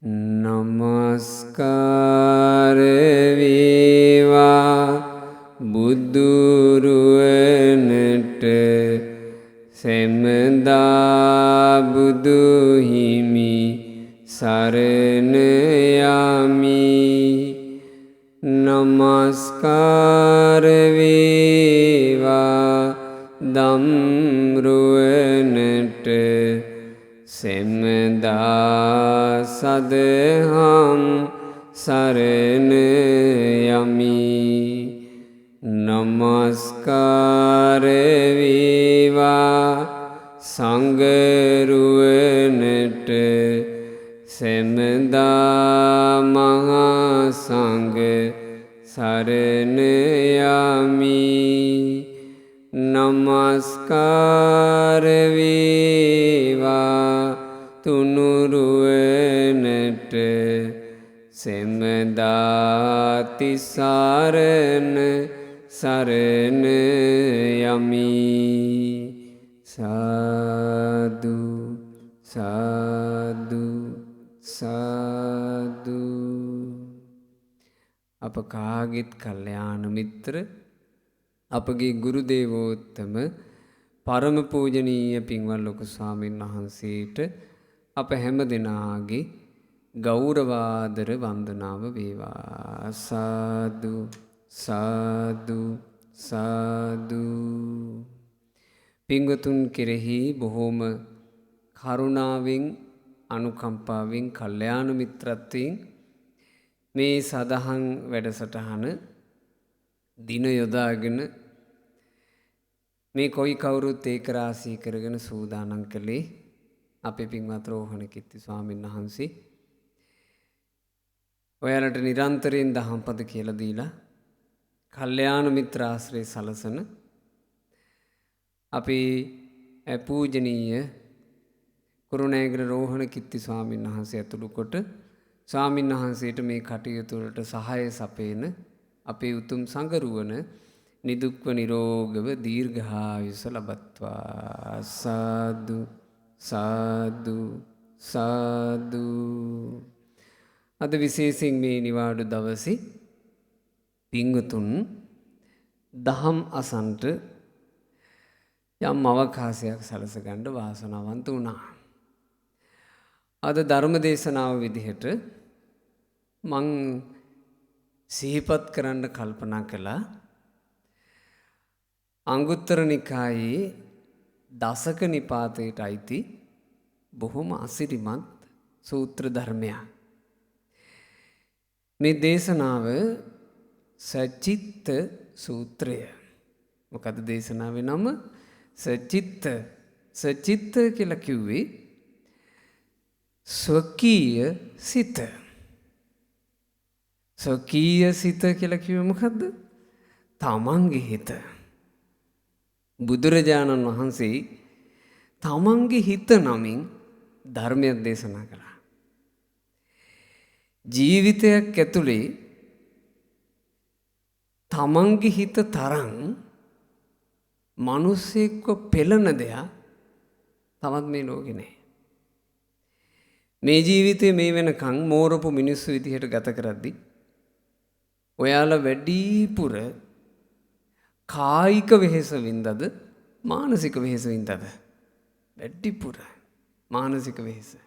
නමස්කාර වේවා බුදුරුවනට සෙමදා බුදු හිමි සරණ යමි. නමස්කාර වේවා ධම්රුවනට සෙමදා සදහම් සරණ යමි. නමස්කාර වේවා සංඝරුවනට සෙමදා මහා සංඝ සරණ යමි. නමස්කාර වේවා තුනුරුවනට සෙමදා තිසරණ සරණ යමි. සාදු සාදු සාදු. අප කාගෙත් කල්යාණ මිත්‍ර අපගේ ගුරු දේවෝත්තම පරම පූජනීය පින්වත් ලොකු ස්වාමීන් වහන්සේට අප හැම දෙනාගේ ගෞරවාදර වන්දනාව වේවා. සාදු සාදු සාදු. පින්වතුන් කෙරෙහි බොහෝම කරුණාවෙන් අනුකම්පාවෙන් කල්යාණ මිත්‍රත්වයෙන් මේ සදහන් වැඩසටහන දින යොදාගෙන මේ කොයි කවුරුත් ඒක රාශී කරගෙන සූදානම් කළේ අපේ පින්වත් රෝහණ කිත්ති ස්වාමීන් වහන්සේ. ඔයාලට නිරන්තරයෙන් දහම් පද කියලා දීලා කල්යාණ මිත්‍ර ආශ්‍රය සලසන අපේ පූජනීය කුරුණෑගල රෝහණ කිත්ති ස්වාමීන් වහන්සේ ඇතුළු කොට ස්වාමීන් වහන්සේට මේ කටයුතු වලට සහාය සපයන අපේ උතුම් සංඝරුවන නිදුක්ව නිරෝගව දීර්ඝායුෂ ලබත්වා. සාදු සාදු සාදු. අද විශේෂයෙන් මේ නිවාඩු දවසේ පින්වතුන් දහම් අසන්ට යම් අවකාශයක් සලස ගන්න වාසනාවන්ත වුණා. අද ධර්ම දේශනාව විදිහට මං සිහිපත් කරන්න කල්පනා කළා අංගුත්තර නිකායේ දසක නිපාතයට අයිති බොහොම අසිරිමත් සූත්‍ර ධර්මයක්. මේ දේශනාව සචිත්ත සූත්‍රය. මොකද දේශනාවේ නම සචිත්ත. සචිත්ත කියලා කිව්වේ ස්වකීය සිත. ස්වකීය සිත කියලා කිව්වේ මොකද්ද? තමන්ගේ හිත. බුදුරජාණන් වහන්සේ තමන්ගේ හිත නමින් ධර්මයක් දේශනා කළා. ජීවිතයක් ඇතුලේ තමන්ගේ හිත තරම් මිනිස්සෙක්ව පෙළන දෙයක් තවත් මේ ලෝකේ නැහැ. මේ ජීවිතේ මේ වෙනකන් මෝරපු මිනිස්සු විදිහට ගත කරද්දි ඔයාලා වැඩිපුර කායික වෙහෙස වින්දද මානසික වෙහෙස වින්දද? වැඩිපුර මානසික වෙහෙස.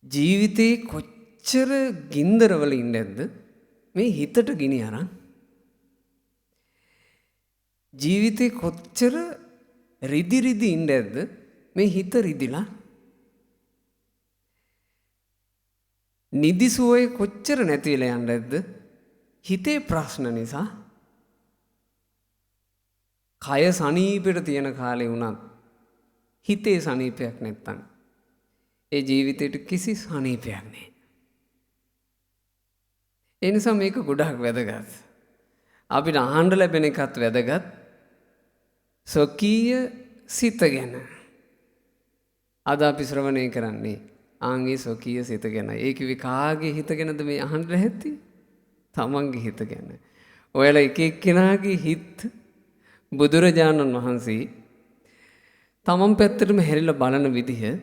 ජීවිතේ කොච්චර ගින්දරවල ඉන්නේද මේ හිතට ගිනි අරන්? ජීවිතේ කොච්චර රිදි රිදි ඉන්නේද මේ හිත රිදිලා? නිදිසුවේ කොච්චර නැති වෙලා යන්නේද හිතේ ප්‍රශ්න නිසා? කය සනීපෙට තියෙන කාලේ වුණත් හිතේ සනීපයක් නැත්තම් ඒ ජීවිතේට කිසි සනීපයක් නැහැ. ඒ නිසා මේක ගොඩාක් වැදගත්. අපිට අහන්න ලැබෙන එකත් වැදගත්. ස්වකීය සිත ගැන අද අපි ශ්‍රවණය කරන්නේ ආන්ගේ ස්වකීය සිත ගැන. ඒක විකාගේ හිත ගැනද මේ අහන්න ලැහැත්ති? තමන්ගේ හිත ගැන. ඔයාලා එක එක්කෙනාගේ හිත බුදුරජාණන් වහන්සේ තමන් පැත්තටම හැරිලා බලන විදිහ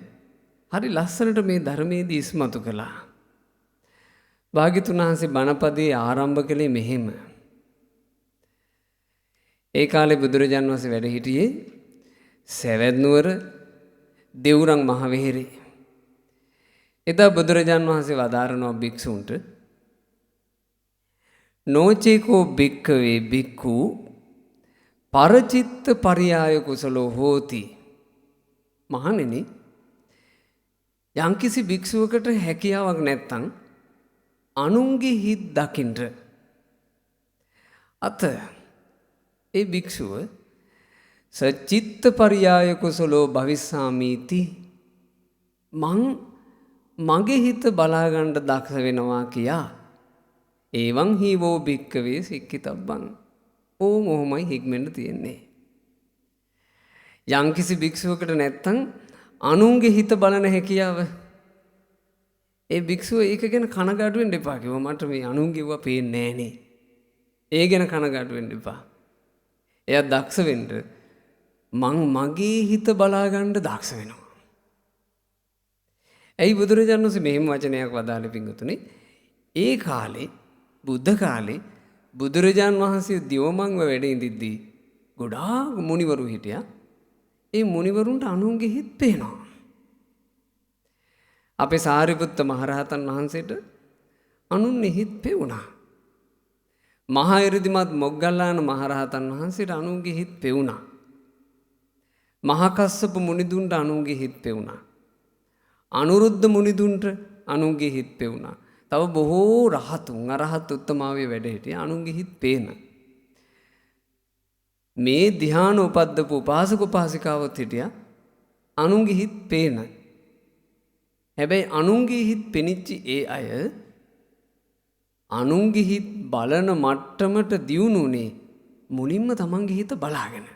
හරි ලස්සනට මේ ධර්මයේදී ඉස්මතු කළා. භාග්‍යතුන් වහන්සේ බණපදයේ ආරම්භ කළේ මෙහෙම. ඒ කාලේ බුදුරජාණන් වහන්සේ වැඩ සිටියේ සවැත් නුවර දෙව්රම් මහ විහාරේ. එදා බුදුරජාණන් වහන්සේ වදාරනවා භික්ෂූන්ට නෝචේකෝ භික්ඛවේ භික්ඛු පරචිත්ත පරියාය කුසලෝ හෝති. මහණෙනි, යම්කිසි භික්ෂුවකට හැකියාවක් නැත්තම් අනුන්ගේ හිත් දකින්න අත ඒ භික්ෂුව සචිත්ත පරියාය කුසලෝ භවිස්සාමීති, මගේ හිත බලා ගන්න දක්ෂ වෙනවා කියා එවං හීවෝ භික්ඛවේ සික්ඛිතබ්බං. ඔහොමයි හික්මෙන්න තියෙන්නේ. යම්කිසි භික්ෂුවකට නැත්තම් අනුන්ගේ හිත බලන හැකියාව, ඒ භික්ෂුව ඒක ගැන කනගාටු වෙන්න එපා කිව්වා. මට මේ අනුන්ගේව පේන්නේ නෑනේ. ඒ ගැන කනගාටු වෙන්න එපා. එයා දක්ෂ වෙන්න මගේ හිත බලා ගන්න දක්ෂ වෙනවා. ඇයි බුදුරජාණන් වහන්සේ මෙහෙම වචනයක් වදාළේ පිංගුතුනේ? ඒ කාලේ බුද්ධ කාලේ බුදුරජාණන් වහන්සේ දිවමංව වැඩ ඉඳිද්දී ගොඩාක් මුනිවරු හිටියා. ඒ මුනිවරුන්ට අනුන්ගේ හිත් පේනවා. අපේ සාරිපුත්ත මහරහතන් වහන්සේට අනුන්ගේ හිත් පෙවුණා. මහා ඉරිදිමත් මොග්ගල්ලාන මහරහතන් වහන්සේට අනුන්ගේ හිත් පෙවුණා. මහා කස්සප මුනිදුන්ට අනුන්ගේ හිත් පෙවුණා. අනුරුද්ධ මුනිදුන්ට අනුන්ගේ හිත් පෙවුණා. තව බොහෝ රහතුන් අරහත් උත්තමාවිය වැඩ හිටිය අනුන්ගේ හිත් පේන. මේ ධ්‍යාන උපද්දපු උපාසක උපාසිකාවත් හිටියා අනුන්ගේ හිත් පේන. හැබැයි අනුන්ගේ හිත් පෙනිච්චි ඒ අය අනුන්ගේ හිත් බලන මට්ටමට දියුණුනේ මුලින්ම තමන්ගේ හිත බලාගෙන.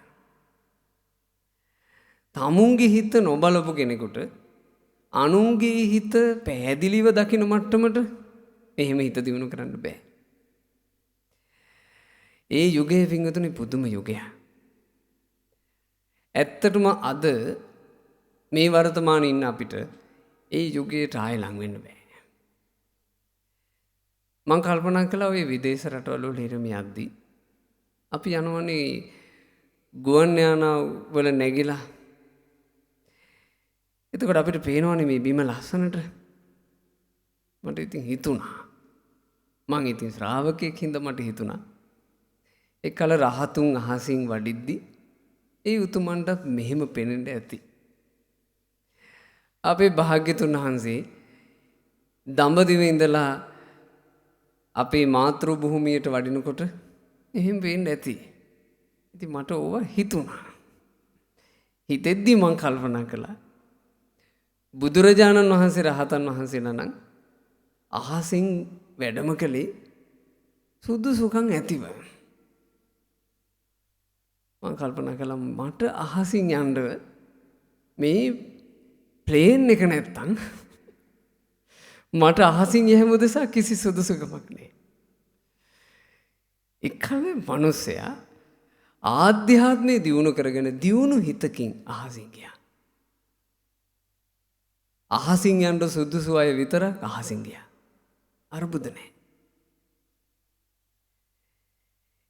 තමුන්ගේ හිත නොබලපු කෙනෙකුට අනුන්ගේ හිත පැහැදිලිව දකින මට්ටමට එහෙම හිත දියුණු කරන්න බෑ. ඒ යුගයේ පිංගුතුනි පුදුම යුගයක්. ඇත්තටම අද මේ වර්තමානයේ ඉන්න අපිට ඒ යුගයට ආයෙ ලං වෙන්න බෑ. මම කල්පනා කළා ඔය විදේශ රටවල හිරම යද්දී අපි යනවනේ ගුවන් යානා වල නැගිලා. එතකොට අපිට පේනවනේ මේ බිම ලස්සනට. මට ඉතින් හිතුණා. මං ඉතින් ශ්‍රාවකයෙක් හින්දා මට හිතුණා. එකල රහතුන් අහසින් වඩිද්දී ඒ උතුමන්ට මෙහෙම පෙනෙන්න ඇති. අපේ භාග්‍යතුන් වහන්සේ දඹදිවේ ඉඳලා අපේ මාතෘ භූමියට වඩිනකොට එහෙම වෙන්න ඇති. ඉතින් මට ඕවා හිතුණා. හිතෙද්දි මං කල්පනා කළා බුදුරජාණන් වහන්සේ රහතන් වහන්සේලා නම් අහසින් වැඩම කළේ සුදුසුකම් ඇතිව. මං කල්පනා කළා මට අහසින් යන්න මේ ප්ලේන් එක නැත්තම් මට අහසින් යෑම උදෙසා කිසි සුදුසුකමක් නෑ. එකල මිනිසයා ආධ්‍යාත්මය දියුණු කරගෙන දියුණු හිතකින් අහසින් ගියා. අහසින් යන්න සුදුසු අය විතරක් අහසින් ගියා. අරුබුද නෑ.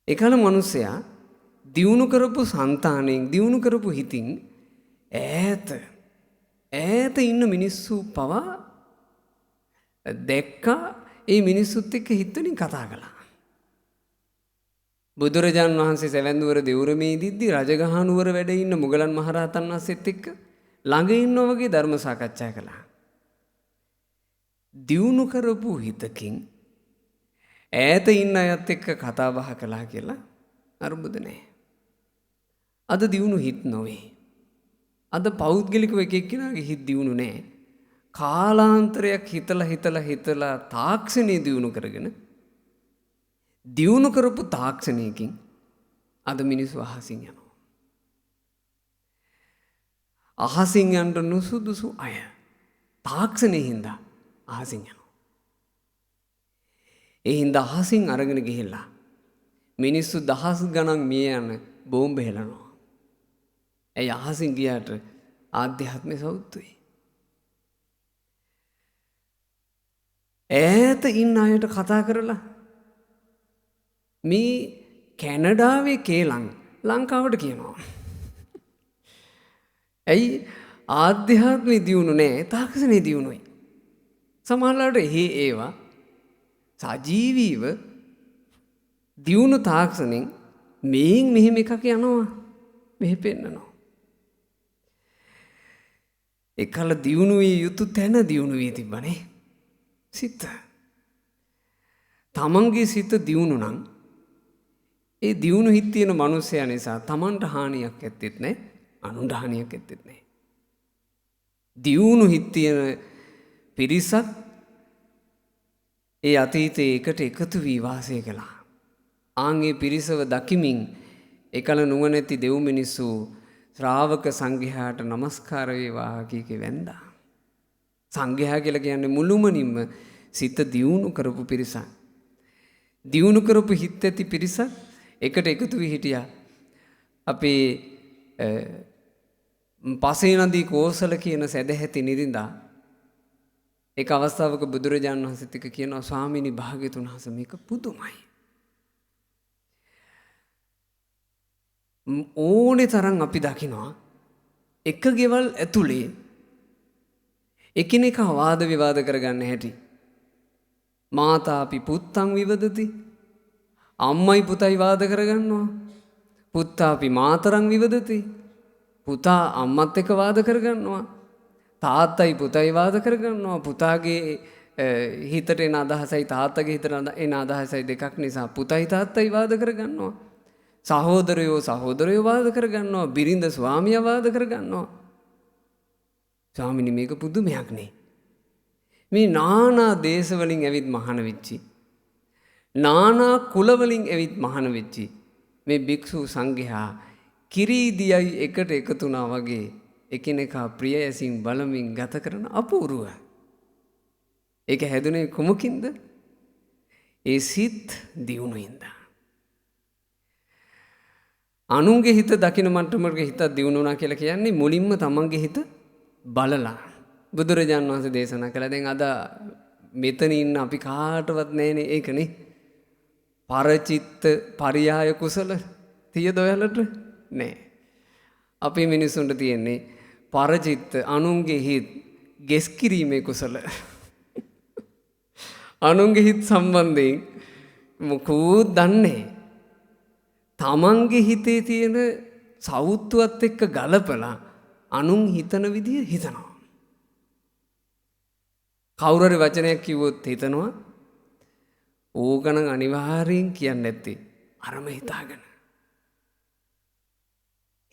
එකල මිනිසයා දියුණු කරපු సంతාණයෙන් දියුණු කරපු හිතින් ඈත ඉන්න මිනිස්සු පවා දැක්කා. ඒ මිනිස්සුත් එක්ක හිත වලින් කතා කළා. බුදුරජාණන් වහන්සේ සවැත් නුවර දෙවුරමේ ඉදිද්දී රජගහ නුවර වැඩ ඉන්න මුගලන් මහරහතන් වහන්සේත් එක්ක ළඟ ඉන්නා වගේ ධර්ම සාකච්ඡා කළා. දියුණු කරපු හිතකින් ඈත ඉන්න අයත් එක්ක කතා බහ කළා කියලා අරුබුද නැහැ. අද දියුණු හිත නොවේ. අද පෞද්ගලිකව එක එක්කෙනාගේ හිත දියුණු නැහැ. කාලාන්තරයක් හිතලා තාක්ෂණය දියුණු කරගෙන දියුණු කරපු තාක්ෂණයකින් අද මිනිස්සු අහසින් යනවා. අහසින් යන්න නුසුදුසු අය තාක්ෂණයෙන් හින්දා අහසින් යනවා. ඒ හින්දා අහසින් අරගෙන ගිහිල්ලා මිනිස්සු දහස් ගණන් මිය යන බෝම්බ හෙලනවා. ඇයි අහසින් ගියාට ආධ්‍යාත්මය සෞතුයි. ඈත ඉන්න අයට කතා කරලා මේ කැනඩාවේ කේලම් ලංකාවට කියනවා. ඇයි ආධ්‍යාත්මය දියුණු නෑ තාක්ෂණය දියුණුයි. සමහරවිට ඒවා සජීවීව දියුණු තාක්ෂණෙන් මෙහෙම එකක් යනවා මෙහෙ පෙන්නනවා. එකල දියුණු විය යුතු තැන දියුණු වී තිබ්බනේ සිත. තමන්ගේ සිත දියුණු නම් ඒ දියුණු හිත් තියෙන මනුස්සයා නිසා තමන්ට හානියක් ඇත්තෙත් නැහැ අනුන්ට හානියක් ඇත්තෙත් නැහැ. දියුණු හිත් තියෙන පිරිසක් ඒ අතීතයේ එකට එකතු වී වාසය කළා. ආන්ගේ පිරිසව දකිමින් එකල නුවණැති දෙව් මිනිස්සු ශ්‍රාවක සංඝයාට නමස්කාර වේවා කීකේ වැන්දා. සංඝයා කියලා කියන්නේ මුළුමනින්ම සිත දියුණු කරපු පිරිසක්. දියුණු කරපු හිත් ඇති පිරිසක් එකට එකතු වී හිටියා. අපේ පසේනදී කෝසල කියන සැදැහැති නිරිඳා එක අවස්ථාවක බුදුරජාණන් වහන්සේත් එක්ක කියනවා ස්වාමීනි භාග්‍යතුන් වහන්සේ මේක පුදුමයි. ඕනේ තරම් අපි දකිනවා එක ගෙවල් ඇතුලේ එකිනෙකා වාද විවාද කරගන්න හැටි. මාතාපි පුත්තං විවදති. අම්මයි පුතයි වාද කරගන්නවා. පුත්තාපි මාතරං විවදති. පුතා අම්මත් එක්ක වාද කරගන්නවා. තාත්තයි පුතයි වාද කරගන්නවා. පුතාගේ හිතට එන අදහසයි තාත්තගේ හිතට එන අදහසයි දෙකක් නිසා පුතයි තාත්තයි වාද කරගන්නවා. සහෝදරයෝ වාද කරගන්නවා. බිරිඳ ස්වාමියා වාද කරගන්නවා. ස්වාමිනී මේක පුදුමයක් නේ. මේ නානා දේශවලින් ඇවිත් මහාන වෙච්චි. නානා කුලවලින් ඇවිත් මහාන වෙච්චි. මේ භික්ෂු සංඝයා කිරිදියයි එකට එකතු වුණා වගේ එකිනෙකා ප්‍රිය ඇසින් බලමින් ගත කරන අපූර්ව. ඒක හැදුනේ කුමකින්ද? ඒ සිත් දියුණුවෙන්ද. අනුන්ගේ හිත දකින මට්ටමක හිත දියුණු වුණා කියලා කියන්නේ මුලින්ම තමන්ගේ හිත බලලා. බුදුරජාණන් වහන්සේ දේශනා කළා. දැන් අද මෙතන ඉන්න අපි කාටවත් නැහැනේ ඒකනේ. පරචිත්ත පරියාය කුසල තියද ඔයාලට? නෑ. අපේ මිනිස්සුන්ට තියෙන්නේ පරචිත්ත අනුන්ගේ හිත් ගෙස් කිරීමේ කුසල. අනුන්ගේ හිත් සම්බන්ධයෙන් මොකුත් දන්නේ. තමන්ගේ හිතේ තියෙන සෞත්තුවත් එක්ක ගලපලා අනුන් හිතන විදිය හිතනවා. කවුරු හරි වචනයක් කිව්වොත් හිතනවා ඕකනම් අනිවාර්යෙන් කියන්නේ නැත්තේ අරම හිතාගෙන.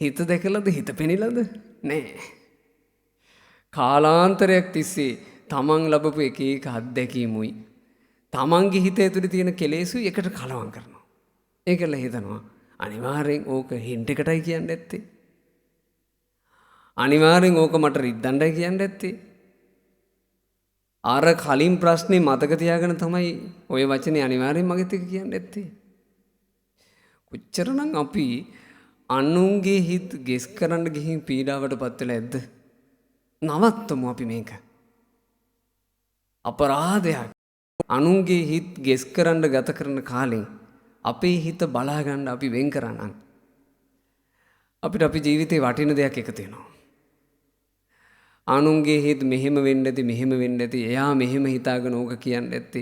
හිත දැකලාද හිත පෙනිලාද? නෑ. කාලාන්තරයක් තිස්සේ තමන් ලැබපු එක එක අත්දැකීමුයි තමන්ගේ හිත ඇතුලේ තියෙන කෙලෙසුයි එකට කලවම් කරනවා. ඒකල හිතනවා අනිවාර්යෙන් ඕක හින්ට් එකටයි කියන්නේ නැත්තේ. අනිවාර්යෙන් ඕක මට රිද්දණ්ඩයි කියන්නේ නැත්තේ. අර කලින් ප්‍රශ්නේ මතක තියාගෙන තමයි ওই වචනේ අනිවාර්යෙන් මගෙත් එක කියන්නේ නැත්තේ. කොච්චරනම් අපි අනුන්ගේ හිත ගෙස් කරන්න ගිහින් පීඩාවටපත් වෙලා ඇද්ද? නවත්තමු අපි මේක. අපරාධයක්. අනුන්ගේ හිත ගෙස් කරන්න ගත කරන කාලේ අපේ හිත බලා ගන්න අපි වෙන් කරා නම් අපිට අපේ ජීවිතේ වටින දෙයක් එකතු වෙනවා. අනුන්ගේ හිත මෙහෙම වෙන්න ඇති මෙහෙම වෙන්න ඇති එයා මෙහෙම හිතාගෙන ඕක කියන්නේ ඇති.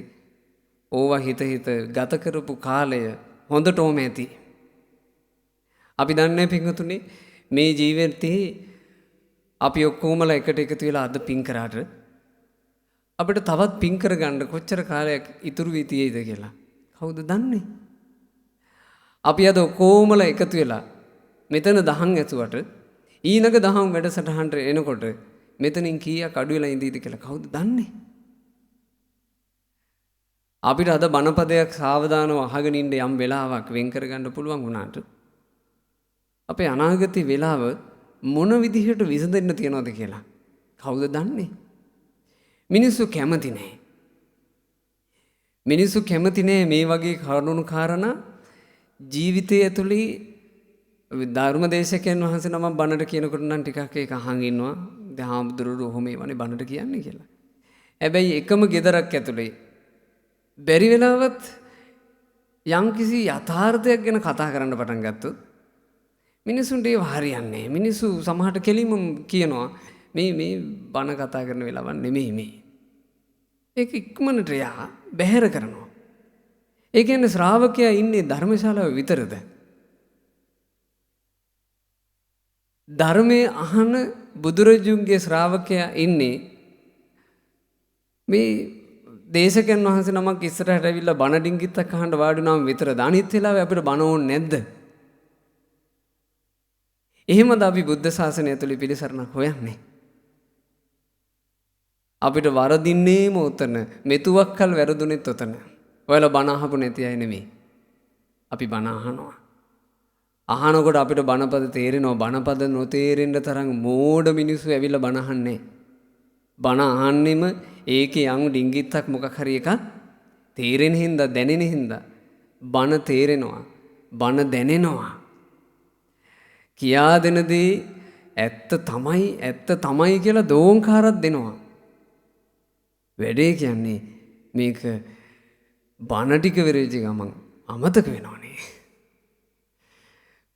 ඕවා හිත ගත කරපු කාලය හොඳටම ඇති. අපි දන්නේ පින්වතුනි මේ ජීවිතේ අපි ඔක්කොමලා එකට එකතු වෙලා අද පින් කරාට අපිට තවත් පින් කරගන්න කොච්චර කාලයක් ඉතුරු වී තියෙයිද කියලා කවුද දන්නේ? අපි අද ඔක්කොමලා එකතු වෙලා මෙතන දහම් ඇසුවට ඊනක දහම් වැඩසටහනට එනකොට මෙතනින් කීයක් අඩු වෙලා ඉඳීද කියලා කවුද දන්නේ? අපිට අද බණපදයක් සාවධානව අහගෙන ඉන්න යම් වෙලාවක් වෙන් කරගන්න පුළුවන් වුණාට අපේ අනාගතේ වෙලාව මොන විදිහට විසඳෙන්න තියනවද කියලා කවුද දන්නේ? මිනිස්සු කැමති නෑ. මිනිස්සු කැමති නෑ මේ වගේ කරුණු කාරණා ජීවිතය ඇතුලේ ධර්මදේශකයන් වහන්සේ නම බණට කියනකොට නම් ටිකක් ඒක අහන් ඉන්නවා. දැන් හාමුදුරුවෝ ඔහොම ඒවනේ බණට කියන්නේ කියලා. හැබැයි එකම ගෙදරක් ඇතුලේ බැරි වෙලාවත් යම්කිසි යථාර්ථයක් ගැන කතා කරන්න පටන් ගත්තොත් මිනිසුන්ට ඒව හරියන්නේ. මිනිස්සු සමහරට කෙලින්ම කියනවා මේ බණ කතා කරන වෙලාවක් නෙමෙයි මේ. ඒක ඉක්මනට යා බැහැර කරනවා. ඒ කියන්නේ ශ්‍රාවකයා ඉන්නේ ධර්මශාලාවේ විතරද? ධර්මයේ අහන බුදුරජුන්ගේ ශ්‍රාවකයා ඉන්නේ මේ දේශකයන් වහන්සේ නමක් ඉස්සරහට ඇවිල්ලා බණ ඩිංගිත්තක් අහන්න වාඩි වුණාම විතරද? අනිත් වෙලාවේ අපිට බණ ඕනේ නැද්ද? එහෙමද අපි බුද්ධ ශාසනය ඇතුළේ පිළිසරණක් හොයන්නේ? අපිට වරදින්නේම උතන, මෙතුවක්කල් වැරදුනෙත් උතන. ඔයාලා බණ අහපු නැති අය නෙමෙයි. අපි බණ අහනවා. අහනකොට අපිට බණපද තේරෙනවා. බණපද නොතේරෙන්න තරම් මෝඩ මිනිස්සු ඇවිල්ලා බණ අහන්නේ. බණ අහන්නෙම ඒකේ යම් ඩිංගිත්තක් මොකක් හරි එකක් තේරෙන හින්දා දැනෙන හින්දා බණ තේරෙනවා. බණ දැනෙනවා. කියා දෙන දේ ඇත්ත තමයි කියලා දෝංකාරයක් දෙනවා. වැඩේ කියන්නේ මේක බණ ටික වෙරෙච්ච ගමන් අමතක වෙනවනේ.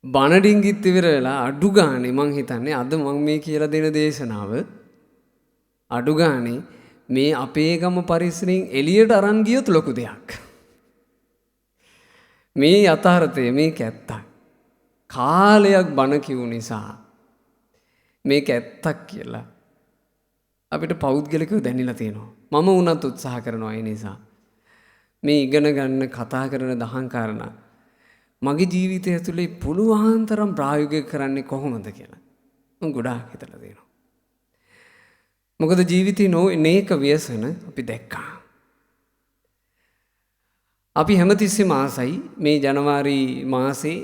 බණ ඩිංගිත් ඉවර වෙලා අඩු ගානේ මං හිතන්නේ අද මං මේ කියලා දෙන දේශනාව අඩු ගානේ මේ අපේ ගම පරිසරයෙන් එළියට අරන් ගියොත් ලොකු දෙයක්. මේ යථාර්ථය මේක ඇත්තක්. කාලයක් බණ කිව් නිසා මේක ඇත්තක් කියලා අපිට පෞද්ගලිකව දැනෙලා තියෙනවා. මම වුණත් උත්සාහ කරනවා ඒ නිසා. මේ ඉගෙන ගන්න කතා කරන දහම් කාරණා මගේ ජීවිතය ඇතුලේ පුළුවන් තරම් ප්‍රායෝගික කරන්නේ කොහොමද කියලා මම ගොඩාක් හිතලා තියෙනවා. මොකද ජීවිතේ නේක ව්‍යසන අපි දැක්කා. අපි හැමතිස්සෙම ආසයි මේ ජනවාරි මාසේ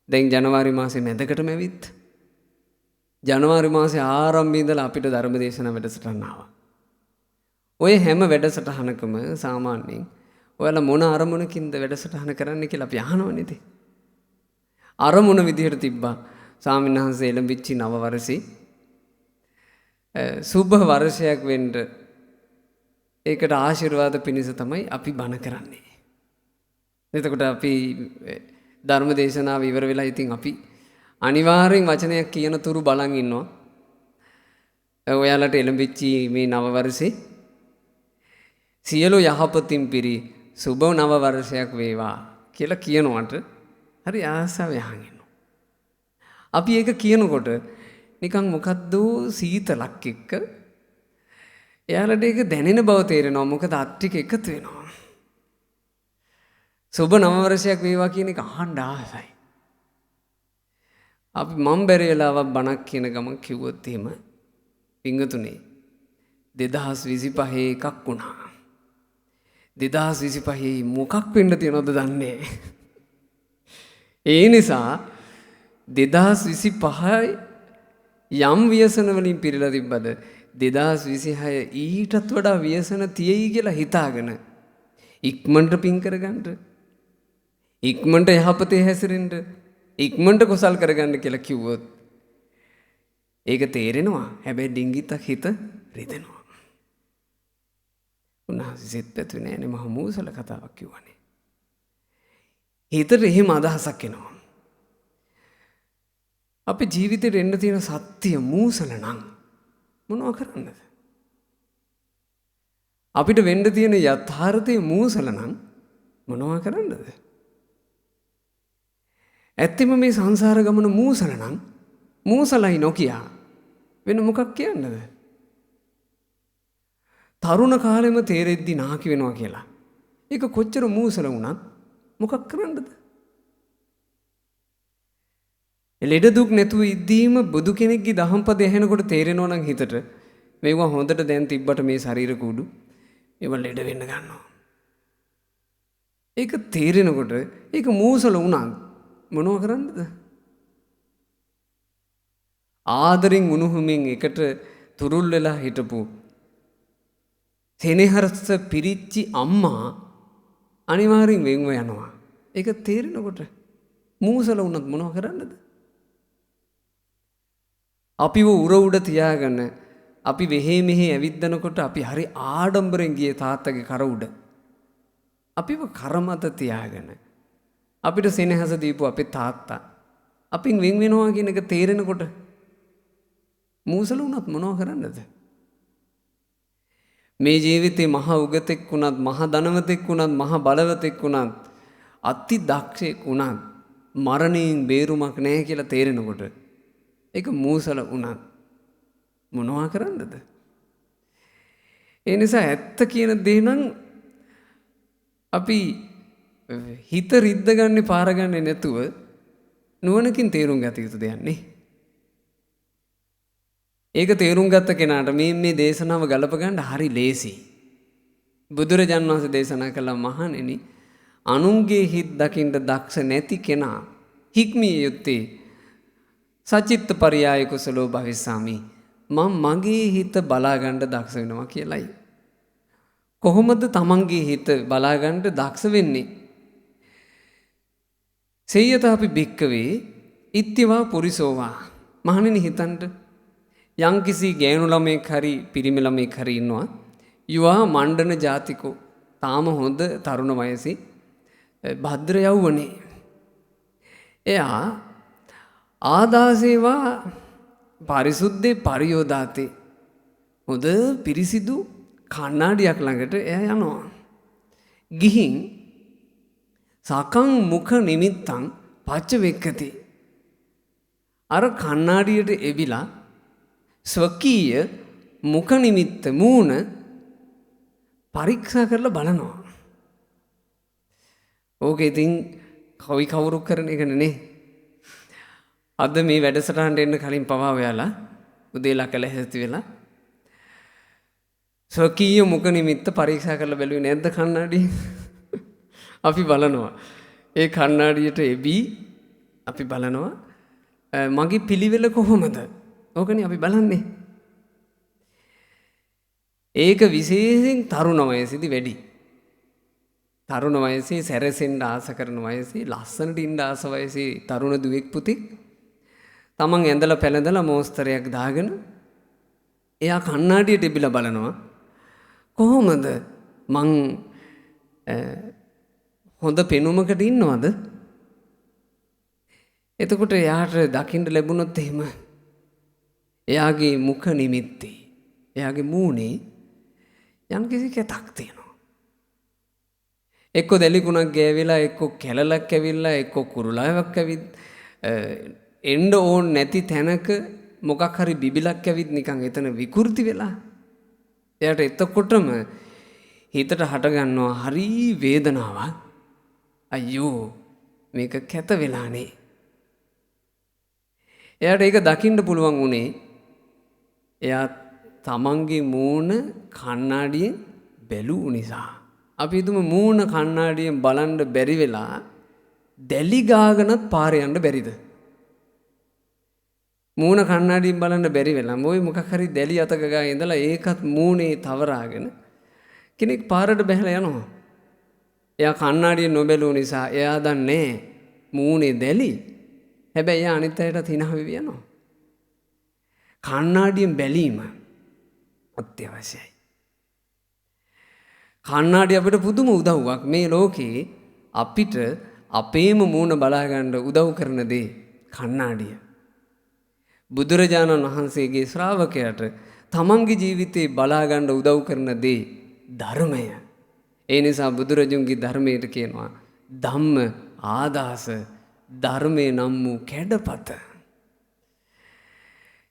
දැන් ජනවාරි මාසේ මැදකටම ඇවිත් ජනවාරි මාසේ ආරම්භයේ ඉඳලා අපිට ධර්ම දේශනා වැඩසටහන ආවා. ඔය හැම වැඩසටහනකම සාමාන්‍යයෙන් ඔයාලා මොන අරමුණකින්ද වැඩසටහන කරන්න කියලා අපි අහනවනේ ඉතින්. අරමුණ විදිහට තිබ්බා ස්වාමීන් වහන්සේ එළඹිච්ච නව වර්ෂේ සුබ වර්ෂයක් වෙන්න ඒකට ආශිර්වාද පිණිස තමයි අපි බණ කරන්නේ. එතකොට අපි ධර්ම දේශනාව ඉවර වෙලා ඉතින් අපි අනිවාර්යෙන් වචනයක් කියන තුරු බලන් ඉන්නවා. ඔයාලට එළඹිච්ච මේ නව වර්ෂේ සියලු යහපතින් පිරි සුබ නව වර්ෂයක් වේවා කියලා කියනවට හරි ආසාව යහන් ඉන්නවා. අපි ඒක කියනකොට නිකන් මොකද්ද සීතලක් එක්ක එයාලට ඒක දැනෙන බව තේරෙනවා. මොකද අත් ටික එකතු වෙනවා. සුබ නව වර්ෂයක් වේවා කියන එක අහන්න ආසයි. අපි මම බැරි වෙලාවක් බණක් කියන ගමන් කිව්වොත් එහෙම පිංගතුනේ 2025 එකක් වුණා. 2025 මොකක් වෙන්න තියෙනවද දන්නේ. ඒ නිසා 2025 යම් ව්‍යසන වලින් පිරීලා තිබ්බද 2026 ඊටත් වඩා ව්‍යසන තියෙයි කියලා හිතාගෙන ඉක්මනට පින් කරගන්න, ඉක්මනට යහපතේ හැසිරෙන්න, ඉක්මනට කුසල් කරගන්න කියලා කිව්වොත් ඒක තේරෙනවා. හැබැයි ඩිංගිත්තක් හිත රිදෙනවා. උන්වහන්සේ සිත් පැතුවේ නෑනේ, මහ මූසල කතාවක් කිව්වනේ. හිතට එහෙම අදහසක් එනවා. අපේ ජීවිතේට එන්න තියෙන සත්‍ය මූසල නම් මොනව කරන්නද? අපිට වෙන්න තියෙන යථාර්ථයේ මූසල නම් මොනව කරන්නද? ඇත්තම මේ සංසාර ගමන මූසල නම් මූසලයි නොකිය වෙන මොකක් කියන්නද? තරුණ කාලෙම තේරෙද්දි නාකි වෙනවා කියලා. ඒක කොච්චර මූසල වුණත් මොකක් කරන්නද? ලෙඩ දුක් නැතුව ඉද්දීම බුදු කෙනෙක්ගේ දහම් පද ඇහෙනකොට තේරෙනවා නම් හිතට මේවා හොඳට දැන් තිබ්බට මේ ශරීර කුඩු ඒවා ලෙඩ වෙන්න ගන්නවා. ඒක තේරෙනකොට ඒක මූසල වුණා මොනව කරන්නද? ආදරෙන් උණුහුමින් එකට තුරුල් වෙලා හිටපු සෙනෙහරස පිරිච්චි අම්මා අනිවාර්යෙන් වෙන්ව යනවා. ඒක තේරෙනකොට මූසල වුණත් මොනව කරන්නද? අපිව උර උඩ තියාගෙන අපි වෙහි මෙහි ඇවිද්දනකොට අපි හරි ආඩම්බරෙන් ගියේ තාත්තගේ කර උඩ. අපිව කරමත තියාගෙන අපිට සෙනෙහස දීපු අපේ තාත්තා අපින් වෙන් වෙනවා කියන එක තේරෙනකොට මූසල වුණත් මොනව කරන්නද? මේ ජීවිතේ මහ උගතෙක් වුණත්, මහ ධනවතෙක් වුණත්, මහ බලවතෙක් වුණත්, අති දක්ෂෙක් වුණත් මරණයෙන් බේරුමක් නැහැ කියලා තේරෙනකොට ඒක මූසල වුණත් මොනවා කරන්නද? ඒ නිසා ඇත්ත කියන දේ නම් අපි හිත රිද්ද ගන්නේ පාර ගන්නේ නැතුව නුවණකින් තේරුම් ගත යුතු දෙයක් නේ. ඒක තේරුම් ගත්ත කෙනාට මේ දේශනාව ගලප ගන්න හරි ලේසි. බුදුරජාණන් වහන්සේ දේශනා කළා මහණෙනි අනුන්ගේ හිත් දකින්න දක්ෂ නැති කෙනා හික්මිය යුත්තේ සචිත්ත පරියාය කුසලෝ භවිස්සාමි. මම මගේ හිත බලා ගන්න දක්ෂ වෙනවා කියලයි. කොහොමද තමන්ගේ හිත බලා ගන්න දක්ෂ වෙන්නේ? සේයත අපි භික්කවේ ඉත්තිවා පුරිසෝවා. මහණෙනි හිතන්න යම්කිසි ගෑනු ළමෙක් හරි පිරිමි ළමෙක් හරි ඉන්නවා. යුවා මණ්ඩන ජාතිකෝ. තාම හොඳ තරුණ වයසේ භද්‍ර යවුවනේ. එයා ආදාසේවා පරිසුද්ධේ පරියෝදාතේ. හොඳ පිරිසිදු කණ්ණාඩියක් ළඟට එයා යනවා. ගිහින් සකං මුඛ නිමිත්තං පච්ච වෙක්කති. අර කණ්ණාඩියට එවිලා ස්වකීය මුඛ නිමිත්ත මූණ පරීක්ෂා කරලා බලනවා. ඕක ඉතින් කවුරු කරන එකනේ නේ. අද මේ වැඩසටහනට එන්න කලින් පවා ඔයාලා උදේලා කළ හැස්ති වෙලා ස්වකීය මුඛ නිමිත්ත පරීක්ෂා කරලා බැලුවේ නැද්ද කණ්ණාඩිය? අපි බලනවා. ඒ කණ්ණාඩියට එබී අපි බලනවා මගේ පිළිවෙල කොහොමද? ඕකනේ අපි බලන්නේ. ඒක විශේෂයෙන් තරුණ වයසේදී වැඩි. තරුණ වයසේ සැරසෙන්න ආස කරන වයසේ, ලස්සනට ඉන්න ආස වයසේ තරුණ දුවෙක් පුතෙක් තමන් ඇඳලා පැළඳලා මෝස්තරයක් දාගෙන එයා කණ්ණාඩියට එබිලා බලනවා කොහොමද මං හොඳ පෙනුමකට ඉන්නවද? එතකොට එයාට දකින්න ලැබුණොත් එහෙම එයාගේ මුඛ නිමිත්තේ එයාගේ මූණේ යම්කිසි කැතක් තියෙනවා. එක්ක දැලිකුණක් ගෑවිලා, එක්ක කැලලක් ඇවිල්ලා, එක්ක කුරුලාවක් ඇවිත් එන්න ඕන නැති තැනක මොකක් හරි බිබිලක් ඇවිත් නිකන් එතන විකෘති වෙලා. එයාට එතකොටම හිතට හට ගන්නවා හරි වේදනාවක්. අයියෝ මේක කැත වෙලානේ. එයාට ඒක දකින්න පුළුවන් උනේ එයා තමන්ගේ මූණ කණ්ණාඩියෙන් බැලූ නිසා. අපි හිතමු මූණ කණ්ණාඩියෙන් බලන්න බැරි වෙලා දැලි ගාගෙනත් පාරේ යන්න බැරිද? මූණ කණ්ණාඩියෙන් බලන්න බැරි වෙලා මොයි මොකක් හරි දැලි අතක ගා ඉඳලා ඒකත් මූණේ තවරාගෙන කෙනෙක් පාරට බැහැලා යනවා. එයා කණ්ණාඩියෙන් නොබැලූ නිසා එයා දන්නේ මූණේ දැලි. හැබැයි එයා අනිත් අයටත් hina වෙවි යනවා. කණ්ණාඩියෙන් බැලීම අත්‍යවශ්‍යයි. කණ්ණාඩිය අපිට පුදුම උදව්වක්. මේ ලෝකේ අපිට අපේම මූණ බලා ගන්න උදව් කරන දේ කණ්ණාඩිය. බුදුරජාණන් වහන්සේගේ ශ්‍රාවකයාට තමන්ගේ ජීවිතේ බලා ගන්න උදව් කරන දේ ධර්මය. ඒ නිසා බුදුරජුන්ගේ ධර්මයට කියනවා ධම්ම ආදාස, ධර්මයේ නම් වූ කැඩපත.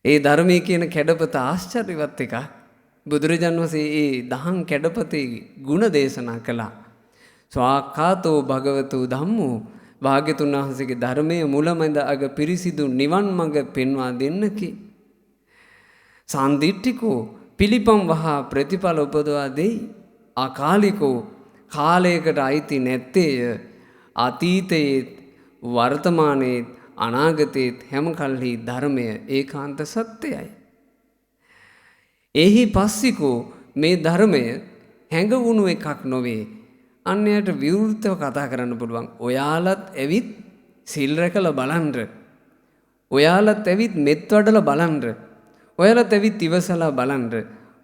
ඒ ධර්මයේ කියන කැඩපත ආශ්චර්යවත් එකක්. බුදුරජාණන් වහන්සේ ඒ දහම් කැඩපතේ ගුණ දේශනා කළා. ස්වාක්ඛාතෝ භගවතු ධම්මෝ, භාග්‍යතුන් වහන්සේගේ ධර්මයේ මුලමඳ අග පිරිසිදු නිවන් මඟ පෙන්වා දෙන්නකි. සාන්දිටිකෝ, පිළිපම් වහා ප්‍රතිඵල උපදවා දෙයි. අකාලිකෝ, කාලයකට අයිති නැත්තේය. අතීතයේ වර්තමානයේ අනාගතයේ හැම කල්හි ධර්මය ඒකාන්ත සත්‍යයයි. එහි පස්සිකෝ, මේ ධර්මය හැඟවුණු එකක් නොවේ. අන්‍යයට විවෘතව කතා කරන්න පුළුවන්. ඔයාලත් ඇවිත් සිල් රැකලා බලන්න. ඔයාලත් ඇවිත් මෙත් වඩලා බලන්න. ඔයාලත් ඇවිත් ඉවසලා බලන්න.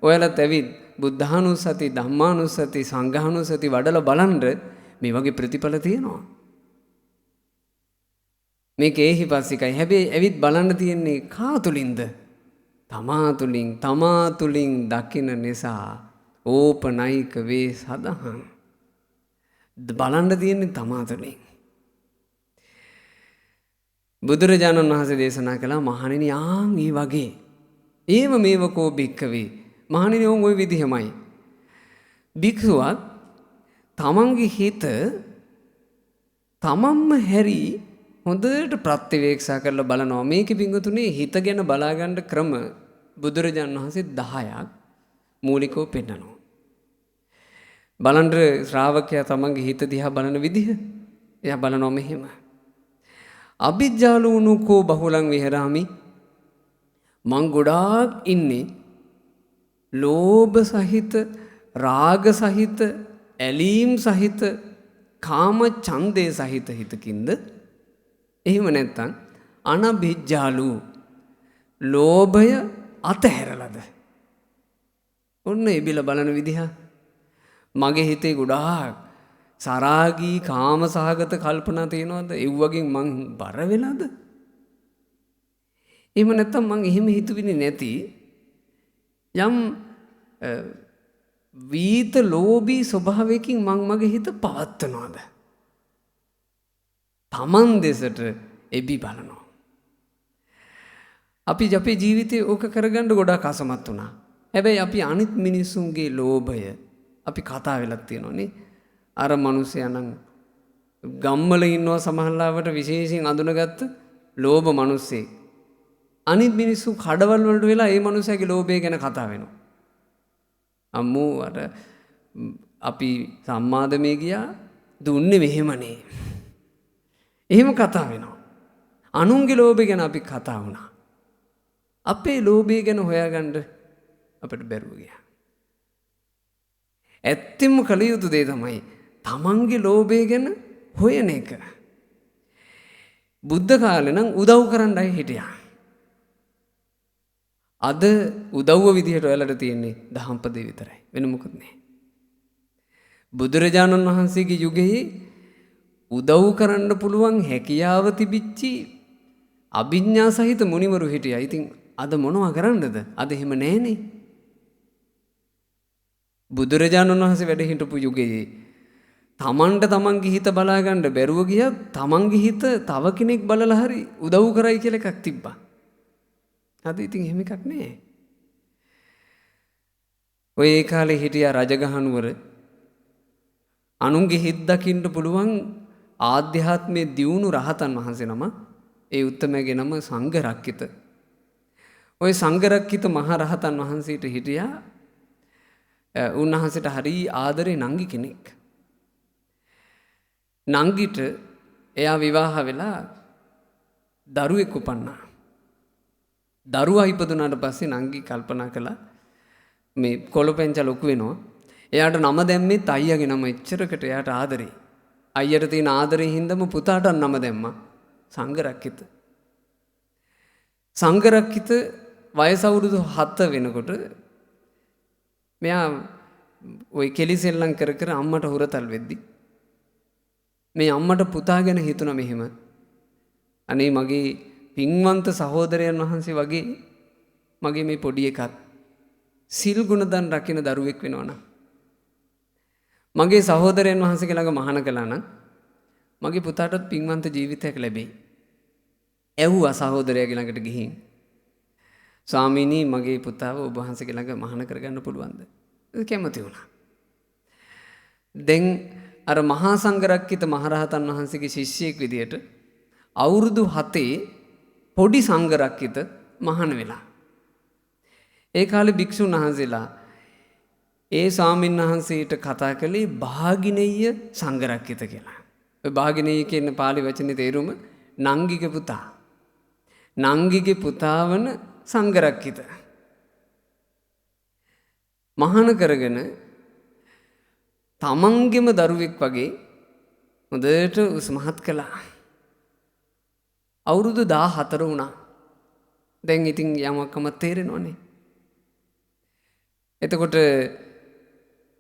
ඔයාලත් ඇවිත් බුද්ධානුස්සති, ධම්මානුස්සති, සංඝානුස්සති වඩලා බලන්න මේ වගේ ප්‍රතිඵල තියෙනවා. මේක ඒහිපස්සිකයි. හැබැයි ඇවිත් බලන්න තියෙන්නේ කා තුලින්ද? තමා තුලින් දකින නිසා ඕපනයික වේ සදහන්. බලන්න තියෙන්නේ තමා තුලින්. බුදුරජාණන් වහන්සේ දේශනා කළා මහණෙනි මේ වගේ ඒව මේවකෝ භික්ඛවේ. මහණෙනි ඔව් ওই විදිහමයි. භික්ෂුවක් තමන්ගේ හිත තමන්ම හැරි හොඳට ප්‍රත්‍යවේක්ෂා කරලා බලනවා. මේකේ පිංගුතුනේ හිත ගැන බලාගන්න ක්‍රම බුදුරජාණන් වහන්සේ 10ක් මූලිකව පෙන්නනවා. බලන්න ශ්‍රාවකයා තමන්ගේ හිත දිහා බලන විදිහ. එයා බලනවා මෙහෙම. අභිජ්ජාලූනුකෝ බහුලං විහෙරාමි. මං ගොඩාක් ඉන්නේ ලෝභ සහිත, රාග සහිත, ඇලීම් සහිත, කාම ඡන්දේ සහිත හිතකින්ද? එහෙම නැත්නම් අනභිජ්ජාලු ලෝභය අතහැරලාද? ඔන්න එබිල බලන විදිහ. මගේ හිතේ ගොඩාක් සරාගී කාමසහගත කල්පනා තියෙනවද? ඒ වගේ මං බර වෙලාද? එහෙම නැත්නම් මං එහෙම හිතුවිනේ නැති යම් වීත ලෝභී ස්වභාවයකින් මං මගේ හිත පවත්වනවාද? තමන් දෙසට එබි බලනවා. අපි අපේ ජීවිතේ ඕක කරගන්න ගොඩාක් අසමත් වුණා. හැබැයි අපි අනිත් මිනිසුන්ගේ ලෝභය අපි කතා වෙලක් තියෙනවනේ. අර මිනිස්සයා නම් ගම්වල ඉන්නවා සමහරවිට විශේෂයෙන් අඳුනගත්ත ලෝභ මිනිස්සෙක්. අනිත් මිනිස්සු කඩවල් වලට වෙලා ඒ මිනිස්සයාගේ ලෝභය ගැන කතා වෙනවා. අම්මෝ අර අපි සම්මාදමේ ගියා දුන්නේ මෙහෙමනේ. එහෙම කතා වෙනවා. අනුන්ගේ ලෝභය ගැන අපි කතා වුණා. අපේ ලෝභය ගැන හොයාගන්න අපිට බැරුව ගියා. ඇත්තෙම කළ යුතු දේ තමයි තමන්ගේ ලෝභය ගැන හොයන එක. බුද්ධ කාලේ නම් උදව් කරන්න අය හිටියා. අද උදව්ව විදිහට ඔයාලට තියෙන්නේ දහම්පදේ විතරයි. වෙන මොකද නෑ. බුදුරජාණන් වහන්සේගේ යුගයේ උදව් කරන්න පුළුවන් හැකියාව තිබිච්චි අභිඥා සහිත මුනිවරු හිටියා. ඉතින් අද මොනවා කරන්නද? අද එහෙම නෑනේ. බුදුරජාණන් වහන්සේ වැඩ හිටපු යුගයේ තමන්ට තමන්ගේ හිත බලා ගන්න බැරුව ගියා. තමන්ගේ හිත තව කෙනෙක් බලලා හරි උදව් කරයි කියලා එකක් තිබ්බා. අද ඉතින් එහෙම එකක් නෑ. ඔය ඒ කාලේ හිටියා රජගහනුවර අනුන්ගේ හිත දකින්න පුළුවන් ආධ්‍යාත්මයේ දියුණු රහතන් වහන්සේ නම. ඒ උත්තමයාගේ නම සංඝරක්කිත. ওই සංඝරක්කිත මහ රහතන් වහන්සේට හිටියා උන්වහන්සේට හරි ආදරේ නංගි කෙනෙක්. නංගිට එයා විවාහ වෙලා දරුවෙක් උපන්නා. දරුවා ඉපදුනාට පස්සේ නංගි කල්පනා කළා මේ කොළපෙන්ච ලොකු වෙනවා. එයාට නම දැම්මෙත් අයියාගේ නම. එච්චරකට එයාට ආදරේ. අයියට තියෙන ආදරේ හින්දාම පුතාට නම දැම්මා සංඝරක්කිත. සංඝරක්කිත වයස අවුරුදු 7 වෙනකොට මෙයා ওই කෙලිසෙල්ලම් කර කර අම්මට හුරතල් වෙද්දි මේ අම්මට පුතා ගැන හිතුණා මෙහෙම. අනේ මගේ පින්වන්ත සහෝදරයන් වහන්සේ වගේ මගේ මේ පොඩි එකත් සිල් ගුණ දන් රකින්න දරුවෙක් වෙනවනම් මගේ සහෝදරයන් වහන්සේගේ ළඟ මහාන කළා නම් මගේ පුතාටත් පින්වන්ත ජීවිතයක් ලැබෙයි. ඇහුවා සහෝදරයාගේ ළඟට ගිහින් ස්වාමීනි මගේ පුතාව ඔබ වහන්සේගේ ළඟ මහාන කරගන්න පුළුවන්ද? කැමති වුණා. දැන් අර මහා සංඝරක්කිත මහරහතන් වහන්සේගේ ශිෂ්‍යයෙක් විදියට අවුරුදු 7 පොඩි සංඝරක්කිත මහාන වෙලා. ඒ කාලේ භික්ෂුන් වහන්සේලා ඒ ස්වාමීන් වහන්සේට කතා කළේ භාගිනෙය්‍ය සංඝරක්කිත කියලා. ඔය භාගිනෙය්‍ය කියන පාලි වචනේ තේරුම නංගිගේ පුතා. නංගිගේ පුතා වන සංඝරක්කිත. මහාන කරගෙන තමන්ගෙම දරුවෙක් වගේ හොඳට උස්මහත් කළා. අවුරුදු 14 වුණා. දැන් ඉතින් යමක්ම තේරෙනවනේ. එතකොට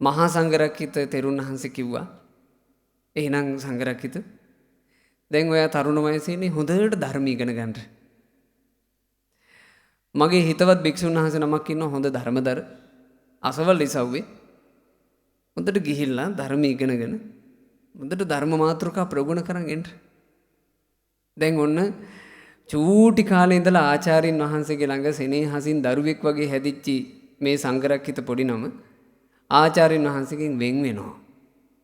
මහා සංඝරක්කිත තෙරුන් වහන්සේ කිව්වා එහෙනම් සංඝරක්කිත දැන් ඔයා තරුණ වයසේ ඉන්නේ හොඳට ධර්ම ඉගෙන ගන්න. මගේ හිතවත් භික්ෂුන් වහන්සේ නමක් ඉන්නවා හොඳ ධර්මදර අසවල් ඉසව්වේ හොඳට ගිහිල්ලා ධර්ම ඉගෙනගෙන හොඳට ධර්ම මාතෘකා ප්‍රගුණ කරන් එන්න. දැන් ඔන්න චූටි කාලේ ඉඳලා ආචාර්යින් වහන්සේගේ ළඟ සෙනෙහසින් දරුවෙක් වගේ හැදිච්චි මේ සංඝරක්කිත පොඩි නම ආචාර්යින් වහන්සේගෙන් වෙන් වෙනවා.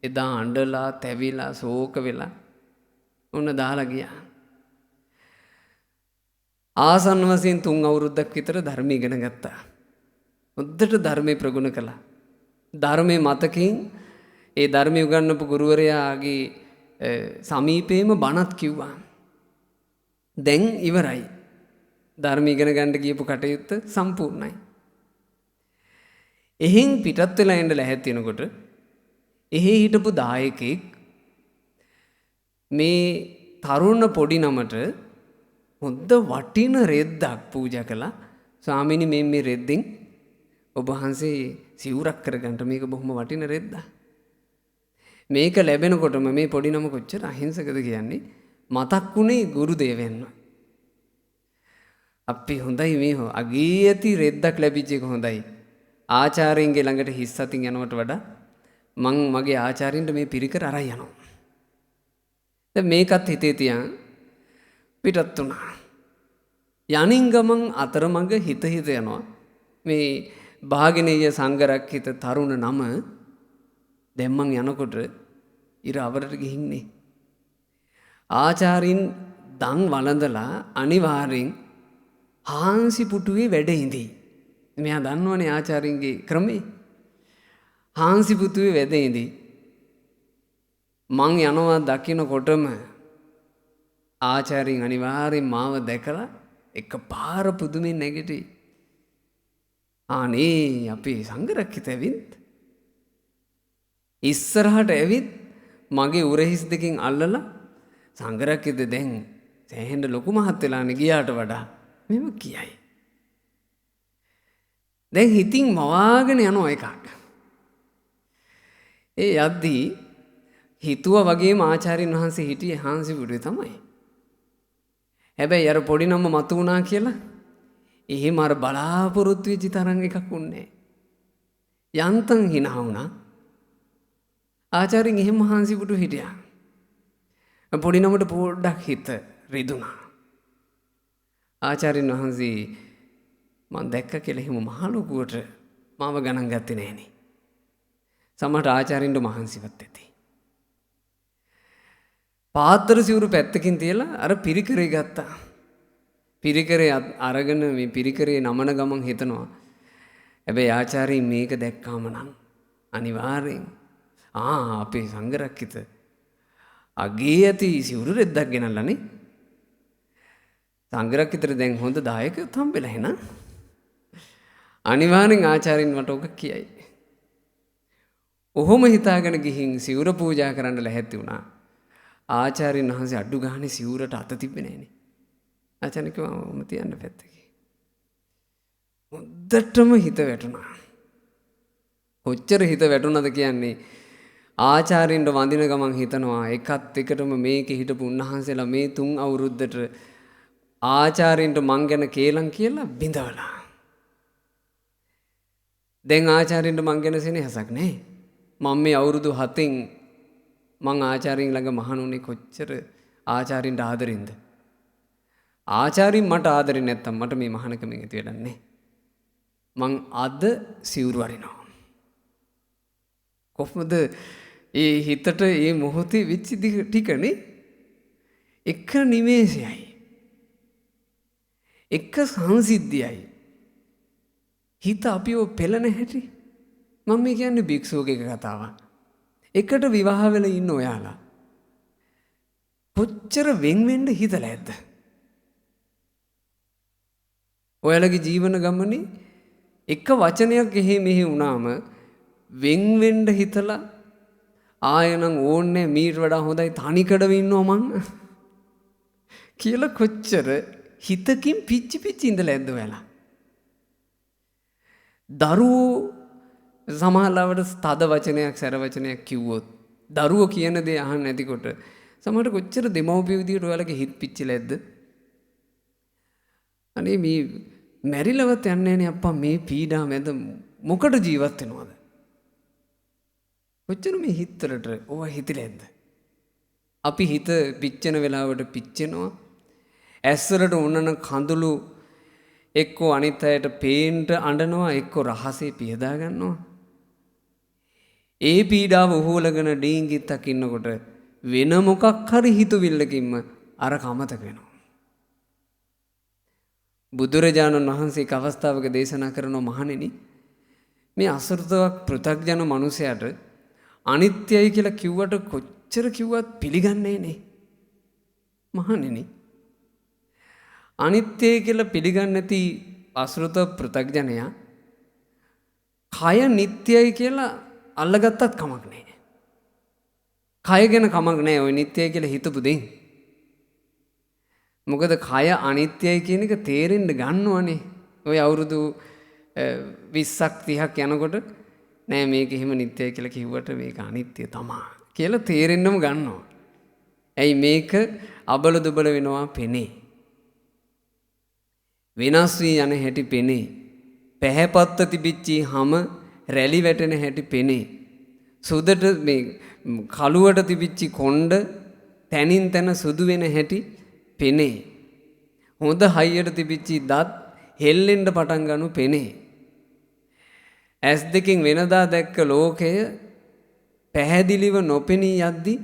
එදා අඬලා තැවිලා ශෝක වෙලා ඔන්න දාලා ගියා. ආසන්න වශයෙන් 3 අවුරුද්දක් විතර ධර්ම ඉගෙන ගත්තා. හොද්දට ධර්මයේ ප්‍රගුණ කළා. ධර්මයේ මතකින් ඒ ධර්මයේ උගන්වපු ගුරුවරයාගේ සමීපේම බණත් කිව්වා. දැන් ඉවරයි. ධර්ම ඉගෙන ගන්න ගියපු කටයුත්ත සම්පූර්ණයි. එහෙන් පිටත් වෙලා එන්න ලැහැත් වෙනකොට එහෙ හිටපු දායකෙක් මේ තරුණ පොඩි නමට හොඳ වටින රෙද්දක් පූජා කළා. ස්වාමීනි මේ රෙද්දෙන් ඔබ වහන්සේ සිවුරක් කරගන්න මේක බොහොම වටින රෙද්දක්. මේක ලැබෙනකොටම මේ පොඩි නම කොච්චර අහිංසකද කියන්නේ මතක් වුණේ ගුරු දේවයන්ව. අපි හොඳයි මේ අගේ ඇති රෙද්දක් ලැබිච්ච එක හොඳයි. ආචාර්යින්ගේ ළඟට හිස් අතින් යනවට වඩා මං මගේ ආචාර්යින්ට මේ පිරිකර අරන් යනවා. දැන් මේකත් හිතේ තියන් පිටත් වුණා. යනින් ගමන් අතරමඟ හිත යනවා. මේ භාගිනීය සංඝරක්කිත තරුණ නම දැන් මං යනකොට ඉර අවරට ගිහින්නේ. ආචාර්යින් දන් වළඳලා අනිවාර්යෙන් හාන්සි පුටුවේ වැඩ ඉඳී. මෙයා දන්නවනේ ආචාර්යින්ගේ ක්‍රමේ. හාන්සි පුටුවේ වැඩ ඉඳී. මං යනවා දකින්නකොටම ආචාර්යින් අනිවාර්යෙන් මාව දැකලා එකපාර පුදුමෙන් නැගිටි. අනේ අපේ සංඝරක්කිත ඇවිත් ඉස්සරහට ඇවිත් මගේ උරහිස් දෙකෙන් අල්ලලා සංඝරක්කිත දැන් සෑහෙන්න ලොකු මහත් වෙලානේ ගියාට වඩා මෙම කියයි. දැන් හිතින් මවාගෙන යනවා එකක්. ඒ යද්දී හිතුවා වගේම ආචාර්යින් වහන්සේ හිටියේ හාන්සි පුටුවේ තමයි. හැබැයි අර පොඩි නම මතු වුණා කියලා එහෙම අර බලාපොරොත්තු වෙච්ච තරම් එකක් උන්නේ නැහැ. යන්තම් hina වුණා. ආචාර්යින් එහෙම හාන්සි පුටුවේ හිටියා. පොඩි නමට පොඩ්ඩක් හිත රිදුනා. ආචාර්යින් වහන්සේ මම දැක්ක කියලා එහෙම මහ ලොකුවට මාව ගණන් ගත්තේ නෑනේ. සමහරට ආචාර්යින්ට මහන්සිවත් ඇති. පාත්‍ර සිවුරු පැත්තකින් තියලා අර පිරිකරේ ගත්තා. පිරිකරේ අරගෙන මේ පිරිකරේ නමන ගමන් හිතනවා. හැබැයි ආචාර්යින් මේක දැක්කාම නම් අනිවාර්යෙන් අපේ සංඝරක්කිත අගේ ඇති සිවුරු රෙද්දක් ගෙනල්ලානේ. සංඝරක්කිතට දැන් හොඳ දායකයොත් හම්බෙලා එහෙනම් අනිවාර්යෙන් ආචාර්යින් මට ඔක කියයි. ඔහොම හිතාගෙන ගිහින් සිවුර පූජා කරන්න ලැහැත්ති වුණා. ආචාර්යින් වහන්සේ අඩු ගානේ සිවුරට අත තිබ්බේ නෑනේ. ආචාර්යින් කිව්වා මම තියන්න පැත්තකේ. හොද්දටම හිත වැටුණා. කොච්චර හිත වැටුණාද කියන්නේ ආචාර්යින්ට වඳින ගමන් හිතනවා එකත් එකටම මේකේ හිටපු උන්වහන්සේලා මේ 3 අවුරුද්දට ආචාර්යින්ට මං ගැන කේලම් කියලා බිඳවලා. දැන් ආචාර්යින්ට මං ගැන සෙනෙහසක් නෑ. මම මේ අවුරුදු 7න් මං ආචාර්යින් ළඟ මහණුනේ කොච්චර ආචාර්යින්ට ආදරෙන්ද. ආචාර්යින් මට ආදරේ නැත්තම් මට මේ මහානකමෙන් ඇති වැඩක් නෑ. මං අද සිවුරු අරිනවා. කොහොමද ඒ හිතට ඒ මොහොතේ වෙච්ච ටිකනේ එක නිමේෂයයි. එක සංසිද්ධියයි. හිත අපිව පෙළන හැටි මම මේ කියන්නේ භික්ෂුවගේ කතාවක්. එකට විවාහ වෙලා ඉන්න ඔයාලා කොච්චර වෙන් වෙන්න හිතලා ඇද්ද? ඔයාලගේ ජීවන ගමනේ එක වචනයක් එහෙ මෙහෙ වුණාම වෙන් වෙන්න හිතලා ආයෙනම් ඕන්නේ මීට වඩා හොඳයි තනිකඩව ඉන්නවා මං කියලා කොච්චර හිතකින් පිච්චි ඉඳලා ඇද්ද ඔයාලා? දරුවෝ සමහරවිට තද වචනයක් සැර වචනයක් කිව්වොත් දරුවෝ කියන දේ අහන්න නැතිකොට සමහරට කොච්චර දෙමව්පිය විදියට ඔයාලගේ හිත පිච්චිලාද? අනේ මේ මැරිලවත් යන්නේ නැනේ අප්පා මේ පීඩා මැද මොකට ජීවත් වෙනවද? කොච්චර මේ හිතවලට ඕවා හිතලෙන්ද? අපි හිත පිච්චෙන වෙලාවට පිච්චෙනවා. ඇස්වලට උන්නන කඳුළු එක්කෝ අනිත් අයට පේන්න අඬනවා, එක්කෝ රහසේ පියදා ගන්නවා. ඒ පීඩාව උහුලගෙන ඩීංගිත්තක් ඉන්නකොට වෙන මොකක් හරි හිතුවිල්ලකින්ම අර කමතක වෙනවා. බුදුරජාණන් වහන්සේ එක් අවස්ථාවක දේශනා කරනවා මහණෙනි මේ අසෘතවක් පෘථග්ජන මනුස්සයාට අනිත්‍යයි කියලා කිව්වට කොච්චර කිව්වත් පිළිගන්නේ නේ. මහණෙනි අනිත්‍යයි කියලා පිළිගන්නේ නැති අසෘත පෘථග්ජනයා කය නිට්ටයයි කියලා අල්ලගත්තත් කමක් නැහැ. කය ගැන කමක් නැහැ ඔය නිට්ටයයි කියලා හිතපු දෙයින්. මොකද කය අනිත්‍යයි කියන එක තේරෙන්න ගන්නවනේ. ඔය අවුරුදු 20ක් 30ක් යනකොට නෑ මේක එහෙම නිට්ටයයි කියලා කිව්වට මේක අනිත්‍ය තමයි කියලා තේරෙන්නම ගන්නවා. ඇයි මේක අබල දුබල වෙනවා පෙනේ. වෙනස් වී යන හැටි පෙනේ. පැහැපත්ව තිබිච්චි හැම රැලි වැටෙන හැටි පෙනේ. සුදට මේ කළුවට තිබිච්චි කොණ්ඩ තනින් තන සුදු වෙන හැටි පෙනේ. හොඳ හයියට තිබිච්චි දත් හෙල්ලෙන්න පටන් ගනු පෙනේ. ඇස් දෙකෙන් වෙනදා දැක්ක ලෝකය පැහැදිලිව නොපෙනී යද්දි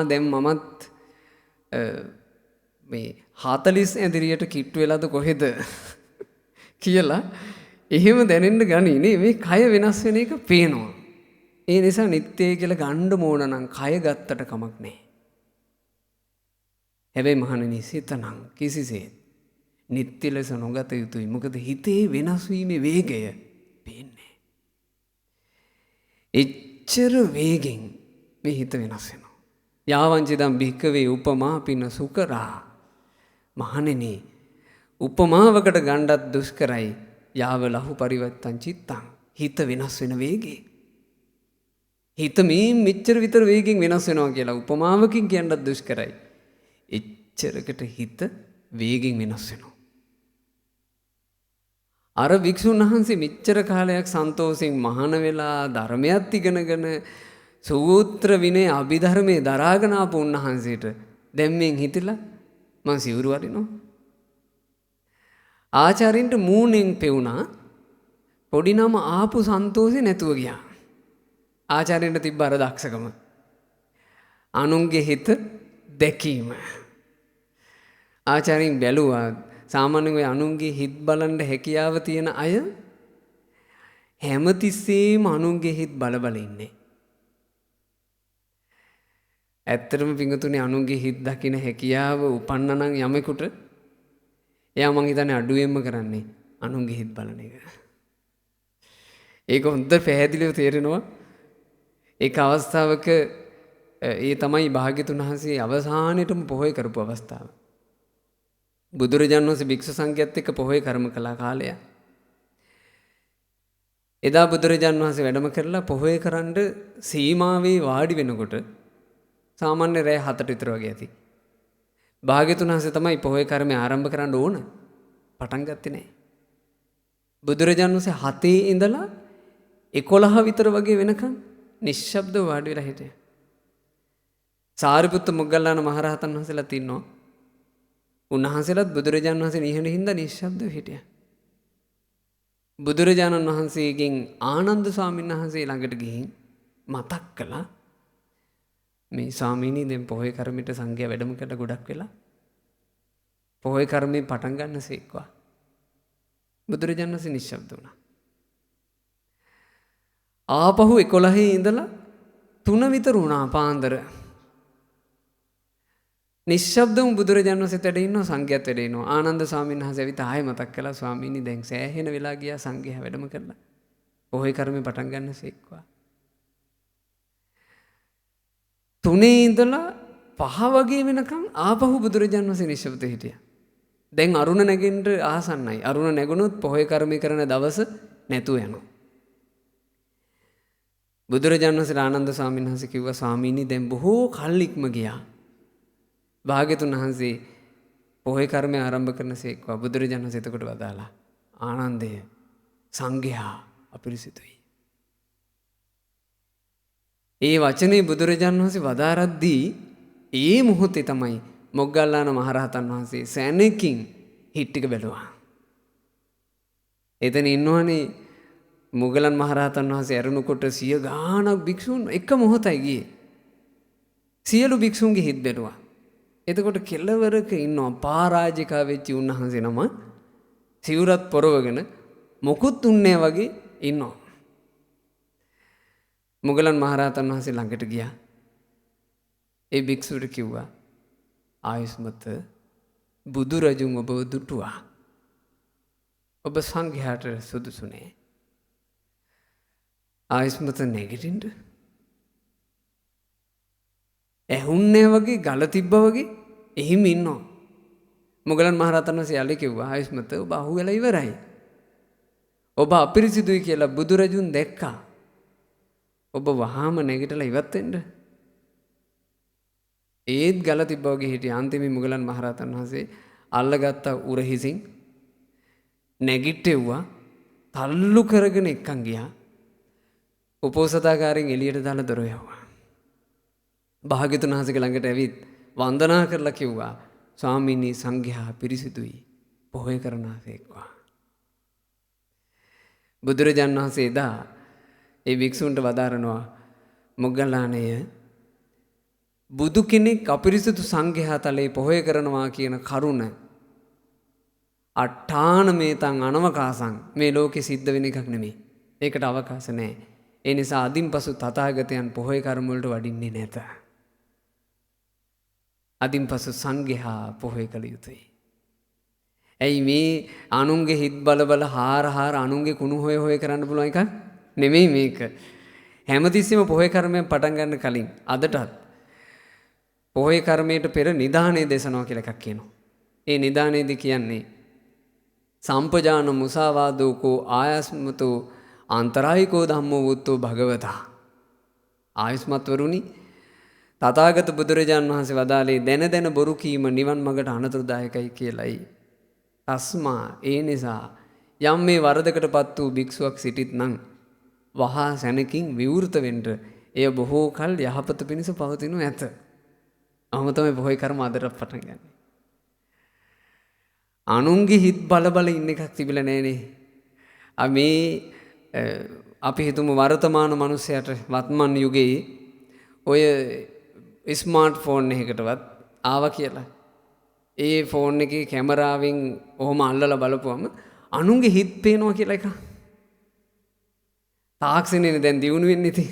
දැන් මමත් මේ 40 ඇදිරියට කිට්ටු වෙලාද කොහෙද කියලා එහෙම දැනෙන්න ගනීනේ. මේ කය වෙනස් වෙන එක පේනවා. ඒ නිසා නිත්‍යයි කියලා ගන්න ඕන නම් කය ගත්තට කමක් නැහැ. හැබැයි මහණෙනි සිතනම් කිසිසේත් නිත්‍ය ලෙස නොගත යුතුයි. මොකද හිතේ වෙනස් වීමේ වේගය පේන්නේ. එච්චර වේගෙන් මේ හිත වෙනස් වෙනවා. යාවංචිදම් භික්කවේ උපමා පින සුකරා. මහණෙනි උපමාවකට ගණ්ඩත් දුෂ්කරයි. යාව ලහු පරිවත්තං චිත්තං. හිත වෙනස් වෙන වේගේ. හිත මේ මෙච්චර විතර වේගෙන් වෙනස් වෙනවා කියලා උපමාවකින් කියන්නත් දුෂ්කරයි. එච්චරකට හිත වේගෙන් වෙනස් වෙනවා. අර වික්ෂුන් වහන්සේ මෙච්චර කාලයක් සන්තෝෂෙන් මහාන වෙලා ධර්මයක් ඉගෙනගෙන සූත්‍ර විනය අභිධර්මයේ දරාගෙන ආපු උන්වහන්සේට දැන් මෙන් හිතලා මං සිවුරු වරිනවා. ආචාරින්ට මූණෙන් පෙවුනා පොඩි නම ආපු සන්තෝෂේ නැතුව ගියා. ආචාර්යන්ට තිබ්බ අර දක්ෂකම. අනුන්ගේ හිත දැකීම. ආචාර්යින් බැලුවා සාමාන්‍යයෙන් ඔය අනුන්ගේ හිත බලන්න හැකියාව තියෙන අය හැමතිස්සෙම අනුන්ගේ හිත බල ඉන්නේ. ඇත්තටම පිංගුතුනේ අනුන්ගේ හිත දකින්න හැකියාව උපන්න නම් යමෙකුට එයා මං හිතන්නේ අඩුවෙන්ම කරන්නේ අනුන්ගේ හිත බලන එක. ඒක හොඳ පැහැදිලිව තේරෙනවා. ඒක අවස්ථාවක ඒ තමයි භාග්‍යතුන් වහන්සේ අවසානයේටම පොහොය කරපු අවස්ථාව. බුදුරජාණන් වහන්සේ භික්ෂු සංඝයාත් එක්ක පොහොය කර්ම කළා කාලය. එදා බුදුරජාණන් වහන්සේ වැඩම කරලා පොහොය කරන්න සීමාවේ වාඩි වෙනකොට සාමාන්‍ය රෑ 7ට විතර වගේ ඇති. භාග්‍යතුන් වහන්සේ තමයි පොහොය කර්මය ආරම්භ කරන්න ඕන. පටන් ගත්තේ නැහැ. බුදුරජාණන් වහන්සේ 7 ඉඳලා 11 විතර වගේ වෙනකන් නිශ්ශබ්දව වාඩි වෙලා හිටියා. සාරිපුත්ත මොග්ගල්ලාන මහරහතන් වහන්සේලාත් ඉන්නවා. උන්වහන්සේලාත් බුදුරජාණන් වහන්සේ නිහඬ හින්දා නිශ්ශබ්දව හිටියා. බුදුරජාණන් වහන්සේගෙන් ආනන්ද ස්වාමීන් වහන්සේ ළඟට ගිහින් මතක් කළා මේ ස්වාමීනි දැන් පොහොය කර්මයට සංඝයා වැඩම කළා ගොඩක් වෙලා. පොහොය කර්මේ පටන් ගන්න සේක්වා. බුදුරජාණන් වහන්සේ නිශ්ශබ්ද වුණා. ආපහු 11 ඉඳලා 3 විතර වුණා පාන්දර. නිශ්ශබ්දව බුදුරජාණන් වහන්සේත් වැඩ ඉන්නවා සංඝයාත් වැඩ ඉන්නවා. ආනන්ද ස්වාමීන් වහන්සේ ඇවිත් ආයෙ මතක් කළා ස්වාමීනි දැන් සෑහෙන වෙලා ගියා සංඝයා වැඩම කළා. පොහොය කර්මේ පටන් ගන්න සේක්වා. 3 ඉඳලා 5 වගේ වෙනකන් ආපහු බුදුරජාණන් වහන්සේ නිශ්ශබ්ද හිටියා. දැන් අරුණ නැගෙන්න ආසන්නයි. අරුණ නැගුණොත් පොහොය කර්මේ කරන දවස නැතුව යනවා. බුදුරජාණන් වහන්සේ ආනන්ද ස්වාමීන් වහන්සේ කිව්වා ස්වාමීනි දැන් බොහෝ කල් ඉක්ම ගියා. භාග්‍යතුන් වහන්සේ පොහොය කර්මය ආරම්භ කරනසේක්වා. බුදුරජාණන් වහන්සේ එතකොට වදාලා ආනන්දය සංඝයා අපිරිසිදුයි. ඒ වචනේ බුදුරජාණන් වහන්සේ වදාරද්දී ඒ මොහොතේ තමයි මොග්ගල්ලාන මහරහතන් වහන්සේ සැනකින් හිට්ටික බැලුවා. එතන ඉන්නවනේ මුගලන් මහරහතන් වහන්සේ ඇරුණුකොට 100 ගාණක් භික්ෂුන් එක මොහොතයි ගියේ. සියලු භික්ෂුන්ගේ හිත් බැලුවා. එතකොට කෙළවරක ඉන්නවා පරාජිකා වෙච්ච උන්වහන්සේ නම සිවුරත් පොරවගෙන මොකුත් උන්නේ වගේ ඉන්නවා. මුගලන් මහරහතන් වහන්සේ ළඟට ගියා. ඒ භික්ෂුවට කිව්වා ආයුෂ්මත බුදුරජුන් ඔබව දුටුවා. ඔබ සංඝයාට සුදුසු නෑ. ආයුෂ්මත නැගිටින්න. ඇහුන්නේ වගේ ගල තිබ්බා වගේ එහිම ඉන්නවා. මුගලන් මහරහතන් වහන්සේ යාළුවෙක් කිව්වා ආයුෂ්මත ඔබ අහුවෙලා ඉවරයි. ඔබ අපිරිසිදුයි කියලා බුදුරජුන් දැක්කා. ඔබ වහාම නැගිටලා ඉවත් වෙන්න. ඒත් ගල තිබ්බා වගේ හිටිය. අන්තිමේ මුගලන් මහරහතන් වහන්සේ අල්ලගත්ත උරහිසින් නැගිටෙව්වා. තල්ලු කරගෙන එක්කන් ගියා. උපෝසථාගාරයෙන් එළියට දාලා දොර යවුවා. භාග්‍යතුන් වහන්සේගේ ළඟට ඇවිත් වන්දනා කරලා කිව්වා ස්වාමීනි සංඝයා පිරිසිදුයි පොහොය කරනාසේක්වා. බුදුරජාණන් වහන්සේ එදා ඒ භික්ෂුන්ට වදාරනවා මොග්ගල්ලාණය බුදු කෙනෙක් අපිරිසිදු සංඝයා තලේ පොහොය කරනවා කියන කරුණ අට්ඨාන මේතං අනවකාසං මේ ලෝකෙ සිද්ධ වෙන එකක් නෙමෙයි. ඒකට අවකාශ නැහැ. ඒ නිසා අදින් පසු තථාගතයන් පොහොය කර්ම වලට වඩින්නේ නැත. අදින් පසු සංඝයා පොහොය කළ යුතුයි. ඇයි මේ අනුන්ගේ හිත් බල බල හාර අනුන්ගේ කුණු හොය හොය කරන්න පුළුවන් එකක් නෙමෙයි මේක. හැමතිස්සෙම පොහොය කර්මයෙන් පටන් ගන්න කලින් අදටත් පොහොය කර්මයට පෙර නිදානේ දේශනාව කියලා එකක් කියනවා. ඒ නිදානේදී කියන්නේ සම්පජාන මුසාවාදෝකෝ ආයස්මතෝ අන්තරායිකෝ ධම්මෝ වූතෝ භගවතා. ආයස්මත්වරුනි තථාගත බුදුරජාණන් වහන්සේ වදාළේ දැන දැන බොරු කීම නිවන් මඟට අනතුරුදායකයි කියලයි. තස්මා ඒ නිසා යම් මේ වරදකටපත් වූ භික්ෂුවක් සිටිත් නම් වහා සැනකින් විවෘත වෙන්න එය බොහෝ කල් යහපත පිණිස පවතිනු ඇත. අහම තමයි පොහොය කර්ම අදට පටන් ගන්න. අනුන්ගේ හිත් බල බල ඉන්න එකක් තිබිලා නැහනේ. මේ අපි හිතමු වර්තමාන මිනිස්සයාට වත්මන් යුගයේ ඔය ස්මාර්ට් ෆෝන් එකකටවත් ආවා කියලා. ඒ ෆෝන් එකේ කැමරාවෙන් ඔහොම අල්ලලා බලපුවම අනුන්ගේ හිත් පේනවා කියලා එකක්. තාක්ෂණයනේ දැන් දියුණු වෙන්නේ ඉතින්.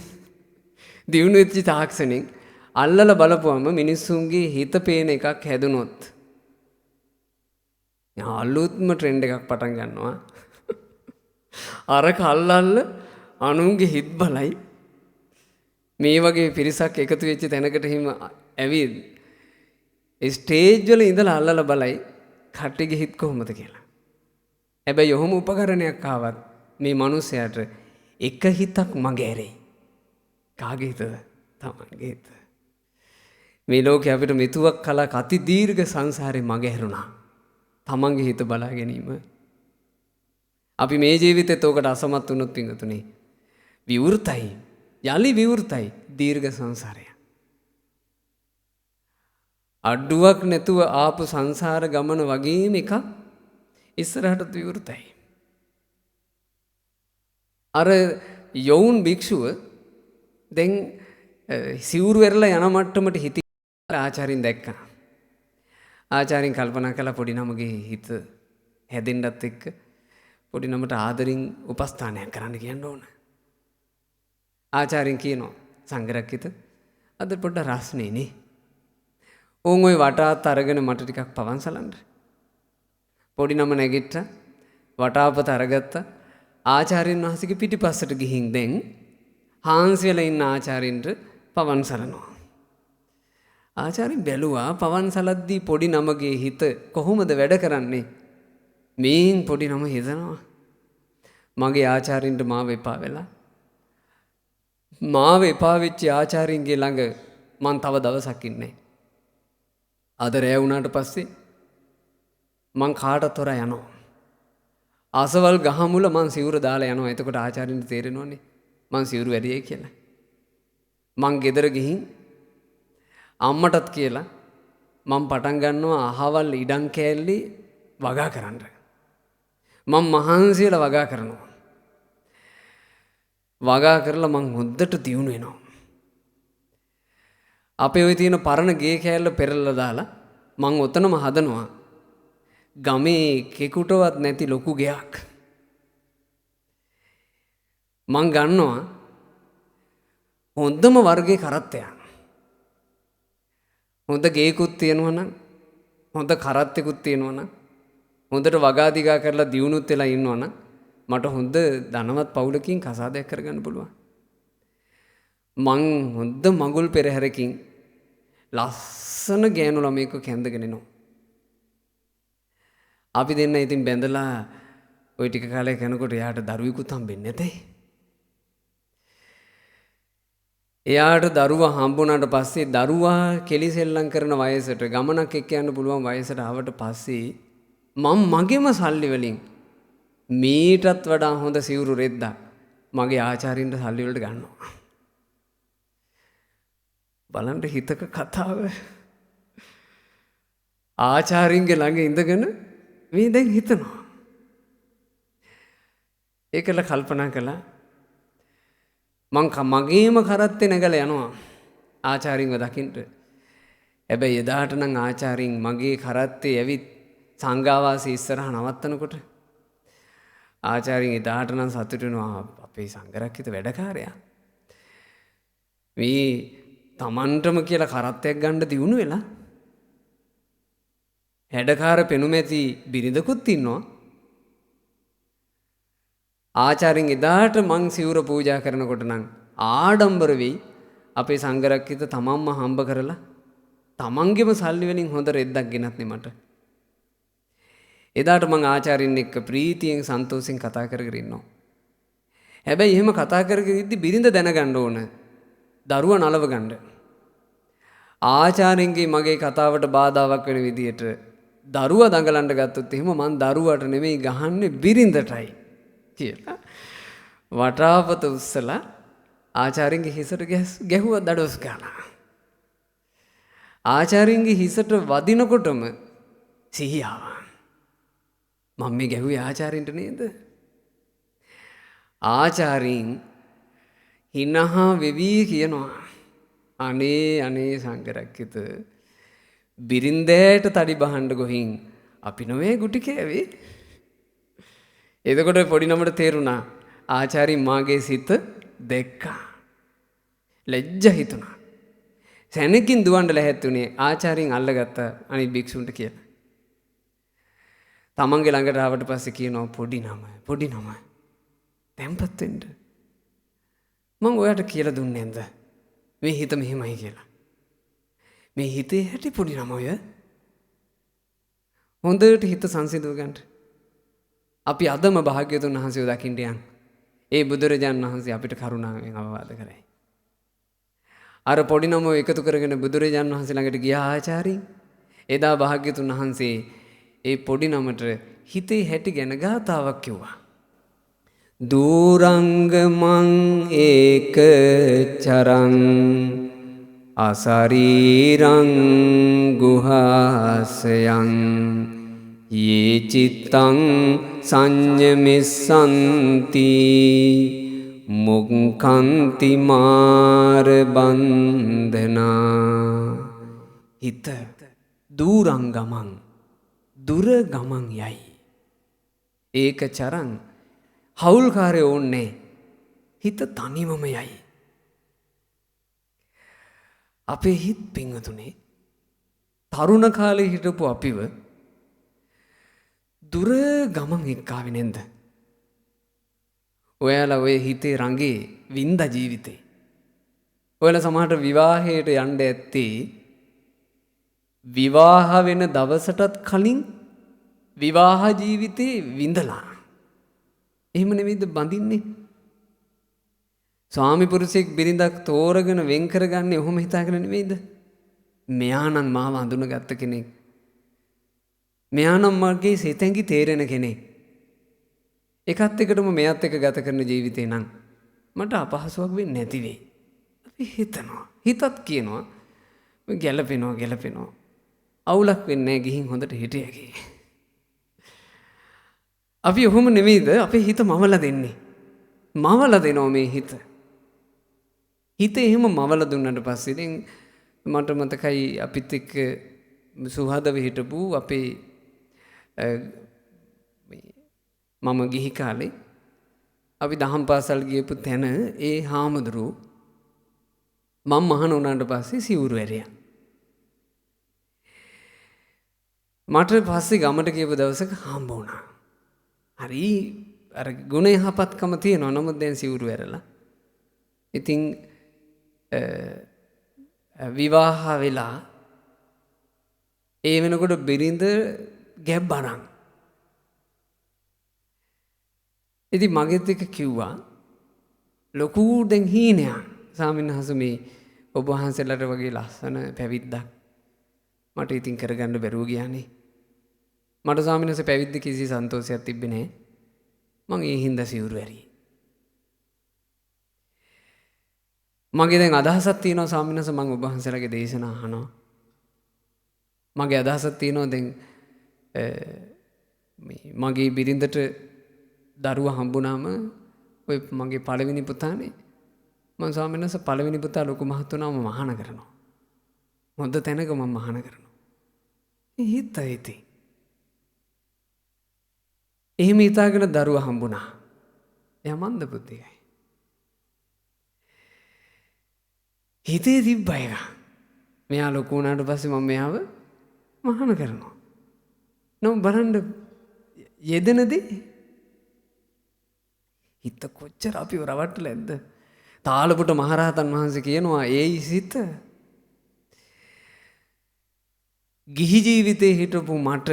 දියුණු වෙච්ච තාක්ෂණෙන් අල්ලලා බලපුවම මිනිස්සුන්ගේ හිත පේන එකක් හැදුනොත් අලුත්ම ට්‍රෙන්ඩ් එකක් පටන් ගන්නවා. අර කල්ලල්ල අනුන්ගේ හිත් බලයි මේ වගේ පිරිසක් එකතු වෙච්ච තැනකට හිම ඇවිත් ස්ටේජ් වල ඉඳලා අල්ලලා බලයි කට්ටියගේ හිත් කොහොමද කියලා. හැබැයි ඔහොම උපකරණයක් ආවත් මේ මිනිසයාට එක හිතක් මගහැරෙයි. කාගේ හිතද? තමන්ගේ හිත. මේ ලෝකේ අපිට මෙතුවක් කලක් අති දීර්ඝ සංසාරේ මගහැරුණා. තමන්ගේ හිත බලා ගැනීම. අපි මේ ජීවිතේත් ඕකට අසමත් වුණොත් පිංගුතුනේ විවෘතයි. යලි විවෘතයි දීර්ඝ සංසාරය. අඩුවක් නැතුව ආපු සංසාර ගමන වගේම එකක් ඉස්සරහට විවෘතයි. අර යෝන් භික්ෂුව දැන් සිවුරු වෙරලා යන මට්ටමට හිතේ ආචාරින් දැක්කා. ආචාරින් කල්පනා කළා පොඩි නමගේ හිත හැදෙන්නත් එක්ක පොඩි නමට ආදරින් උපස්ථානයක් කරන්න කියන්න ඕන. ආචාරින් කියනවා සංඝරක්කිත අද පොඩ්ඩ රස්නේ නේ. ඕන් ওই වටාත් අරගෙන මට ටිකක් පවන්සලන්න. පොඩි නම නැගිට්ටා වටාපත අරගත්තා. ආචාර්යන් වහන්සේගේ පිටිපස්සට ගිහින් දැන් හාන්සි වෙලා ඉන්න ආචාර්යින්ට පවන්සලනවා. ආචාර්යින් බැලුවා පවන්සලද්දී පොඩි නමගේ හිත කොහොමද වැඩ කරන්නේ? මේන් පොඩි නම හිතනවා මගේ ආචාර්යින්ට මාව එපා වෙලා මාව එපා වෙච්ච ආචාර්යින්ගේ ළඟ මං තව දවසක් ඉන්නේ. අද රෑ වුණාට පස්සේ මං කාටත් හොර යනවා. අසවල් ගහමුල මං සිවුර දාලා යනවා. එතකොට ආචාර්යින්ට තේරෙනවනේ මං සිවුරු වැඩියයි කියලා. මං ගෙදර ගිහින් අම්මටත් කියලා මං පටන් ගන්නවා අහවල් ඉඩම් කෑල්ලි වගා කරන්න. මං මහන්සියලා වගා කරනවා. වගා කරලා මං හොද්දට දියුණු වෙනවා. අපේ ඔය තියෙන පරණ ගේ කෑල්ල පෙරලා දාලා මං ඔතනම හදනවා ගමේ කෙකුටවත් නැති ලොකු ගෙයක්. මං ගන්නවා හොඳම වර්ගයේ කරත්තයක්. හොඳ ගේකුත් තියෙනවා නම් හොඳ කරත්තෙකුත් තියෙනවා නම් හොඳට වගා දිගා කරලා දියුණුත් වෙලා ඉන්නවා නම් මට හොඳ ධනවත් පවුලකින් කසාදයක් කරගන්න පුළුවන්. මං හොඳ මගුල් පෙරහැරකින් ලස්සන ගෑනු ළමයෙක්ව කැඳගෙන එනවා. අපි දෙන්න ඉතින් බැඳලා ওই ටික කාලයක් යනකොට එයාට දරුවෙකුත් හම්බෙන්නේ නැතේ. එයාට දරුවා හම්බුණාට පස්සේ දරුවා කෙලිසෙල්ලම් කරන වයසට ගමනක් එක්ක යන්න පුළුවන් වයසට ආවට පස්සේ මම මගේම සල්ලි වලින් මීටත් වඩා හොඳ සිවුරු රෙද්දක් මගේ ආචාර්යින්ට සල්ලි වලට ගන්නවා. බලන්න හිතක කතාව. ආචාර්යින්ගේ ළඟ ඉඳගෙන මේ දැන් හිතනවා. ඒකල කල්පනා කළා මං මගේම කරත්තේ නැගලා යනවා ආචාර්යින්ව දකින්න. හැබැයි එදාට නම් ආචාර්යින් මගේ කරත්තේ ඇවිත් සංඝාවාසී ඉස්සරහා නවත්තනකොට ආචාර්යින් එදාට නම් සතුටු වෙනවා අපේ සංඝරක්කිත වැඩකාරයා. මේ තමන්ටම කියලා කරත්තයක් ගන්න දියුණු වෙලා හැඩකාර පෙනුමැති බිරිඳකුත් ඉන්නවා. ආචාර්යින් එදාට මං සිවුර පූජා කරනකොට නම් ආඩම්බර වෙයි අපේ සංඝරක්කිත තමන්ම හම්බ කරලා තමන්ගේම සල්ලි වලින් හොඳ රෙද්දක් ගෙනත් නේ මට. එදාට මං ආචාර්යින් එක්ක ප්‍රීතියෙන් සන්තෝෂෙන් කතා කරගෙන ඉන්නවා. හැබැයි එහෙම කතා කරගෙන ඉද්දි බිරිඳ දැනගන්න ඕන දරුවා නලව ගන්න. ආචාර්යින්ගේ මගේ කතාවට බාධාවක් වෙන විදියට දරුවා දඟලන්න ගත්තොත් එහෙම මං දරුවාට නෙමෙයි ගහන්නේ බිරිඳටයි කියලා වටාපත උස්සලා ආචාර්යින්ගේ හිසට ගැහුවා දඩොස් ගාලා. ආචාර්යින්ගේ හිසට වදිනකොටම සිහිය ආවා. මම මේ ගැහුවේ ආචාර්යින්ට නේද? ආචාර්යින් හිනහා වෙවි කියනවා අනේ සංඝරක්කිත බිරින්දෑට තඩි බහන්න ගොහින් අපි නොවේ ගුටි කෑවේ. එතකොට පොඩි නමට තේරුණා ආචාර්යින් මාගේ සිත දැක්කා. ලැජ්ජ හිතුණා. සැනකින් දුවන්න ලැහැත්තුනේ ආචාර්යින් අල්ලගත්ත අනිත් භික්ෂුන්ට කියලා. තමන්ගේ ළඟට ආවට පස්සේ කියනවා පොඩි නම තැම්පත් වෙන්න. මං ඔයාට කියලා දුන්නේ නැන්ද මේ හිත මෙහෙමයි කියලා. මේ හිතේ හැටි පොඩි නම ඔය. හොඳට හිත සංසිඳව ගන්න. අපි අදම භාග්‍යවතුන් වහන්සේව දකින්න යන්. ඒ බුදුරජාණන් වහන්සේ අපිට කරුණාවෙන් අවවාද කරයි. අර පොඩි නමෝ එකතු කරගෙන බුදුරජාණන් වහන්සේ ළඟට ගියා ආචාර්යින්. එදා භාග්‍යවතුන් වහන්සේ ඒ පොඩි නමට හිතේ හැටි ගැන ගාතාවක් කිව්වා. දූරංගමං ඒක චරං අසරීරං ගුහාසයං යේ චිත්තං සංයමෙස්සන්ති මුක්ඛන්ති මාර බන්ධනා. හිත දූරංගමං දුර ගමන් යයි. ඒක චරං හවුල්කාරය ඕන්නේ හිත තනිවම යයි. අපේ හිත් පිංගතුනේ තරුණ කාලේ හිටපු අපිව දුර ගමන් එක්කාවේ නැන්ද? ඔයාලා ඔය හිතේ රඟේ වින්ද ජීවිතේ. ඔයාලා සමහරට විවාහයට යන්න ඇත්තේ විවාහ වෙන දවසටත් කලින් විවාහ ජීවිතේ විඳලා. එහෙම නෙවෙයිද බඳින්නේ? ස්වාමි පුරුෂයෙක් බිරිඳක් තෝරගෙන වෙන් කරගන්නේ ඔහොම හිතාගෙන නෙමෙයිද? මෙයා නම් මාව අඳුනගත්ත කෙනෙක්. මෙයා නම් මගේ සිතෙන්ගි තේරෙන කෙනෙක්. එකත් එකටම මෙයත් එක ගත කරන ජීවිතේ නම් මට අපහසුයක් වෙන්නේ නැති වෙයි. අපි හිතනවා. හිතත් කියනවා ගැලපෙනවා. අවුලක් වෙන්නේ නැහැ ගිහින් හොඳට හිටියගේ. අපි ඔහොම නෙමෙයිද අපේ හිත මවලා දෙන්නේ. මවලා දෙනවා මේ හිත. හිත එහෙම මවලා දුන්නට පස්සේ ඉතින් මට මතකයි අපිත් එක්ක සුහදව හිටපු අපේ මම ගිහි කාලේ අපි දහම් පාසල් ගියපු තැන ඒ හාමුදුරුවෝ මම මහාන වුණාට පස්සේ සිවුරු ඇරියා. මට පස්සේ ගමට ගියපු දවසක හම්බ වුණා. හරි අර ගුණ යහපත්කම තියෙනවා. නමුත් දැන් සිවුරු ඇරලා. ඉතින් විවාහ වෙලා ඒ වෙනකොට බිරිඳ ගැබ්බරන්. ඉතින් මගෙත් එක කිව්වා ලොකු දැන් හීනයක්. ස්වාමීන් වහන්සේ මේ ඔබ වහන්සේලාට වගේ ලස්සන පැවිද්දක් මට ඉතින් කරගන්න බැරුව ගියානේ. මට ස්වාමීන් වහන්සේ පැවිද්ද කිසි සන්තෝෂයක් තිබ්බේ නැහැ. මං ඒ හින්දා සිවුරු ඇරියේ. මගේ දැන් අදහසක් තියෙනවා ස්වාමීන් වහන්සේ මං ඔබ වහන්සේලාගේ දේශනා අහනවා. මගේ අදහසක් තියෙනවා දැන් මගේ බිරිඳට දරුවා හම්බුනාම ඔය මගේ පළවෙනි පුතානේ මං ස්වාමීන් වහන්සේ පළවෙනි පුතා ලොකු මහත් වුණාම මහාන කරනවා. හොඳ තැනක මම මහාන කරනවා. හිතයිති. එහෙම හිතාගෙන දරුවා හම්බුණා. එයා මන්ද බුද්ධියයි. හිතේ තිබ්බ එක. මෙයා ලොකු වුණාට පස්සේ මම මෙයාව මහාන කරනවා. නම් බලන්න යෙදෙනදී හිත කොච්චර අපිව රවට්ටලා ඇද්ද? තාලපුට මහරහතන් වහන්සේ කියනවා ඒයි සිත ගිහි ජීවිතේ හිටපු මට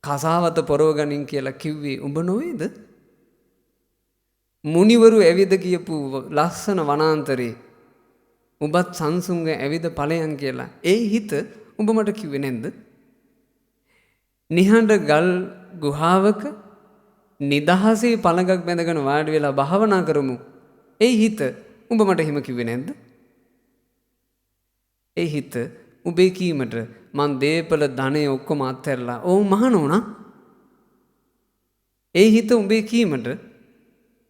කසාවත පොරවගනින් කියලා කිව්වේ උඹ නොවේද? මුනිවරු ඇවිද කියපු ලස්සන වනාන්තරේ උඹත් සංසුන්ග ඇවිද ඵලයන් කියලා ඒ හිත උඹ මට කිව්වේ නැද්ද? නිහඬ ගල් ගුහාවක නිදහසේ පළඟක් බැඳගෙන වාඩි වෙලා භාවනා කරමු. ඒ හිත උඹ මට එහෙම කිව්වේ නැද්ද? ඒ හිත උඹේ කීමට මං දේපල ධනෙ ඔක්කොම අත්හැරලා ඕම් මහාන වුණා. ඒ හිත උඹේ කීමට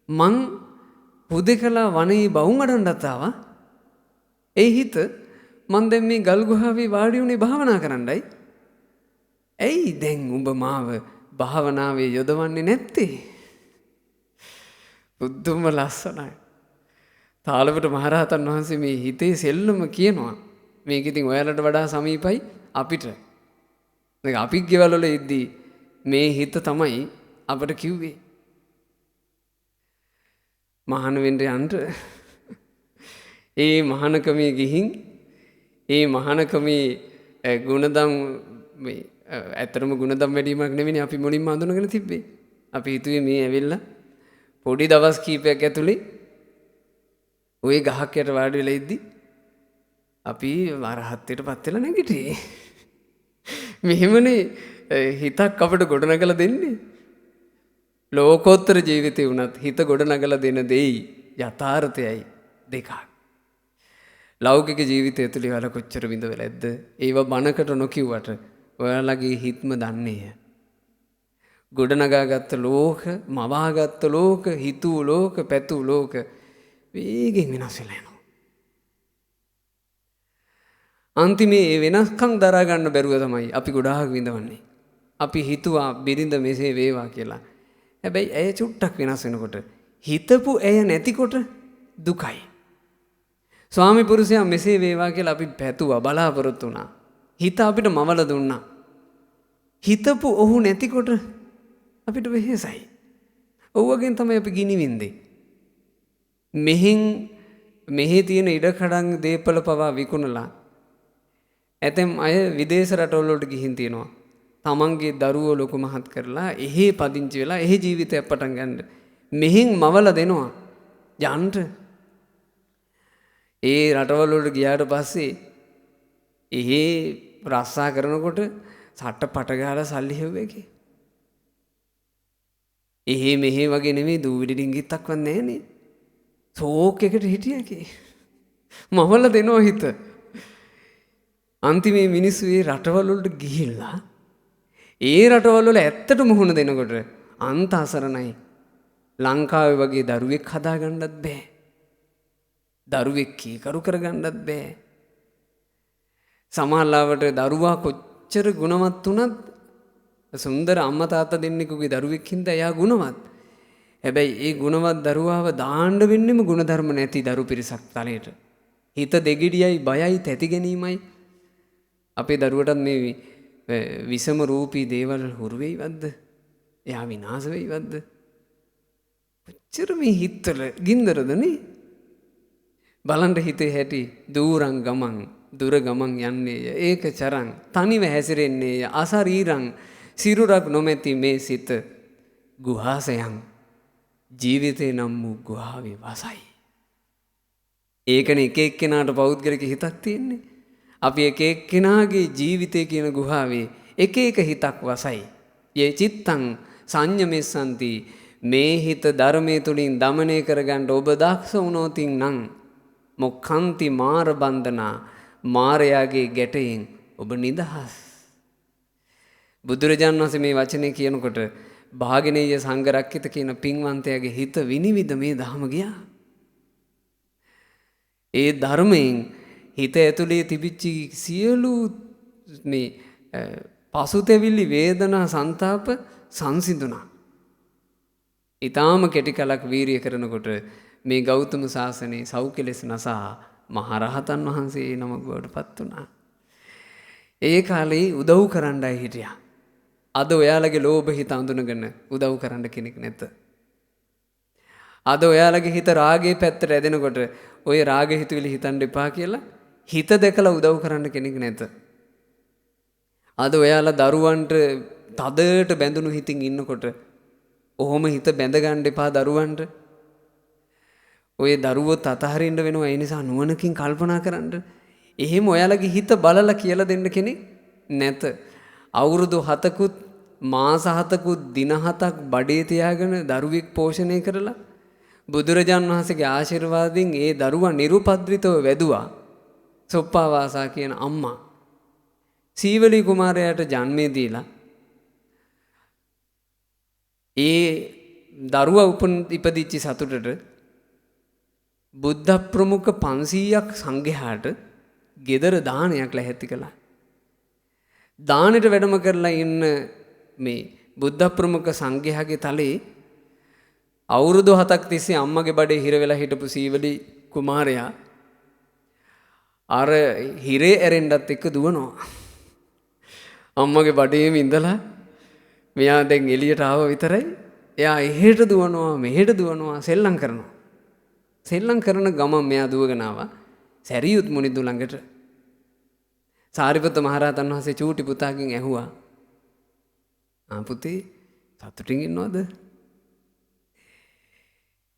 මං හුදෙකලා වනේ බවුන් අඩන්නත් ආවා. ඒ හිත මං දැන් මේ ගල් ගුහාවේ වාඩි වුණේ භාවනා කරන්නයි. ඇයි දැන් උඹ මාව භාවනාවේ යොදවන්නේ නැත්තේ? බුදුම ලස්සනයි. තාලපට මහරහතන් වහන්සේ මේ හිතේ සෙල්ලම කියනවා. මේක ඉතින් ඔයාලට වඩා සමීපයි අපිට. දැන් අපි ගෙවල් වල ඉද්දී මේ හිත තමයි අපට කිව්වේ. මහාන වෙන්න යන්න. ඒ මහානකමේ ගිහින් ඒ මහානකමේ ගුණදම් මේ ඇත්තටම ගුණදම් වැඩිවීමක් නෙවෙයි අපි මුලින්ම අඳුනගෙන තිබ්බේ. අපි හිතුවේ මේ ඇවිල්ලා පොඩි දවස් කීපයක් ඇතුලේ ওই ගහක් යට වාඩි වෙලා ඉද්දි අපි වරහත්ත්වයටපත් වෙලා නැගිටියේ. මෙහෙමනේ හිතක් අපිට ගොඩනගලා දෙන්නේ. ලෝකෝත්තර ජීවිතේ වුණත් හිත ගොඩනගලා දෙන දෙයි යථාර්ථයයි දෙකක්. ලෞකික ජීවිතය තුළ ඔයාලා කොච්චර විඳවලා ඇද්ද? ඒව බණකට නොකියුවට ඔයාලගේ හිත්ම දන්නේය. ගොඩනගාගත්ත ලෝක, මවාගත්ත ලෝක, හිතූ ලෝක, පැතූ ලෝක වේගෙන් වෙනස් වෙලා යනවා. අන්තිමේ ඒ වෙනස්කම් දරා ගන්න බැරුව තමයි අපි ගොඩාක් විඳවන්නේ. අපි හිතුවා බිරිඳ මෙසේ වේවා කියලා. හැබැයි ඇය චුට්ටක් වෙනස් වෙනකොට හිතපු ඇය නැතිකොට දුකයි. ස්වාමි පුරුෂයා මෙසේ වේවා කියලා අපි පැතුවා බලාපොරොත්තු වුණා. හිත අපිට මවලා දුන්නා. හිතපු ඔහු නැතිකොට අපිට වෙහෙසයි. ඔව්වගෙන් තමයි අපි ගිනි වින්දේ. මෙහි තියෙන ඉඩකඩම් දීපල පවා විකුණලා ඇතැම් අය විදේශ රටවල් වලට ගිහින් තියෙනවා. තමන්ගේ දරුවෝ ලොකු මහත් කරලා එහි පදිංචි වෙලා එහි ජීවිතයක් පටන් ගන්න. මෙහින් මවලා දෙනවා. යන්න. ඒ රටවල් වලට ගියාට පස්සේ එහෙ රස්සා කරනකොට සට්ට පට ගාලා සල්ලි හෙව්වේකේ. එහෙ මෙහෙ වගේ නෙමෙයි දූවිලි ඩිංගිත්තක්වත් නැහනේ. සෝක් එකට හිටියකේ. මවල දෙනවා හිත. අන්තිමේ මිනිස්සු ඒ රටවල් වලට ගිහිල්ලා ඒ රටවල් වල ඇත්තට මුහුණ දෙනකොට අන්ත අසරණයි. ලංකාවේ වගේ දරුවෙක් හදාගන්නත් බෑ. දරුවෙක් කීකරු කරගන්නත් බෑ. සමහරවිට දරුවා කොච්චර ගුණවත් වුණත් සුන්දර අම්මා තාත්තා දෙන්නෙකුගේ දරුවෙක් හින්දා එයා ගුණවත්. හැබැයි ඒ ගුණවත් දරුවාව දාන්න වෙන්නෙම ගුණධර්ම නැති දරු පිරිසක් තලයට. හිත දෙගිඩියයි බයයි තැති ගැනීමයි. අපේ දරුවටත් මේ විසම රූපී දේවල් හුරු වෙයිවත්ද? එයා විනාශ වෙයිවත්ද? කොච්චර මේ හිතවල ගින්දරදනේ? බලන්න හිතේ හැටි දූරං ගමන් දුර ගමන් යන්නේය ඒක චරං තනිව හැසිරෙන්නේය අසරීරං සිරුරක් නොමැති මේ සිත ගුහාසයන් ජීවිතේ නම් වූ ගුහාවේ වසයි. ඒකනේ එක එක්කෙනාට පෞද්ගලික හිතක් තියෙන්නේ. අපි එක එක්කෙනාගේ ජීවිතේ කියන ගුහාවේ එක එක හිතක් වසයි. යේ චිත්තං සංයමෙස්සන්ති මේ හිත ධර්මයේ තුලින් দমনය කරගන්න ඔබ දක්ෂ වුණොතින් නම් මොක්ඛන්ති මාර බන්ධනා මාරයාගේ ගැටයෙන් ඔබ නිදහස්. බුදුරජාණන් වහන්සේ මේ වචනේ කියනකොට භාගිනීය සංඝරක්කිත කියන පින්වන්තයාගේ හිත විනිවිද මේ ධහම ගියා. ඒ ධර්මයෙන් හිත ඇතුලේ තිබිච්ච සියලු මේ පසුතැවිලි වේදනා සංතාප සංසිඳුණා. ඊටාම කෙටි කලක් වීරිය කරනකොට මේ ගෞතම සාසනේ සෞඛලෙස් නසා මහරහතන් වහන්සේ නමක් බවට පත් වුණා. ඒ කාලේ උදව් කරන්නයි හිටියා. අද ඔයාලගේ ලෝභ හිත අඳුනගෙන උදව් කරන්න කෙනෙක් නැත. අද ඔයාලගේ හිත රාගයේ පැත්තට ඇදෙනකොට ඔය රාග හිතුවිලි හිතන්න එපා කියලා හිත දැකලා උදව් කරන්න කෙනෙක් නැත. අද ඔයාලා දරුවන්ට තදට බැඳුණු හිතින් ඉන්නකොට ඔහොම හිත බැඳ ගන්න එපා දරුවන්ට. ඔය දරුවොත් අතහරින්න වෙනවා. ඒ නිසා නුවණකින් කල්පනා කරන්න. එහෙම ඔයාලගේ හිත බලලා කියලා දෙන්න කෙනෙක් නැත. අවුරුදු 7කුත් මාස 7කුත් දින 7ක් බඩේ තියාගෙන දරුවෙක් පෝෂණය කරලා බුදුරජාන් වහන්සේගේ ආශිර්වාදයෙන් ඒ දරුවා නිරුපද්‍රිතව වැදුවා. සොප්පාවාසා කියන අම්මා සීවලී කුමාරයාට ජන්මේ දීලා ඒ දරුවා ඉපදිච්ච සතුටට බුද්ධ ප්‍රමුඛ 500ක් සංඝයාට ගෙදර දානයක් ලැහැත්ති කළා. දානෙට වැඩම කරලා ඉන්න මේ බුද්ධ ප්‍රමුඛ සංඝයාගේ තලේ අවුරුදු 7ක් තිස්සේ අම්මගේ බඩේ හිර වෙලා හිටපු සීවලී කුමාරයා අර හිරේ ඇරෙන්නත් එක්ක දුවනවා. අම්මගේ බඩේම ඉඳලා මෙයා දැන් එළියට ආව විතරයි එයා එහෙට දුවනවා මෙහෙට දුවනවා සෙල්ලම් කරනවා. සෙල්ලම් කරන ගමන් මෙයා දුවගෙන ආවා සැරියුත් මුනිදු ළඟට. සාරිපුත්ත මහරහතන් වහන්සේ චූටි පුතාගෙන් ඇහුවා පුතේ සතුටින් ඉන්නවද?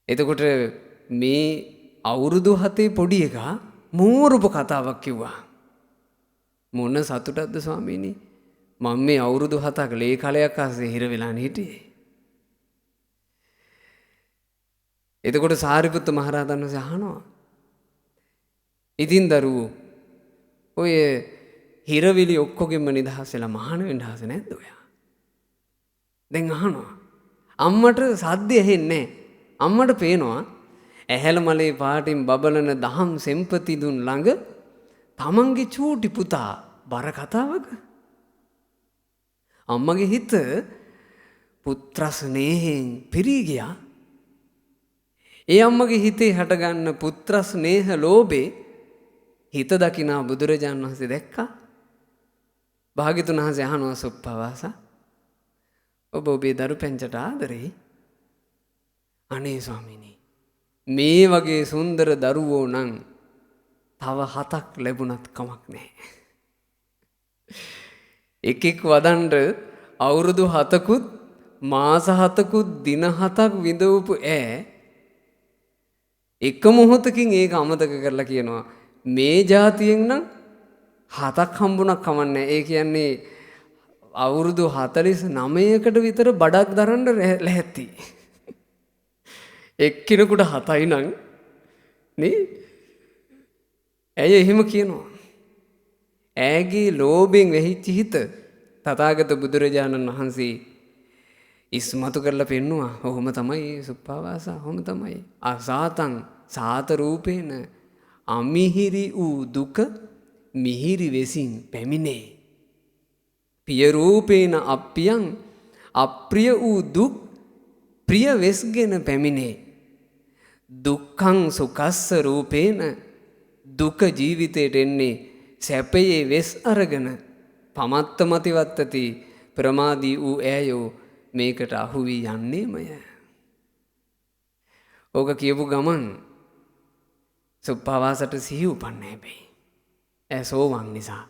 එතකොට මේ අවුරුදු 7 පොඩි එකා මෝරුප කතාවක් කිව්වා. මොන සතුටක්ද ස්වාමීනි? මම මේ අවුරුදු 7ක් ලේ කලයක් ආසේ හිර වෙලානේ හිටියේ. එතකොට සාරිපුත්ත මහරහතන් වහන්සේ අහනවා ඉතින් දරුවෝ ඔය හිරවිලි ඔක්කොගෙම නිදහස් වෙලා මහාන වෙන්න හස නැද්ද ඔයා? දැන් අහනවා. අම්මට සද්ද ඇහෙන්නේ නැහැ. අම්මට පේනවා ඇහැල මලේ පාටින් බබලන දහම් සෙම්පතිදුන් ළඟ තමන්ගේ චූටි පුතා බර කතාවක. අම්මගේ හිත පුත්‍ර ස්නේහයෙන් පිරී ගියා. ඒ අම්මගේ හිතේ හටගන්න පුත්‍ර ස්නේහ ලෝභේ හිත දකිනා බුදුරජාණන් වහන්සේ දැක්කා. භාග්‍යතුන් වහන්සේ අහනවා සුප්පවාසා ඔබ ඔබේ දරු පැංචට ආදරේ? අනේ ස්වාමීනි මේ වගේ සුන්දර දරුවෝ නම් තව 7ක් ලැබුණත් කමක් නැහැ. එකෙක් වදන්ට අවුරුදු 7කුත් මාස 7කුත් දින 7ක් විඳවපු එක මොහොතකින් ඒක අමතක කරලා කියනවා මේ જાතියෙන් නම් 7ක් හම්බුණක් කමන්නේ. ඒ කියන්නේ අවුරුදු 49කට විතර බඩක් දරන්න ලැහැත්ති. එක්කිනෙකුට 7යි නම් නේ. ඇය එහෙම කියනවා. ඈගේ ලෝභයෙන් වෙහිච්ච හිත තථාගත බුදුරජාණන් වහන්සේ ඉස්මතු කරලා පෙන්නවා. ඔහොම තමයි සුප්පාවාස. ඔහොම තමයි. අසාතං සාත රූපේන අමිහිරි වූ දුක මිහිරි වෙසින් පැමිණේ. පිය රූපේන අප්පියං අප්‍රිය වූ දුක් ප්‍රිය වෙස්ගෙන පැමිණේ. දුක්ඛං සුඛස්ස රූපේන දුක ජීවිතයට එන්නේ සැපයේ වෙස් අරගෙන පමත්ත මතිවත්තති ප්‍රමාදී වූ ඈයෝ මේකට අහු වී යන්නේමය. ඕක කියපු ගමන් සුප්පාවාසට සිහි උපන්නේ හැබැයි. ඈ සෝවන් නිසා.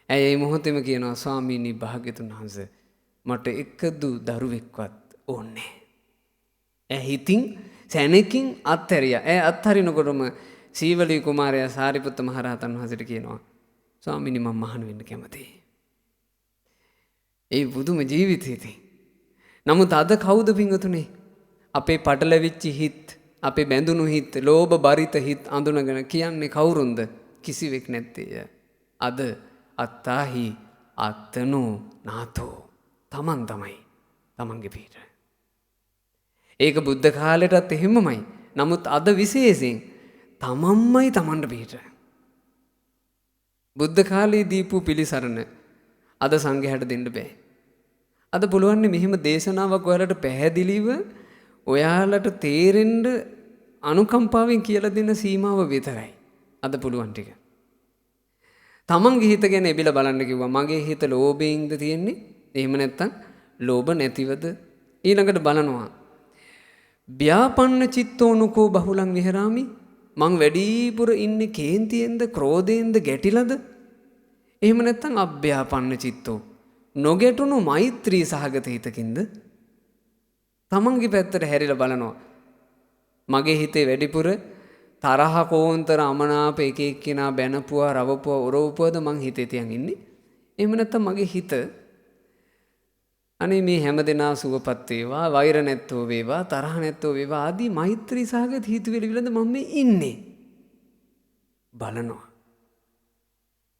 ඇය මේ මොහොතේම කියනවා ස්වාමීනි භාග්‍යතුන් වහන්සේ මට එකදු දරුවෙක්වත් ඕනේ. ඈ හිතින් සැනකින් අත්හැරියා. ඈ අත්හරිනකොටම සීවලී කුමාරයා සාරිපුත්ත මහ රහතන් වහන්සේට කියනවා ස්වාමීනි මම මහාන වෙන්න කැමතියි. ඒ බුදුම ජීවිතේදී. නමුත් අද කවුද පින්වතුනි අපේ පටලවිච්ච හිත් අපේ බැඳුණු හිත් ලෝභ බරිත හිත් අඳුනගෙන කියන්නේ කවුරුන්ද? කිසිවෙක් නැත්තේ. අද අත්තාහි අත්තනෝ නාතෝ තමන් තමයි තමන්ගේ පිට. ඒක බුද්ධ කාලෙටත් එහෙමමයි. නමුත් අද විශේෂයෙන් තමන්මයි තමන්ට පිට. බුද්ධ කාලේ දීපු පිළිසරණ අද සංඝයාට දෙන්න බෑ. අද පුළුවන් මෙහිම දේශනාවක් ඔයාලට පැහැදිලිව ඔයාලට තේරෙන්න අනුකම්පාවෙන් කියලා දෙන්න සීමාව විතරයි. අද පුළුවන් ටික. තමන්ගේ හිත ගැන එබිලා බලන්න කිව්වා. මගේ හිත ලෝභයෙන්ද තියෙන්නේ? එහෙම නැත්නම් ලෝභ නැතිවද? ඊළඟට බලනවා. ව්‍යාපන්න චිත්තෝනුකෝ බහුලං විහරාමි. මං වැඩිපුර ඉන්නේ කේන්තියෙන්ද ක්‍රෝධයෙන්ද ගැටිලාද? එහෙම නැත්නම් අභ්‍යාපන්න චිත්තෝ නොගැටුණු මෛත්‍රී සහගත හිතකින්ද? තමන්ගේ පැත්තට හැරිලා බලනවා. මගේ හිතේ වැඩිපුර තරහ කෝන්තර අමනාප එක එක්කිනා බැනපුවා රවපුවා උරවපුවාද මං හිතේ තියන් ඉන්නේ? එහෙම නැත්නම් මගේ හිත අනේ මේ හැමදෙනා සුවපත් වේවා, වෛර නැත්තෝ වේවා, තරහ නැත්තෝ වේවා ආදී මෛත්‍රී සහගත හිතවිලි වලද මම මේ ඉන්නේ? බලනවා.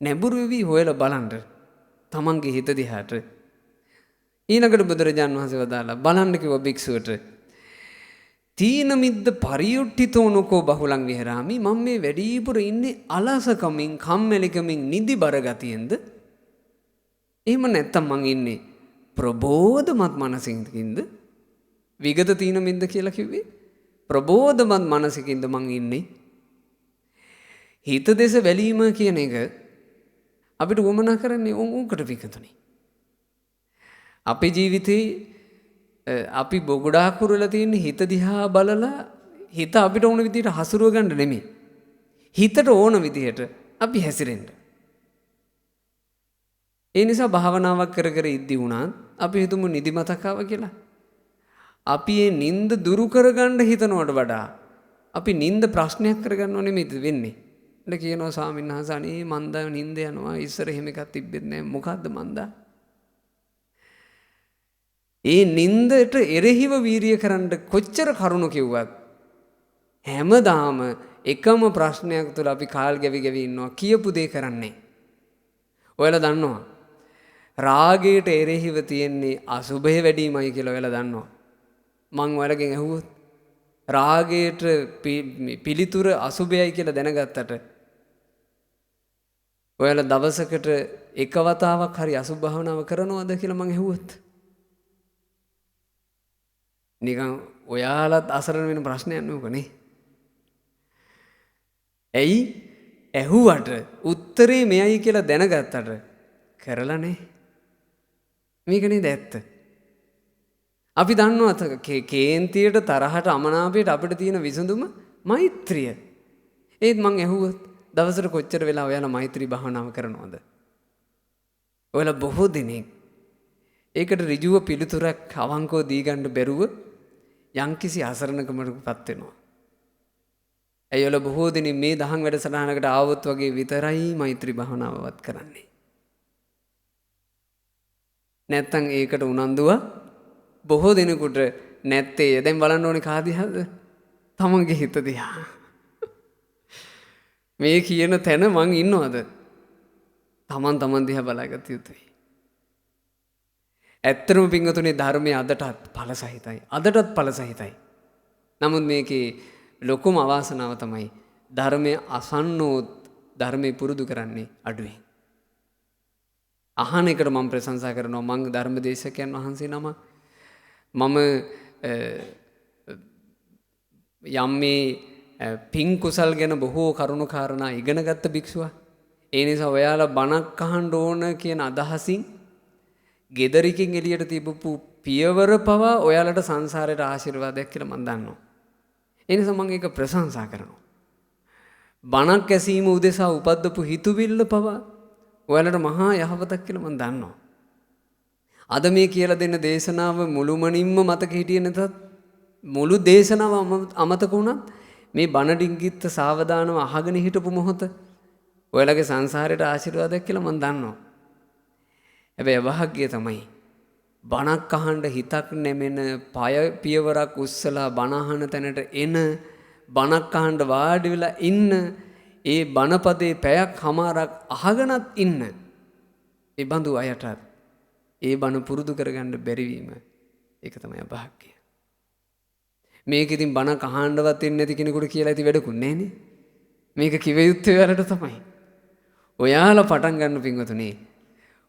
නැඹුරු වෙවි හොයලා බලන්න තමන්ගේ හිත දිහාට. ඊළඟට බුදුරජාන් වහන්සේ වදාලා බලන්න කිව්ව භික්ෂුවට තීන මිද්ද පරියුට්ඨිතෝනකෝ බහුලං විහරාමි. මම මේ වැඩිපුර ඉන්නේ අලසකමින්, කම්මැලිකමින්, නිදි බර ගතියෙන්ද? එහෙම නැත්තම් මං ඉන්නේ ප්‍රබෝධමත් මනසින්ද? විගත තීන මිද්ද කියලා කිව්වේ ප්‍රබෝධමත් මනසකින්ද මං ඉන්නේ? හිත දෙස බැලීම කියන එක අපිට වමනා කරන්නේ උන්කට විකතුනේ. අපේ ජීවිතේ අපි ගොඩාක් පුරලා තියෙන හිත දිහා බලලා හිත අපිට ඕන විදිහට හසුරුව ගන්න නෙමෙයි. හිතට ඕන විදිහට අපි හැසිරෙන්න. ඒ නිසා භාවනාවක් කර කර ඉද්දි වුණත් අපි හිතමු නිදිමතක් ආවා කියලා. අපි මේ නිින්ද දුරු කරගන්න හිතනවට වඩා අපි නිින්ද ප්‍රශ්නයක් කරගන්නව නෙමෙයි වෙන්නේ. එන්න කියනවා ස්වාමීන් වහන්සේ අනේ මන්ද නිින්ද යනවා. ඉස්සර එහෙම එකක් තිබෙන්නේ නැහැ. මොකද්ද මන්දා? ඒ නින්දට එරෙහිව වීරිය කරන්න කොච්චර කරුණු කිව්වත් හැමදාම එකම ප්‍රශ්නයක් තුළ අපි කාල් ගෙවි ගෙවි ඉන්නවා. කියපු දේ කරන්නේ. ඔයාලා දන්නවා රාගයට එරෙහිව තියෙන්නේ අසුභය වැඩිමයි කියලා ඔයාලා දන්නවා. මං ඔයාලගෙන් අහුවොත් රාගයට පිළිතුර අසුභයයි කියලා දැනගත්තට ඔයාලා දවසකට එක වතාවක් හරි අසුභ භාවනාව කරනවද කියලා මං අහුවොත් නිකන් ඔයාලත් අසරණ වෙන ප්‍රශ්නයක් නෙවෙයි. ඇයි ඇහුවට උත්තරේ මෙයයි කියලා දැනගත්තට කරලා නේ. මේක නේද ඇත්ත. අපි දන්නවා කේන්තියට තරහට අමනාපයට අපිට තියෙන විසඳුම මෛත්‍රිය. ඒත් මං ඇහුවොත් දවසට කොච්චර වෙලා ඔයාලා මෛත්‍රී භාවනාව කරනවද? ඔයාලා බොහෝ දිනෙක ඒකට ඍජුව පිළිතුරක් අවංකව දී ගන්න බැරුව යම්කිසි අසරණකමකටපත් වෙනවා. ඇයවල බොහෝ දෙනෙක් මේ දහම් වැඩසටහනකට ආවොත් වගේ විතරයි මෛත්‍රී භාවනාවවත් කරන්නේ. නැත්තම් ඒකට උනන්දුව බොහෝ දෙනෙකුට නැත්තේ. දැන් බලන්න ඕනේ කාදිහද? තමන්ගේ හිත දිහා. මේ කියන තැන මං ඉන්නවද? තමන් දිහා බලාගත යුතුයි. ඇත්තටම පින්වතුනි ධර්මයේ අදටත් ඵල සහිතයි. අදටත් ඵල සහිතයි. නමුත් මේකේ ලොකුම අවාසනාව තමයි ධර්මයේ අසන්නෝත් ධර්මයේ පුරුදු කරන්නේ අඩුයි. අහන එකට මම ප්‍රශංසා කරනවා. මං ධර්මදේශකයන් වහන්සේ නම මම යම් මේ පින් කුසල් ගැන බොහෝ කරුණු කාරණා ඉගෙන ගත්ත භික්ෂුවක්. ඒ නිසා ඔයාලා බණක් අහන්න ඕන කියන අදහසින් ගෙදරකින් එළියට තිබපු පියවර පවා ඔයාලට සංසාරයට ආශිර්වාදයක් කියලා මම දන්නවා. ඒ නිසා මම ඒක ප්‍රශංසා කරනවා. බණක් ඇසීම උදෙසා උපද්දපු හිතුවිල්ල පවා ඔයාලට මහා යහපතක් කියලා මම දන්නවා. අද මේ කියලා දෙන්න දේශනාව මුළුමනින්ම මතක හිටියේ නැතත් මුළු දේශනාව අමතක වුණත් මේ බණ ඩිංගිත්ත සාවධානව අහගෙන හිටපු මොහොත ඔයාලගේ සංසාරයට ආශිර්වාදයක් කියලා මම දන්නවා. හැබැයි අභාග්‍ය තමයි බණක් අහන්න හිතක් නැමෙන පියවරක් උස්සලා බණ අහන තැනට එන බණක් අහන්න වාඩි වෙලා ඉන්න ඒ බණපදේ පැයක් හමාරක් අහගෙනත් ඉන්න ඒ බඳු අයටත් ඒ බණ පුරුදු කරගන්න බැරි වීම ඒක තමයි අභාග්‍ය. මේක ඉතින් බණක් අහන්නවත් එන්නේ නැති කෙනෙකුට කියලා ඇති වැඩකුත් නැහනේ. මේක කිව යුත්තේ ඔයාලට තමයි. ඔයාලා පටන් ගන්න පින්වතුනි.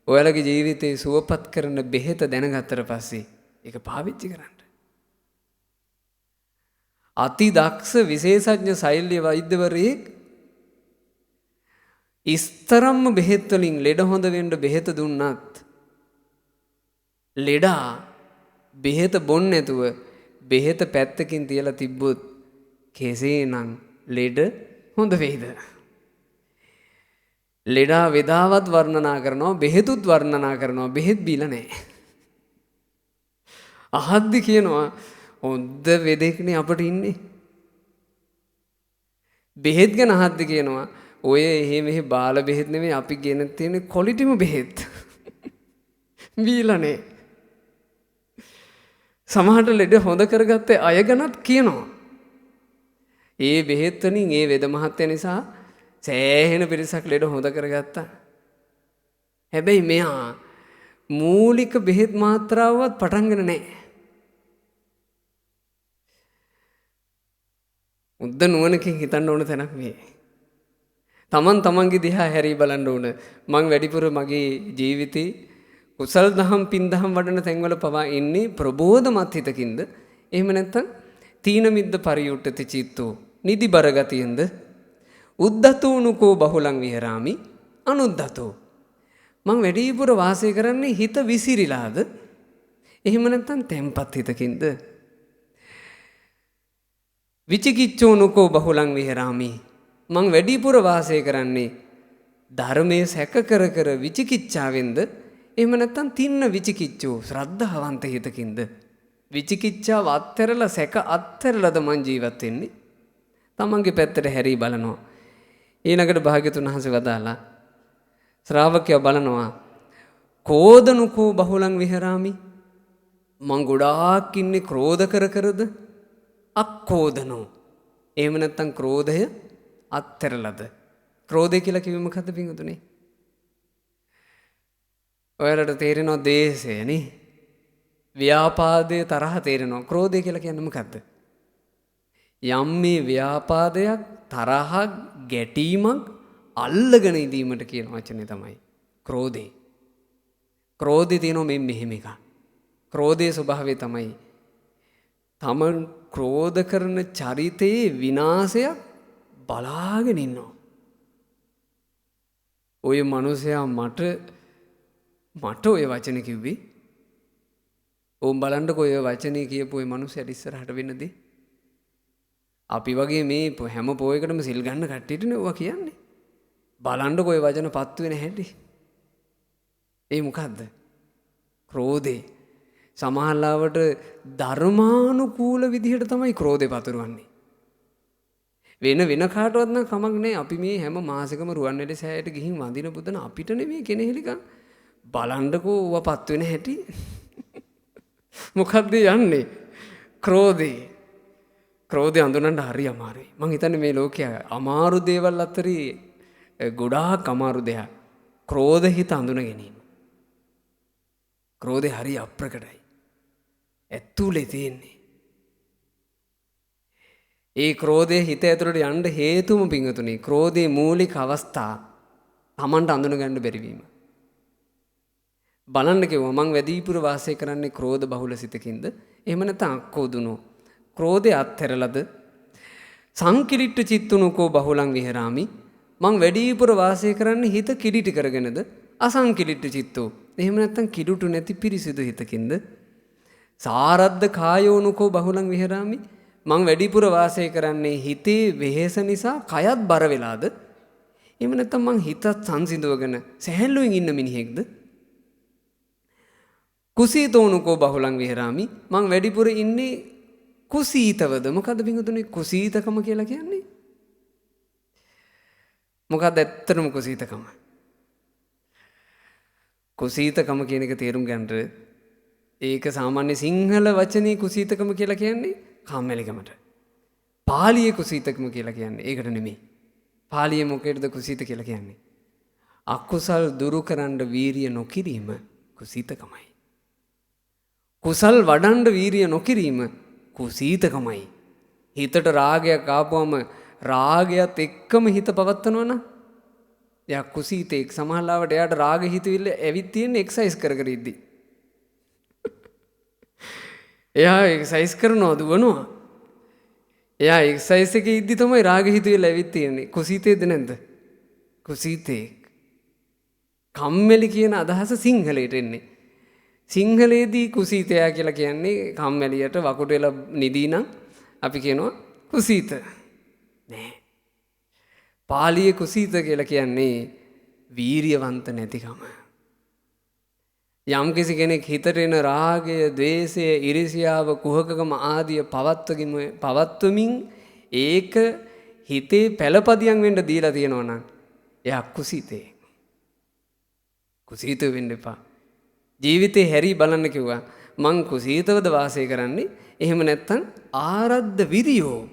ඔයාලගේ ජීවිතේ සුවපත් කරන බෙහෙත දැනගත්තට පස්සේ ඒක පාවිච්චි කරන්න. අති දක්ෂ විශේෂඥ ශෛල්‍ය වෛද්‍යවරයෙක් ඉස්තරම්ම බෙහෙත් වලින් ලෙඩ හොඳ වෙන්න බෙහෙත දුන්නත් ලෙඩා බෙහෙත බොන්නේ නැතුව බෙහෙත පැත්තකින් තියලා තිබ්බොත් කෙසේනම් ලෙඩ හොඳ වෙයිද? ලෙඩා වේදාවත් වර්ණනා කරනවා බෙහෙතුත් වර්ණනා කරනවා බෙහෙත් බීලා නැහැ. අහද්දි කියනවා හොඳ වෙදෙක්නේ අපිට ඉන්නේ. බෙහෙත් ගැන අහද්දි කියනවා ඔය එහෙ මෙහෙ බාල බෙහෙත් නෙමෙයි අපි ගෙන තියෙන ක්වොලිටිම බෙහෙත්. බීලා නැහැ. සමහරට ලෙඩ හොඳ කරගත්තේ අය ගැනත් කියනවා. ඒ බෙහෙත් වලින් ඒ වෙද මහත්තයා නිසා සෑහෙන පිරිසක් ලෙඩ හොඳ කරගත්තා. හැබැයි මෙයා මූලික බෙහෙත් මාත්‍රාවවත් පටන්ගෙන නැහැ. උද්ද නුවණකින් හිතන්න ඕන තැනක් මේ. තමන්ගේ දිහා හැරී බලන්න ඕන. මං වැඩිපුර මගේ ජීවිතේ කුසල් දහම් පින් දහම් වඩන තැන්වල පවා ඉන්නේ ප්‍රබෝධමත් හිතකින්ද? එහෙම නැත්නම් තීන මිද්ද පරියුට්ටති චිත්තෝ නිදි බරගතියෙන්ද? උද්දතෝනුකෝ බහුලං විහරාමි අනුද්දතෝ. මං වැඩිපුර වාසය කරන්නේ හිත විසිරිලාද? එහෙම නැත්නම් තැම්පත් හිතකින්ද? විචිකිච්ඡෝනුකෝ බහුලං විහරාමි. මං වැඩිපුර වාසය කරන්නේ ධර්මයේ සැක කර විචිකිච්ඡාවෙන්ද? එහෙම නැත්නම් තින්න විචිකිච්ඡෝ ශ්‍රද්ධාවන්ත හිතකින්ද? විචිකිච්ඡාව අත්හැරලා සැක අත්හැරලාද මං ජීවත් වෙන්නේ? තමන්ගේ පැත්තට හැරී බලනවා. ඊළඟට භාග්‍යතුන් වහන්සේ වදාලා ශ්‍රාවකයා බලනවා කෝධනුකෝ බහුලං විහරාමි. මං ගොඩාක් ඉන්නේ ක්‍රෝධ කරද? අක්කෝධනෝ. එහෙම නැත්නම් ක්‍රෝධය අත්හැරලාද? ක්‍රෝධය කියලා කිව්වෙ මොකද්ද පින්වතුනි? ඔයාලට තේරෙනවා දේශය නේ. ව්‍යාපාදයේ තරහ තේරෙනවා. ක්‍රෝධය කියලා කියන්නේ මොකද්ද? යම් මේ ව්‍යාපාදයක් තරහක් ගැටීමක් අල්ලගෙන ඉදීමට කියන වචනේ තමයි ක්‍රෝධේ. ක්‍රෝධේ තියෙනවා මෙහෙම එකක්. ක්‍රෝධයේ ස්වභාවය තමයි තමන් ක්‍රෝධ කරන චරිතයේ විනාශයක් බලාගෙන ඉන්නවා. ඔය මනුස්සයා මට ඔය වචනේ කිව්වේ. ඕම් බලන්නකෝ ඔය වචනේ කියපු ඔය මනුස්සයාට ඉස්සරහට වෙන්නදී. අපි වගේ මේ හැම පොයකටම සිල් ගන්න කට්ටියටනේ ඔවා කියන්නේ. බලන්නකෝ ඔය වචන පත්තු වෙන හැටි. ඒ මොකද්ද? ක්‍රෝධේ. සමහරවට ධර්මානුකූල විදිහට තමයි ක්‍රෝධේ පතුරවන්නේ. වෙන කාටවත් නම් කමක් නැහැ. අපි මේ හැම මාසෙකම රුවන්වැලි සෑයට ගිහින් වඳින පුදන අපිට නෙමෙයි කෙනෙහිලිකම්. බලන්නකෝ ඌව පත් වෙන හැටි. මොකද්ද යන්නේ? ක්‍රෝධේ. ක්‍රෝධය අඳුනන්න හරි අමාරුයි. මං හිතන්නේ මේ ලෝකයේ අමාරු දේවල් අතරේ ගොඩාක් අමාරු දෙයක්. ක්‍රෝධ හිත අඳුන ගැනීම. ක්‍රෝධය හරි අප්‍රකටයි. ඇතුලේ තියෙන්නේ. ඒ ක්‍රෝධය හිත ඇතුළට යන්න හේතුම පිංගතුනි ක්‍රෝධයේ මූලික අවස්ථා Tamanට අඳුන ගන්න බැරි වීම. බලන්න කිව්වා මං වැඩිපුර වාසය කරන්නේ ක්‍රෝධ බහුල සිතකින්ද? එහෙම නැත්නම් අක්කෝදුනෝ ක්‍රෝධය අත්හැරලද? සංකිලිට්ඨ චිත්තුනුකෝ බහුලං විහෙරාමි මං වැඩිපුර වාසය කරන්නේ හිත කිලිටි කරගෙනද? අසංකිලිට්ඨ චිත්තෝ එහෙම නැත්නම් කිලුටු නැති පිරිසිදු හිතකින්ද? සාරද්ද කායෝනුකෝ බහුලං විහෙරාමි මං වැඩිපුර වාසය කරන්නේ හිතේ වෙහෙස නිසා කයත් බර වෙලාද? එහෙම නැත්නම් මං හිතත් සංසිඳවගෙන සැහැල්ලුවෙන් ඉන්න මිනිහෙක්ද? කුසීතෝනුකෝ බහුලං විහෙරාමි මං වැඩිපුර ඉන්නේ කුසීතවද? මොකද්ද පිංගුතුනි කුසීතකම කියලා කියන්නේ? මොකක්ද ඇත්තටම කුසීතකම? කුසීතකම කියන එක තේරුම් ගන්නට ඒක සාමාන්‍ය සිංහල වචනේ කුසීතකම කියලා කියන්නේ කම්මැලිකමට. පාලියේ කුසීතකම කියලා කියන්නේ ඒකට නෙමෙයි. පාලියේ මොකේද කුසීත කියලා කියන්නේ? අකුසල් දුරු කරන්න වීරිය නොකිරීම කුසීතකමයි. කුසල් වඩන්න වීරිය නොකිරීම කුසීතකමයි. හිතට රාගයක් ආපුවම රාගයත් එක්කම හිත පවත්වනවා නම් එයා කුසීතෙක්. සමහරවිට එයාට රාග හිතවිල්ල ඇවිත් තියෙන එක්සයිස් කර කර ඉද්දි. එයා එක්සයිස් කරනවා දුවනවා. එයා එක්සයිස් එකේ ඉද්දි තමයි රාග හිතවිල්ල ඇවිත් තියෙන්නේ. කුසීතේද නැද්ද? කුසීතෙක්. කම්මැලි කියන අදහස සිංහලයට එන්නේ. සිංහලයේදී කුසීතයා කියලා කියන්නේ කම්මැලියට වකුට වෙලා නිදී නම් අපි කියනවා කුසීත. නෑ. පාලියේ කුසීත කියලා කියන්නේ වීරියවන්ත නැතිකම. යම්කිසි කෙනෙක් හිතට එන රාගය, ద్వේෂය, iriසියාව, කුහකකම ආදිය පවත්වමින් ඒක හිතේ පළපදියම් වෙන්න දීලා තියෙනවා නම් එයා කුසීතේ. කුසීත වෙන්න එපා. ජීවිතේ හැරි බලන්න කිව්වා. මං කුසීතවද වාසය කරන්නේ? එහෙම නැත්නම් ආරද්ධ විරියෝ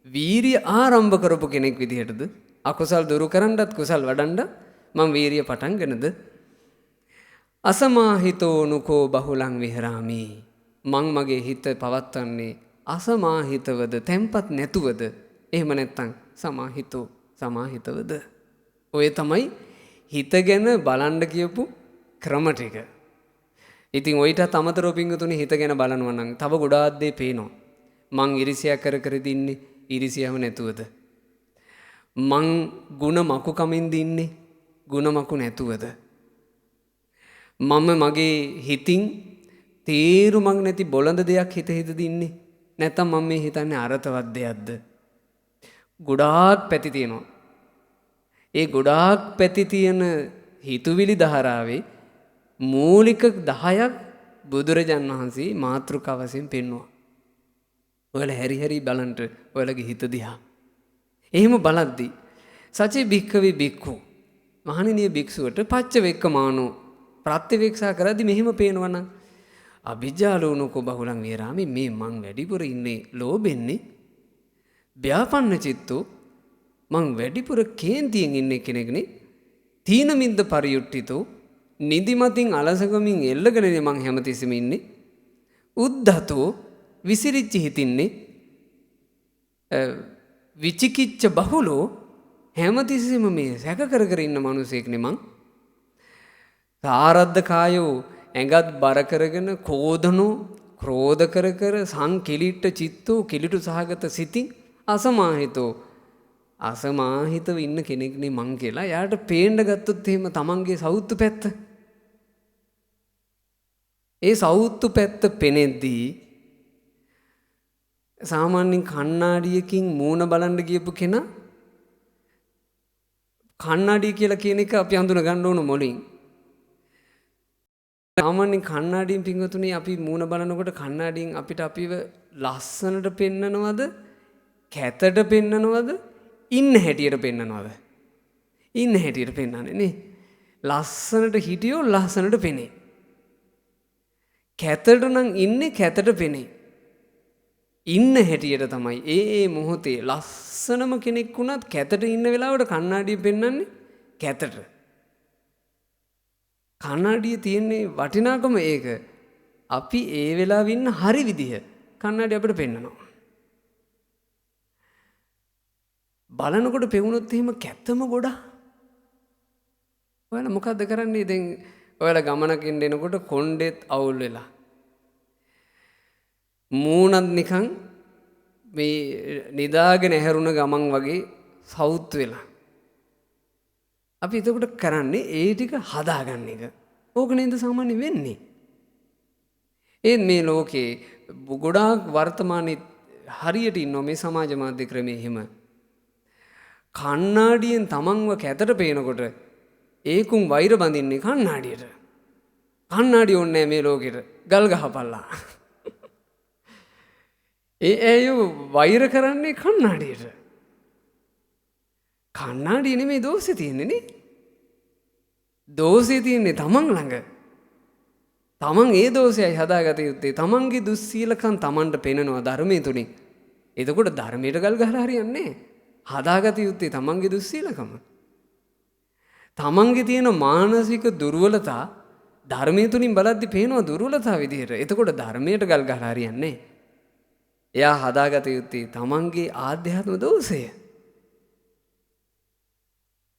වීරිය ආරම්භ කරපු කෙනෙක් විදිහටද? අකුසල් දුරු කරන්නත් කුසල් වඩන්න මං වීරිය පටන් ගන්නද? අසමාහිතෝ නුකෝ බහුලං විහෙරාමි මං මගේ හිත පවත්වන්නේ අසමාහිතවද තැම්පත් නැතුවද? එහෙම නැත්නම් සමාහිතවද? ඔය තමයි හිත ගැන බලන්න කියපු ක්‍රම ටික. ඉතින් ඔයිටත් අමතරව පිංගුතුනි හිත ගැන බලනවා නම් තව ගොඩාක් දේ පේනවා. මං ඉරිසියා කර කර දින්නේ ඉරිසියාව නැතුවද? මං ಗುಣ මකු කමින් දින්නේ ಗುಣ මකු නැතුවද? මම මගේ හිතින් තේරුමක් නැති බොළඳ දෙයක් හිත දින්නේ නැත්නම් මම මේ හිතන්නේ අරතවත් දෙයක්ද? ගොඩාක් පැති තියෙනවා. ඒ ගොඩාක් පැති තියෙන හිතුවිලි ධාරාවේ මූලික 10ක් බුදුරජාන් වහන්සේ මාතෘකාව වශයෙන් පෙන්වුවා. ඔයාලා හැරි බලන්න ඔයාලගේ හිත දිහා. එහෙම බලද්දි සචේ භික්ඛවේ භික්ඛු මහණෙනිය භික්ෂුවට පච්චවෙක්කමානෝ ප්‍රත්‍යවේක්ෂා කරද්දි මෙහෙම පේනවනම් අභිජ්ජාලෝනකෝ බහුලං විහෙරාමි මේ මං වැඩිපුර ඉන්නේ ලෝභෙන්නේ ව්‍යාපන්න චිත්තෝ මං වැඩිපුර කේන්තියෙන් ඉන්නේ කෙනෙක්නේ තීන මිද්ද පරියුට්ඨිතෝ නිදිමතින් අලසකමින් එල්ලගෙනනේ මං හැමතිස්සෙම ඉන්නේ උද්ධතෝ විසිරිච්ච හිතින්නේ විචිකිච්ඡ බහුලෝ හැමතිස්සෙම මේ සැක කර කර ඉන්න මිනිසෙක්නේ මං සාරද්ද කායෝ ඇඟත් බර කරගෙන කෝධනෝ ක්‍රෝධ කර කර සංකිලිට්ඨ චිත්තෝ කිලිටු සහගත සිතින් අසමාහිතව ඉන්න කෙනෙක්නේ මං කියලා යාට පේන්න ගත්තොත් එහෙම තමන්ගේ සෞතු පැත්ත ඒ සෞතු පැත්ත පෙනෙද්දී සාමාන්‍යයෙන් කණ්ණාඩියකින් මූණ බලන්න ගියපු කෙනා කණ්ණාඩිය කියලා කියන එක අපි හඳුන ගන්න ඕන මොලින් සාමාන්‍යයෙන් කණ්ණාඩියෙන් පින්වතුනි අපි මූණ බලනකොට කණ්ණාඩියෙන් අපිට අපිව ලස්සනට පෙන්නනවද කැතට පෙන්නනවද? ඉන්න හැටියට පෙන්නනවද? ඉන්න හැටියට පෙන්නන්නේ නේ. ලස්සනට හිටියෝ ලස්සනට පෙනේ. කැතට නම් ඉන්නේ කැතට පෙනේ. ඉන්න හැටියට තමයි ඒ මොහොතේ ලස්සනම කෙනෙක් වුණත් කැතට ඉන්න වෙලාවට කණ්ණාඩිය පෙන්වන්නේ කැතට. කණ්ණාඩියේ තියෙන්නේ වටිනාකම ඒක. අපි ඒ වෙලාවෙ ඉන්න හරි විදිහ කණ්ණාඩිය අපිට පෙන්නනවා. බලනකොට පෙවුනොත් එහෙම කැතම ගොඩා. ඔයාලා මොකද්ද කරන්නේ? දැන් ඔයාලා ගමනක් එනකොට කොණ්ඩෙත් අවුල් වෙලා. මූණත් නිකන් මේ නිදාගෙන ඇහැරුණ ගමන් වගේ සවුත් වෙලා. අපි එතකොට කරන්නේ ඒ ටික හදාගන්න එක. ඕක නේද සාමාන්‍ය වෙන්නේ. මේ ලෝකේ ගොඩාක් වර්තමානයේ හරියට ඉන්නවා මේ සමාජ මාධ්‍ය ක්‍රමයේ එහෙම. කණ්ණාඩියෙන් තමන්ව කැතට පේනකොට ඒකුන් වෛර බඳින්නේ කණ්ණාඩියට. කණ්ණාඩිය ඕනේ මේ ලෝකෙට. ගල් ගහපල්ලා. ඇයෝ වෛර කරන්නේ කණ්ණාඩියට. කණ්ණාඩිය නෙමෙයි දෝෂේ තියෙන්නේ නේ. දෝෂේ තියෙන්නේ තමන් ළඟ. තමන් ඒ දෝෂයයි හදාගත යුත්තේ. තමන්ගේ දුස්සීලකම් තමන්ට පෙනෙනවා ධර්මයේ තුලින්. එතකොට ධර්මයට ගල් ගහලා හරියන්නේ නැහැ. හදාගත යුත්තේ තමන්ගේ දුස්සීලකම. තමන්ගේ තියෙන මානසික දුර්වලතා ධර්මයේ තුලින් බලද්දි පේනවා දුර්වලතා විදිහට. එතකොට ධර්මයට ගල් ගහලා හරියන්නේ නැහැ. එයා හදාගත යුත්තේ තමන්ගේ ආධ්‍යාත්ම දෝෂය.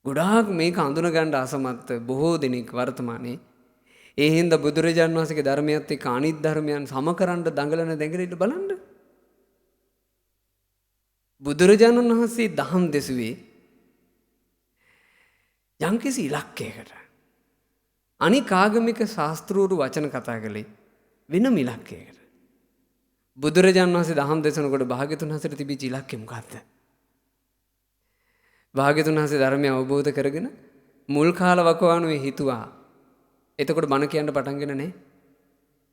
ගොඩාක් මේක අඳුනගන්න අසමත් බොහෝ දෙනෙක් වර්තමානයේ. ඒ හින්දා බුදුරජාණන් වහන්සේගේ ධර්මයත් එක්ක අනිත් ධර්මයන් සමකරන්න දඟලන දැඟලිට බලන්න. බුදුරජාණන් වහන්සේ දහම් දෙසුවේ යම්කිසි ඉලක්කයකට. අනික් ආගමික ශාස්ත්‍රූරු වචන කතා කළේ වෙනම ඉලක්කයකට. බුදුරජාණන් වහන්සේ දහම් දෙසනකොට භාග්‍යතුන් වහන්සේට තිබිච්ච ඉලක්කය මොකක්ද? භාග්‍යතුන් වහන්සේ ධර්මය අවබෝධ කරගෙන මුල් කාල වකවානුවේ හිතුවා. එතකොට බණ කියන්න පටන්ගෙන නැහැ.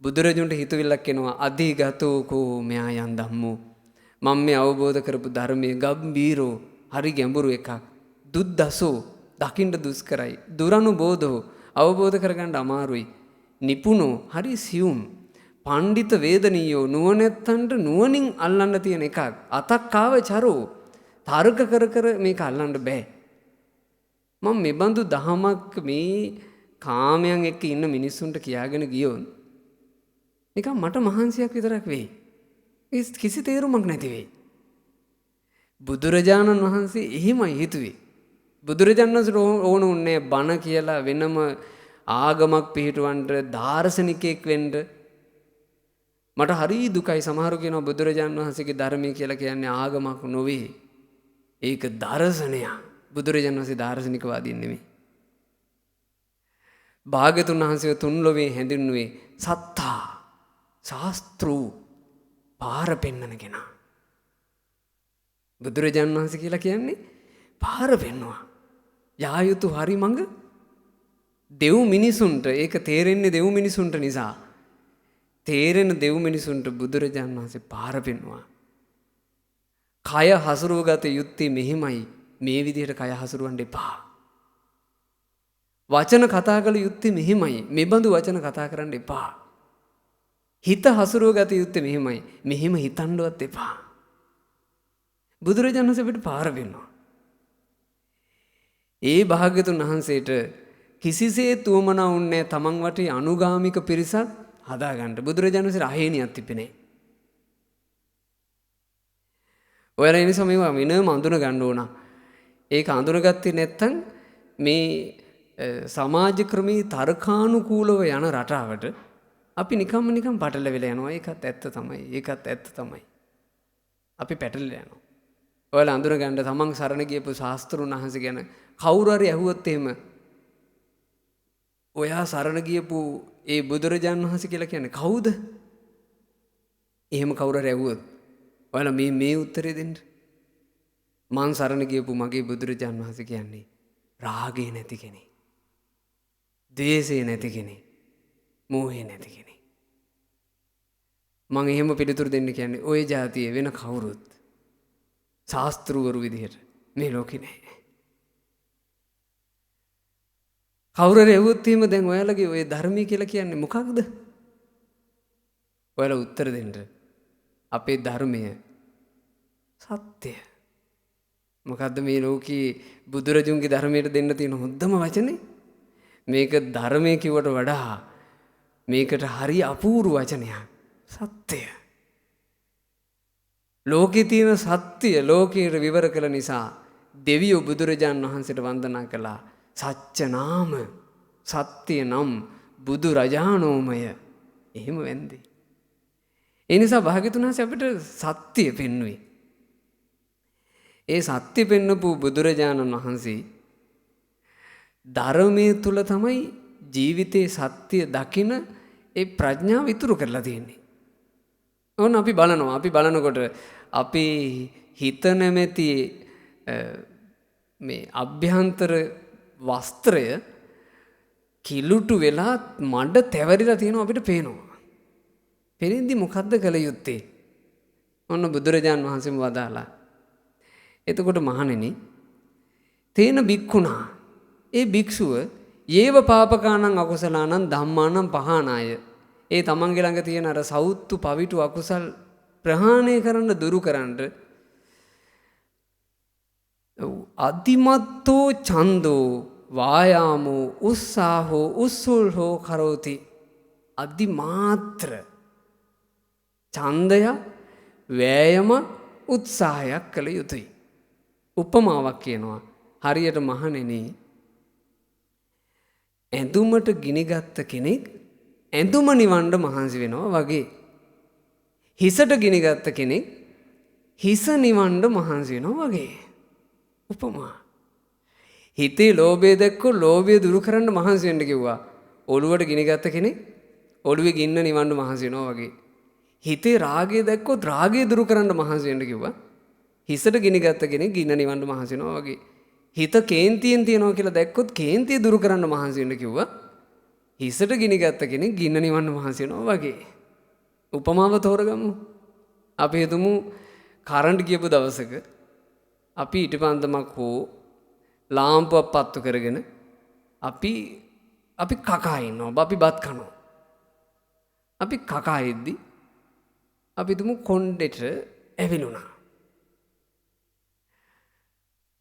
බුදුරජුන්ට හිතවිල්ලක් එනවා අධිගතෝ කෝ මෙයා යන් ධම්මෝ. මම මේ අවබෝධ කරපු ධර්මයේ ගම්බීරෝ හරි ගැඹුරු එකක්. දුද්දසෝ දකින්න දුෂ්කරයි. දුරනුබෝධෝ අවබෝධ කරගන්න අමාරුයි. නිපුණෝ හරි සියුම්. පණ්ඩිත වේදනීයෝ නුවණැත්තන්ට නුවණින් අල්ලන්න තියෙන එකක්. අතක් ආව චරෝ තර්ක කර කර මේක අල්ලන්න බෑ. මම මේ බඳු දහමක් මේ කාමයන් එක්ක ඉන්න මිනිස්සුන්ට කියාගෙන ගියොත් නිකන් මට මහන්සියක් විතරක් වෙයි. ඒ කිසි තේරුමක් නැති වෙයි. බුදුරජාණන් වහන්සේ එහෙමයි හිතුවේ. බුදුරජාණන් වහන්සේට ඕන උන්නේ බණ කියලා වෙනම ආගමක් පිළිටවන්න දාර්ශනිකයෙක් වෙන්න. මට හරි දුකයි සමහරු කියනවා බුදුරජාණන් වහන්සේගේ ධර්මය කියලා කියන්නේ ආගමක් නොවේ. ඒක දර්ශනයක්. බුදුරජාණන් වහන්සේ දාර්ශනිකවාදී නෙමෙයි. භාග්‍යතුන් වහන්සේ තුන් ලෝකේ හැඳින්නුවේ සත්තා ශාස්ත්‍රූ පාර පෙන්නන කෙනා. බුදුරජාණන් වහන්සේ කියලා කියන්නේ පාර පෙන්නවා. යා යුතු හරි මඟ දෙව් මිනිසුන්ට ඒක තේරෙන්නේ දෙව් මිනිසුන්ට නිසා. තේරෙන දෙව් මිනිසුන්ට බුදුරජාණන් වහන්සේ පාර පෙන්නවා. කය හසුරුවගත යුත්තේ මෙහිමයි. මේ විදිහට කය හසුරුවන්න එපා. වචන කතා කළ යුත්තේ මෙහිමයි. මෙබඳු වචන කතා කරන්න එපා. හිත හසුරුවගත යුත්තේ මෙහිමයි. මෙහිම හිතන්නවත් එපා. බුදුරජාණන් වහන්සේ අපිට පාර පෙන්වනවා. ඒ භාග්‍යතුන් වහන්සේට කිසිසේත් උවමනා වුණේ තමන් වටේ අනුගාමික පිරිසක් හදාගන්න. බුදුරජාණන් වහන්සේ අහේනියක් තිබෙන්නේ. ඔයාලා ඒ නිසා මේවා වෙනම අඳුන ගන්න ඕන. ඒක අඳුනගත්තේ නැත්නම් මේ සමාජ ක්‍රමී තර්කානුකූලව යන රටාවට අපි නිකම් පටලවෙලා යනවා. ඒකත් ඇත්ත තමයි. ඒකත් ඇත්ත තමයි. අපි පැටලලා යනවා. ඔයාලා අඳුන ගන්න තමන් සරණ ගියපු ශාස්ත්‍රුන් වහන්සේ ගැන කවුරු හරි ඇහුවොත් එහෙම ඔයා සරණ ගියපු ඒ බුදුරජාණන් වහන්සේ කියලා කියන්නේ කවුද? එහෙම කවුරු හරි ඇහුවොත් ඔයාලා මේ උත්තරේ දෙන්න. මං සරණ ගියපු මගේ බුදුරජාණන් වහන්සේ කියන්නේ රාගේ නැති කෙනෙක්. ද්වේෂේ නැති කෙනෙක්. මෝහේ නැති කෙනෙක්. මං එහෙම පිළිතුරු දෙන්න කියන්නේ ওই જાතියේ වෙන කවුරුත් ශාස්ත්‍රවරු විදිහට මේ ලෝකේ නැහැ. කවුරු හරි ඇහුවොත් එහෙම දැන් ඔයාලගේ ওই ධර්මය කියලා කියන්නේ මොකක්ද? ඔයාලා උත්තර දෙන්න. අපේ ධර්මය සත්‍ය. මොකද්ද මේ ලෝකේ බුදුරජුන්ගේ ධර්මයට දෙන්න තියෙන හොඳම වචනේ? මේක ධර්මය කිව්වට වඩා මේකට හරි අපූර්ව වචනයක්. සත්‍ය. ලෝකේ තියෙන සත්‍ය ලෝකයට විවර කළ නිසා දෙවියෝ බුදුරජාණන් වහන්සේට වන්දනා කළා. සත්‍ය නාම සත්‍ය නම් බුදු රජාණෝමය. එහෙම වෙන්දේ. ඒ නිසා භාග්‍යතුන් වහන්සේ අපිට සත්‍ය පෙන්වුවේ. ඒ සත්‍ය පෙන්වපු බුදුරජාණන් වහන්සේ ධර්මයේ තුල තමයි ජීවිතේ සත්‍ය දකින ඒ ප්‍රඥාව ඉතුරු කරලා තියෙන්නේ. ඕන අපි බලනවා. අපි බලනකොට අපේ හිත නැමැති මේ අභ්‍යන්තර වස්ත්‍රය කිලුටු වෙලා මඩ තැවරිලා තියෙනවා අපිට පේනවා. පෙරින්දි මොකද්ද කළ යුත්තේ? ඔන්න බුදුරජාන් වහන්සේම වදාලා. එතකොට මහණෙනි තේන බික්ඛුනා ඒ භික්ෂුව යේව පාපකානං අකුසලානං ධම්මානං පහනාය. ඒ තමන්ගේ ළඟ තියෙන අර සවුත්තු පවිටු අකුසල් ප්‍රහාණය කරන්න දුරු කරන්න අදිමත්තෝ ඡන්தோ වායාමෝ උස්සාහෝ උස්සුල්හෝ කරෝති. අදිමාත්‍ර ඡන්දය වෑයම උත්සාහයක් කළ යුතුයි. උපමාවක් කියනවා. හරියට මහණෙනි ඇඳුමට ගිනිගත්ත කෙනෙක් ඇඳුම නිවන්න මහන්සි වෙනවා වගේ. හිසට ගිනිගත්ත කෙනෙක් හිස නිවන්න මහන්සි වෙනවා වගේ. උපමා. හිතේ ලෝභය දැක්කොත් ලෝභය දුරු කරන්න මහන්සි වෙන්න කිව්වා. ඔළුවට ගිනිගත්ත කෙනෙක් ඔළුවේ ගින්න නිවන්න මහන්සි වෙනවා වගේ. හිතේ රාගය දැක්කොත් රාගය දුරු කරන්න මහන්සි වෙන්න කිව්වා. හිසට ගිනිගත්ත කෙනෙක් ගින්න නිවන්න මහන්සි වෙනවා වගේ. හිත කේන්තියෙන් තියනවා කියලා දැක්කොත් කේන්තිය දුරු කරන්න මහන්සි වෙන්න කිව්වා. හිසට ගිනිගත්ත කෙනෙක් ගින්න නිවන්න මහන්සි වෙනවා වගේ. උපමාව තෝරගමු. අපි හිතමු කරන්ට් ගියපු දවසක අපි ඊටපන්දමක් හෝ ලාම්පුවක් පත්තු කරගෙන අපි කකා ඉන්නවා. අපි බත් කනවා. අපි කකා ඉද්දි අපි තුමු කොණ්ඩෙට ඇවිලුණා.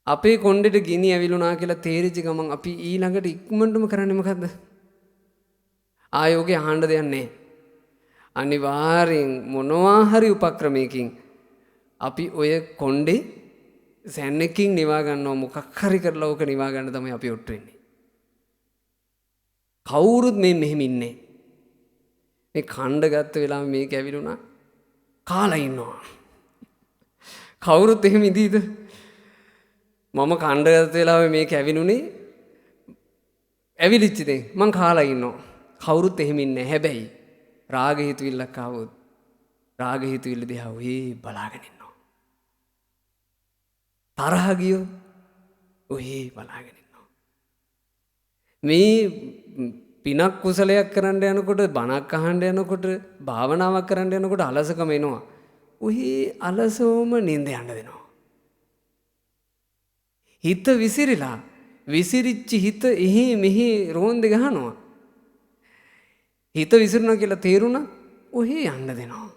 අපේ කොණ්ඩෙට ගිනි ඇවිලුණා කියලා තේරිච්ච ගමන් අපි ඊළඟට ඉක්මනටම කරන්නේ මොකද්ද? ආයෝගේ අහන්න දෙයක් නැහැ. අනිවාර්යෙන් මොනවා හරි උපක්‍රමයකින් අපි ඔය කොණ්ඩේ සැන්නකින් නිවා ගන්නවා. මොකක් හරි කරලා ඕක නිවා ගන්න තමයි අපි ඔට්ටු වෙන්නේ. කවුරුත් මේ මෙහෙම ඉන්නේ. මේ කණ්ඩ ගත්ත වෙලාවෙ මේක ඇවිලුණා කාලා ඉන්නවා. කවුරුත් එහෙම ඉදීද? මම කණ්ඩ ගත්ත වෙලාවෙ මේක ඇවිලුනේ ඇවිලිච්ච දේ මං කාලා ඉන්නවා. කවුරුත් එහෙම ඉන්නේ නැහැ. හැබැයි රාග හිතවිල්ලක් ආවොත් රාග හිතවිල්ල දිහා ඔහේ බලාගෙන ඉන්නවා. තරහ ගියොත් ඔහේ බලාගෙන ඉන්නවා. මේ පිනක් කුසලයක් කරන්න යනකොට බණක් අහන්න යනකොට භාවනාවක් කරන්න යනකොට අලසකම එනවා. ඔහේ අලසවම නිින්ද යන්න දෙනවා. හිත විසිරිලා විසිරිච්ච හිත එහි මෙහි රෝන්දෙ ගහනවා. හිත විසිරුණා කියලා තේරුණා ඔහේ යන්න දෙනවා.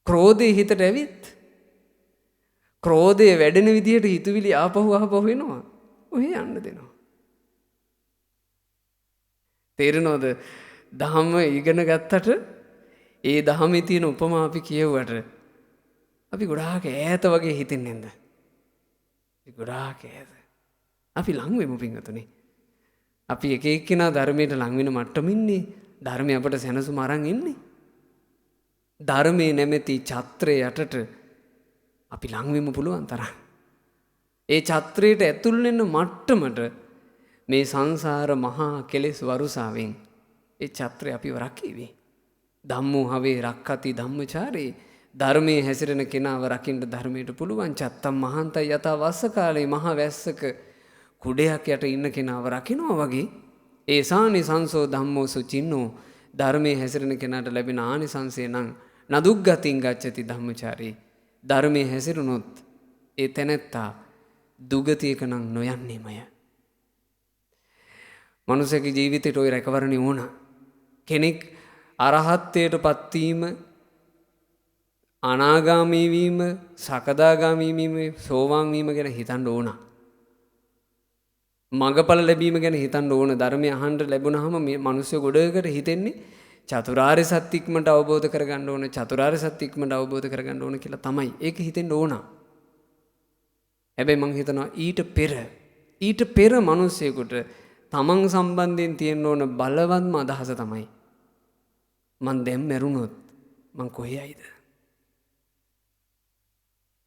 ක්‍රෝධේ හිතට ඇවිත් ක්‍රෝධය වැඩෙන විදිහට හිතවිලි ආපහු වෙනවා. ඔහේ යන්න දෙනවා. තේරෙනවද? ධම්ම ඉගෙන ගත්තට ඒ ධම්මේ තියෙන උපමා අපි කියුවට අපි ගොඩාක් ඈත වගේ හිතෙන්නේ නැන්ද? ගොඩාක් ඈත. අපි ලං වෙමු පින්වතුනි. අපි එක එක්කෙනා ධර්මයට ලං වෙන මට්ටමින්නේ. ධර්මය අපට සැනසුම අරන් ඉන්නේ. ධර්මයේ නැමැති ඡත්‍රය යටට අපි ලං වෙමු පුළුවන් තරම්. ඒ ඡත්‍රයට ඇතුල් වෙන මට්ටමට මේ සංසාර මහා කෙලෙස් වරුසාවෙන් ඒ ඡත්‍රය අපිව රකිවි. ධම්මෝ හවේ රක්ඛති ධම්මචාරේ. ධර්මයේ හැසිරෙන කෙනාව රකින්න ධර්මයට පුළුවන්. චත්තම් මහන්තය යත වස්ස කාලේ මහ වැස්සක කුඩයක් යට ඉන්න කෙනාව රකින්නවා වගේ ඒසානි සංසෝ ධම්මෝ සුචින්නෝ. ධර්මයේ හැසිරෙන කෙනාට ලැබෙන ආනිසංසය නම් නදුග්ගතින් ගච්ඡති ධම්මචාරී. ධර්මයේ හැසිරුණොත් ඒ තැනැත්තා දුගතියක නම් නොයන්නේමය. මනුස්සයාගේ ජීවිතේට ওই රැකවරණේ ඕන. කෙනෙක් අරහත්ත්වයට පත්වීම, අනාගාමී වීම, සකදාගාමී වීම, සෝවාන් වීම ගැන හිතන්න ඕන. මගඵල ලැබීම ගැන හිතන්න ඕන. ධර්මය අහන්න ලැබුණාම මේ මිනිස්සු ගොඩකට හිතෙන්නේ චතුරාර්ය සත්‍ය ඉක්මනට අවබෝධ කරගන්න ඕන, චතුරාර්ය සත්‍ය ඉක්මනට අවබෝධ කරගන්න ඕන කියලා තමයි. ඒක හිතෙන්න ඕන. හැබැයි මං හිතනවා ඊට පෙර මිනිස්සෙකුට තමන් සම්බන්ධයෙන් තියෙන්න ඕන බලවත්ම අදහස තමයි මං දැන් මැරුණොත් මං කොහේ යයිද?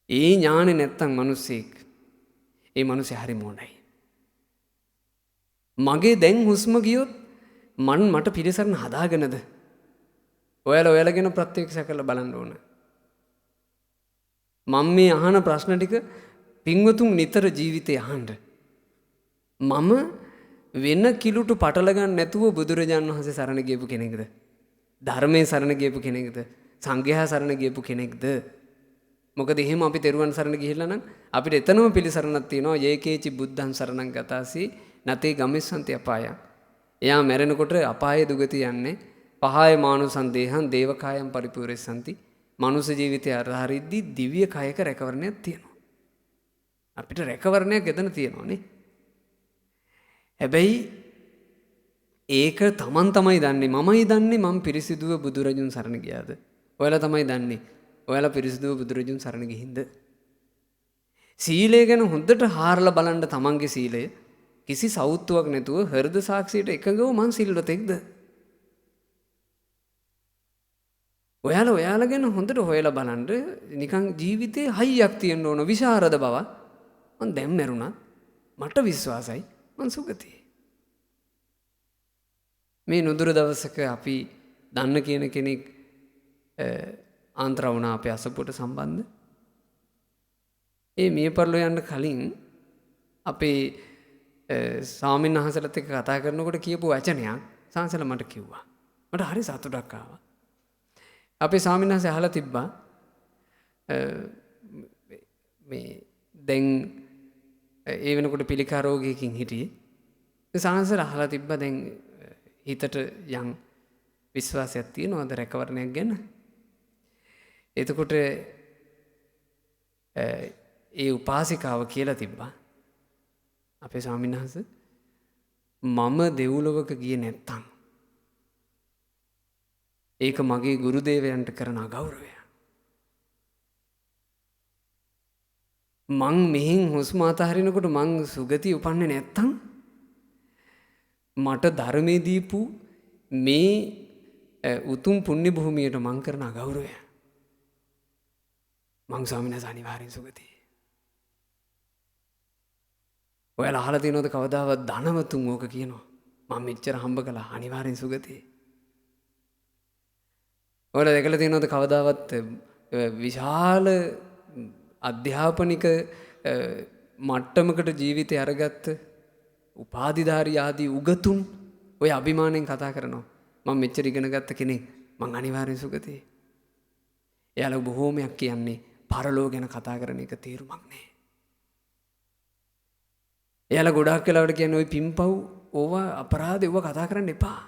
ඒ ඥානෙ නැත්තම් මිනිස්සෙක් ඒ මිනිස්සේ හරි මොණයි. මගේ දැන් හුස්ම ගියොත් මට පිළිසරණ හදාගෙනද? ඔයාලා ගැන ප්‍රත්‍යක්ෂ කරලා බලන්න ඕන. මම මේ අහන ප්‍රශ්න ටික පින්වතුන් නිතර ජීවිතේ අහන්න. මම වෙන කිලුට පටල ගන්න නැතුව බුදුරජාණන් වහන්සේ සරණ ගියපු කෙනෙක්ද? ධර්මයේ සරණ ගියපු කෙනෙක්ද? සංඝයා සරණ ගියපු කෙනෙක්ද? මොකද එහෙම අපි තෙරුවන් සරණ ගිහිල්ලා නම් අපිට එතනම පිළිසරණක් තියෙනවා. යේකේචි බුද්ධං සරණං ගතාසි නතේ ගම්මිස්සන්ති අපාය. එයා මැරෙනකොට අපායේ දුගතිය යන්නේ. පහය මානුසං දේහං දේවකායම් පරිපූර්ණසන්ති. මනුෂ්‍ය ජීවිතය හරිද්දී දිව්‍ය කයක රැකවරණයක් තියෙනවා. අපිට රැකවරණයක් එතන තියෙනවානේ. හැබැයි ඒක තමන් තමයි දන්නේ. මමයි දන්නේ මම පිරිසිදුව බුදුරජුන් සරණ ගියාද? ඔයාලා තමයි දන්නේ. ඔයාලා පිරිසිදුව බුදුරජුන් සරණ ගිහින්ද? සීලය ගැන හොඳට හාරලා බලන්න තමන්ගේ සීලය. කිසි සෞත්තුවක් නැතුව හෘද සාක්ෂියට එකඟව මං සිල්වතෙක්ද? ඔයාලා ගැන හොඳට හොයලා බලන්න. නිකන් ජීවිතේ හයියක් තියෙන්න ඕන, විශාරද බව. මං දැන් මැරුණා. මට විශ්වාසයි මං සුගතියි. මේ නුදුර දවසක අපි දන්න කියන කෙනෙක් ආන්තර වුණා අපේ අසපුවට සම්බන්ධ. ඒ මිය පරලෝ යන්න කලින් අපේ ස්වාමීන් වහන්සේලාත් එක්ක කතා කරනකොට කියපු වචනයක් සාංශලා මට කිව්වා. මට හරි සතුටක් ආවා. අපේ ස්වාමීන් වහන්සේ අහලා තිබ්බා මේ දැන් ඒ වෙනකොට පිළිකා රෝගයකින් හිටියේ. ඒ සාංශලා අහලා තිබ්බා දැන් හිතට යම් විශ්වාසයක් තියෙනවද රැකවරණයක් ගැන? එතකොට ඒ උපාසිකාව කියලා තිබ්බා අපේ ස්වාමීන් වහන්සේ මම දෙව්ලොවක ගියේ නැත්තම් ඒක මගේ ගුරු දේවයන්ට කරන අගෞරවය. මං මෙහෙන් හුස්ම අතහරිනකොට මං සුගතිය උපන්නේ නැත්තම් මට ධර්මයේ දීපු මේ උතුම් පුණ්‍ය භූමියට මං කරන අගෞරවය. මං ස්වාමීන් වහන්සේ අනිවාර්යෙන් සුගතියි. ඔයාලා අහලා තියෙනවද කවදාවත් ධනවතුන් ඕක කියනවා? මම මෙච්චර හම්බ කළා අනිවාර්යෙන් සුගතියි. ඔයාලා දැකලා තියෙනවද කවදාවත් විශාල අධ්‍යාපනික මට්ටමකට ජීවිතය අරගත්ත උපාධිධාරී ආදී උගතුන් ඔය අභිමාණයෙන් කතා කරනවා මම මෙච්චර ඉගෙන ගත්ත කෙනෙක් මං අනිවාර්යෙන් සුගතියි. එයාලා බොහෝමයක් කියන්නේ පරලෝ ගැන කතා කරන එක තේරුමක් නෑ. එයාලා ගොඩාක් වෙලාවට කියන්නේ ওই පිම්පව් ඕවා අපරාධ ඒවා කතා කරන්න එපා.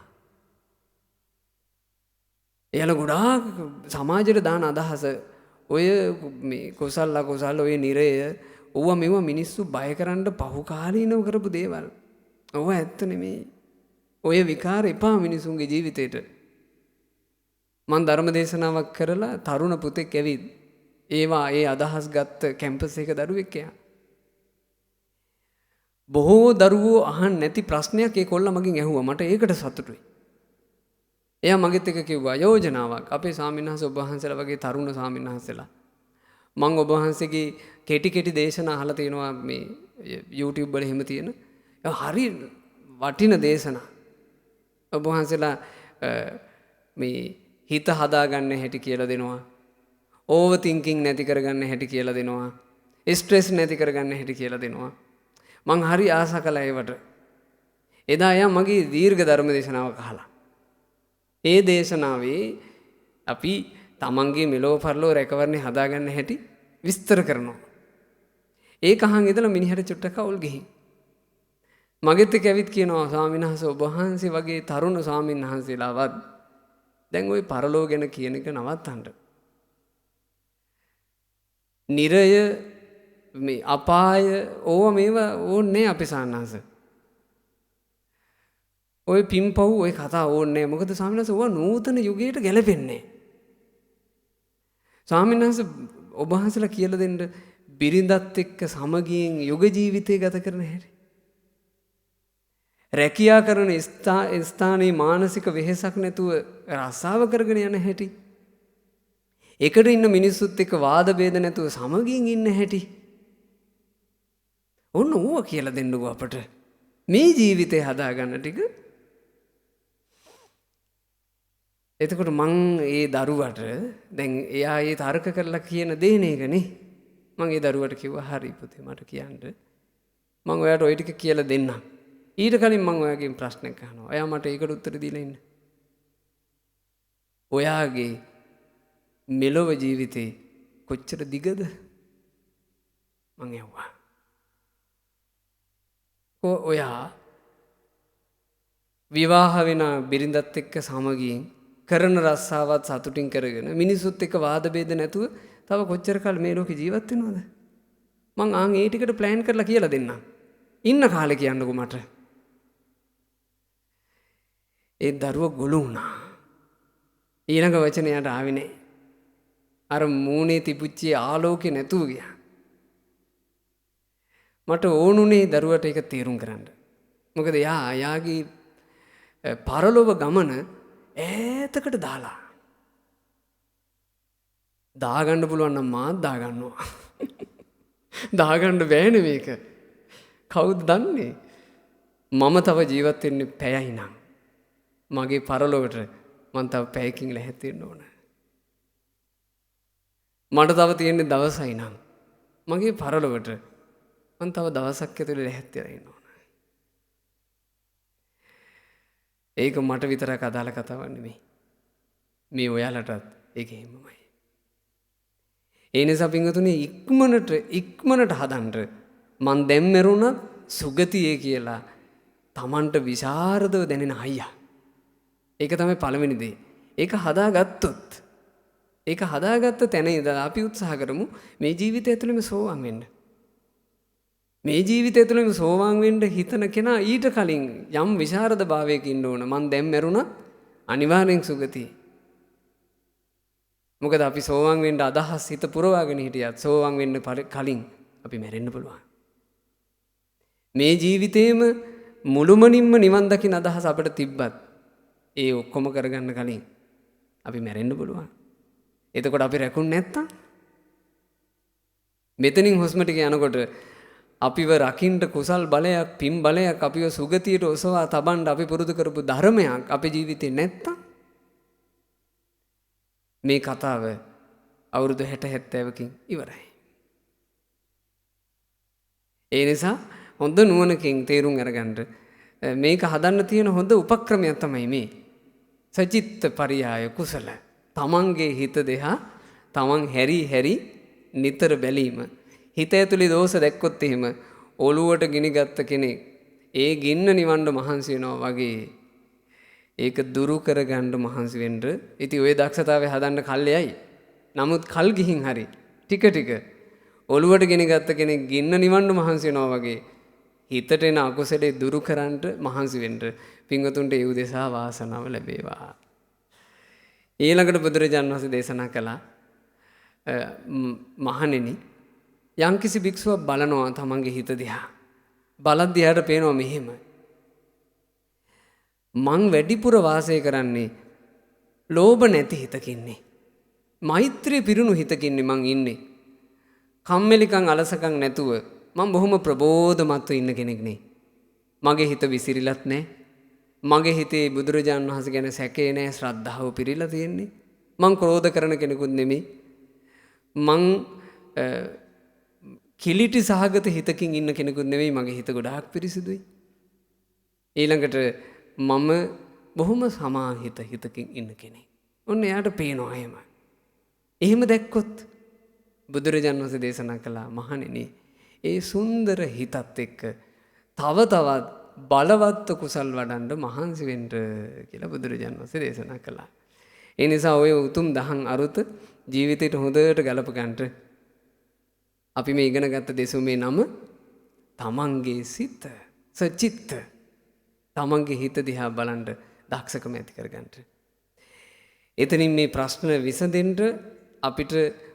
එයාලා ගොඩාක් සමාජයට දාන අදහස ඔය මේ කුසල අකුසල ඔය නිරය ඕවා මේවා මිනිස්සු බය කරන්න පහුකාලීනව කරපු දේවල්. ඕවා ඇත්ත නෙමෙයි. ඔය විකාර එපා මිනිසුන්ගේ ජීවිතේට. මම ධර්ම දේශනාවක් කරලා තරුණ පුතෙක් ඇවිත් ඒවා ඒ අදහස් ගත්ත කැම්පස් එක දරුවෙක් එයා. බොහෝ දරුවෝ අහන්න නැති ප්‍රශ්නයක් ඒ කොල්ලා මගෙන් ඇහුවා. මට ඒකට සතුටුයි. එයා මගෙත් එක කිව්වා යෝජනාවක්. අපේ ස්වාමීන් වහන්සේ ඔබ වහන්සේලා වගේ තරුණ ස්වාමීන් වහන්සේලා. මම ඔබ වහන්සේගේ කෙටි දේශනා අහලා තියෙනවා මේ YouTube වල එහෙම තියෙන. හරි වටින දේශනා. ඔබ වහන්සේලා මේ හිත හදාගන්න හැටි කියලා දෙනවා. ඕවර් තින්කින් නැති කරගන්න හැටි කියලා දෙනවා. ස්ට්‍රෙස් නැති කරගන්න හැටි කියලා දෙනවා. මං හරි ආස කළා ඒවට. එදා එයා මගේ දීර්ඝ ධර්ම දේශනාවක් අහලා. ඒ දේශනාවේ අපි තමන්ගේ මෙලෝ පරලෝ රැකවරණේ හදාගන්න හැටි විස්තර කරනවා. ඒක අහන් ඉඳලා මිනිහට චුට්ටක් අවුල් ගිහින්. මගෙත් එක්ක ඇවිත් කියනවා ස්වාමීන් වහන්සේ ඔබ වහන්සේ වගේ තරුණ ස්වාමීන් වහන්සේලාවත් දැන් ওই පරලෝ ගැන කියන එක නවත්තන්න. නිරය මේ අපාය ඕවා මේවා ඕනේ අපේ සාන්නහස. ඔය පිම්පව් ඔය කතා ඕනේ මොකද ස්වාමීන් වහන්සේ ඕවා නූතන යුගයට ගැලපෙන්නේ. ස්වාමීන් වහන්සේ ඔබ වහන්සේලා කියලා දෙන්න බිරිඳත් එක්ක සමගියෙන් යුග ජීවිතය ගත කරන හැටි. රැකියා කරන ස්ථානයේ මානසික වෙහෙසක් නැතුව රස්සාව කරගෙන යන හැටි. එකට ඉන්න මිනිස්සුත් එක්ක වාද ભેද නැතුව සමගියෙන් ඉන්න හැටි. ඔන්න ඕවා කියලා දෙන්නකෝ අපට. මේ ජීවිතේ හදාගන්න ටික. එතකොට මං ඒ දරුවට දැන් එයා ඒ තර්ක කරලා කියන දේ නේකනේ. මං ඒ දරුවට කිව්වා හරි පුතේ මට කියන්න. මං ඔයාට ওই ටික කියලා දෙන්නම්. ඊට කලින් මං ඔයාගෙන් ප්‍රශ්නයක් අහනවා. ඔයා මට ඒකට උත්තර දීලා ඉන්න. ඔයාගේ මෙලොව ජීවිතේ කොච්චර දිගද? මං ඇහුවා. ඔයා විවාහ වෙන බිරිඳත් එක්ක සමගියෙන් කරන රස්සාවත් සතුටින් කරගෙන මිනිසුත් එක්ක වාද ભેද නැතුව තව කොච්චර කල් මේ ලෝකේ ජීවත් වෙනවද? මං ආන් ඒ ටිකට ප්ලෑන් කරලා කියලා දෙන්නම්. ඉන්න කාලේ කියන්නකෝ මට. ඒ දරුව ගොළු වුණා. ඊළඟ වචනයට ආවේ නෑ. අර මූණේ තිබුච්ච ආලෝකේ නැතුව ගියා. මට ඕනුනේ දරුවට ඒක තේරුම් කරන්න. මොකද යාගේ පරලොව ගමන ඈතකට දාලා. දාගන්න පුළුවන් නම් මාත් දාගන්නවා. දාගන්න බෑනේ මේක. කවුද දන්නේ? මම තව ජීවත් වෙන්නේ පැයයි නම්. මගේ පරලොවට මං තව පැයකින් ලැහැත් වෙන්න ඕන. මට තව තියෙන්නේ දවසයි නම්. මගේ පරලොවට මං තව දවසක් ඇතුළේ ලැහැත් වෙලා ඉන්න ඕන. ඒක මට විතරක් අදාළ කතාවක් නෙමෙයි. මේ ඔයාලටත් ඒක එහෙමමයි. ඒ නිසා පින්වතුනි ඉක්මනට හදන්න මං දැන් මරුණත් සුගතියේ කියලා Tamanට විශාරදව දැනෙන අයියා. ඒක තමයි පළවෙනි දේ. ඒක හදාගත්ත තැන ඉඳලා අපි උත්සාහ කරමු මේ ජීවිතය ඇතුළෙම සෝවාන් වෙන්න. මේ ජීවිතය ඇතුළෙම සෝවාන් වෙන්න හිතන කෙනා ඊට කලින් යම් විශාරද භාවයක ඉන්න ඕන. මං දැන් මැරුණා අනිවාර්යෙන් සුගතිය. මොකද අපි සෝවාන් වෙන්න අදහස් හිත පුරවාගෙන හිටියත් සෝවාන් වෙන්න කලින් අපි මැරෙන්න පුළුවන්. මේ ජීවිතේම මුළුමනින්ම නිවන් දකින්න අදහස් අපිට තිබ්බත් ඒ ඔක්කොම කරගන්න කලින් අපි මැරෙන්න පුළුවන්. එතකොට අපි රැකුන්නේ නැත්තම් මෙතනින් හොස්ම ටික යනකොට අපිව රකින්න කුසල් බලයක් පින් බලයක් අපිව සුගතියට ඔසවා තබන්න අපි පුරුදු කරපු ධර්මයක් අපේ ජීවිතේ නැත්තම් මේ කතාව අවුරුදු 60-70කින් ඉවරයි. ඒ නිසා හොඳ නුවණකින් තේරුම් අරගන්න මේක හදන්න තියෙන හොඳ උපක්‍රමයක් තමයි මේ සචිත්ත පරියාය කුසල. තමන්ගේ හිත දෙහා තමන් හැරි නිතර බැලීම. හිත ඇතුලේ දෝෂ දැක්කොත් එහෙම ඔළුවට ගිනිගත්ත කෙනෙක් ඒ ගින්න නිවන්න මහන්සි වෙනවා වගේ ඒක දුරු කරගන්න මහන්සි වෙන්න. ඉතින් ওই දක්ෂතාවය හදන්න කල්යයි. නමුත් කල් ගිහින් හරි ටික ඔළුවට ගෙනගත්ත කෙනෙක් ගින්න නිවන්න මහන්සි වෙනවා වගේ හිතට එන අකුසලේ දුරු කරන්න මහන්සි වෙන්න. පින්වතුන්ට ඒ උදෙසා වාසනාව ලැබේවා. ඊළඟට බුදුරජාණන් වහන්සේ දේශනා කළා මහණෙනි යම්කිසි භික්ෂුවක් බලනවා තමන්ගේ හිත දිහා. බලද්දී එයාට පේනවා මෙහෙම. මං වැඩිපුර වාසය කරන්නේ ලෝභ නැති හිතකින්නේ. මෛත්‍රිය පිරුණු හිතකින්නේ මං ඉන්නේ. කම්මැලිකම් අලසකම් නැතුව මං බොහොම ප්‍රබෝධමත්ව ඉන්න කෙනෙක් නේ. මගේ හිත විසිරිලත් නැහැ. මගේ හිතේ බුදුරජාණන් වහන්සේ ගැන සැකේ නැහැ, ශ්‍රද්ධාව පිරීලා තියෙන්නේ. මං ක්‍රෝධ කරන කෙනෙකුත් නෙමෙයි. මං කිලිටි සහගත හිතකින් ඉන්න කෙනෙකුත් නෙමෙයි. මගේ හිත ගොඩාක් පිරිසිදුයි. ඊළඟට මම බොහොම සමාහිත හිතකින් ඉන්න කෙනෙක්. ඔන්න එයාට පේනවා එහෙම. එහෙම දැක්කොත් බුදුරජාණන් වහන්සේ දේශනා කළා මහණෙනි ඒ සුන්දර හිතත් එක්ක තව තවත් බලවත් කුසල් වඩන්න මහන්සි වෙන්න කියලා බුදුරජාණන් වහන්සේ දේශනා කළා. ඒ නිසා ඔය උතුම් දහම් අරුත ජීවිතේට හොඳට ගලප ගන්නට අපි මේ ඉගෙන ගත්ත දෙසුමේ නම තමන්ගේ සිත සචිත්ත තමන්ගේ හිත දිහා බලන්න දක්ෂකම ඇති කරගන්න. එතනින් මේ ප්‍රශ්න විසඳෙන්න අපිට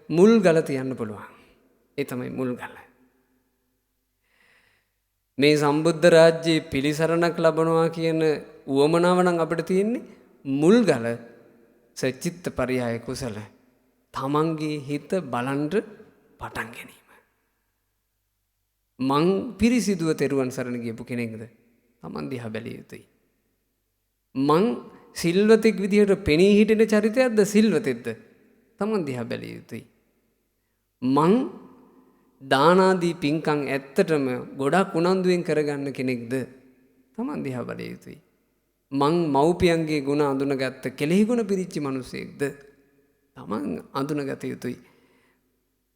මුල් ගල තියන්න පුළුවන්. ඒ තමයි මුල් ගල. මේ සම්බුද්ධ රාජ්‍යයේ පිළිසරණක් ලබනවා කියන උවමනාව නම් අපිට තියෙන්නේ මුල් ගල සචිත්ත පරියාය කුසල තමන්ගේ හිත බලන්න පටන් ගැනීම. මං පිරිසිදුව තෙරුවන් සරණ ගියපු කෙනෙක්ද? තමන් දිහා බැලිය යුතුයි. මං සිල්වතෙක් විදිහට පෙනී හිටින චරිතයක්ද සිල්වතෙක්ද? තමන් දිහා බැලිය යුතුයි. මං දානාදී පින්කම් ඇත්තටම ගොඩක් උනන්දුවෙන් කරගන්න කෙනෙක්ද? තමන් දිහා බැලිය යුතුයි. මං මව්පියන්ගේ ගුණ අඳුනගත්ත කෙලෙහි ගුණ පිරිච්ච මිනිසෙක්ද? තමන් අඳුනගත යුතුයි.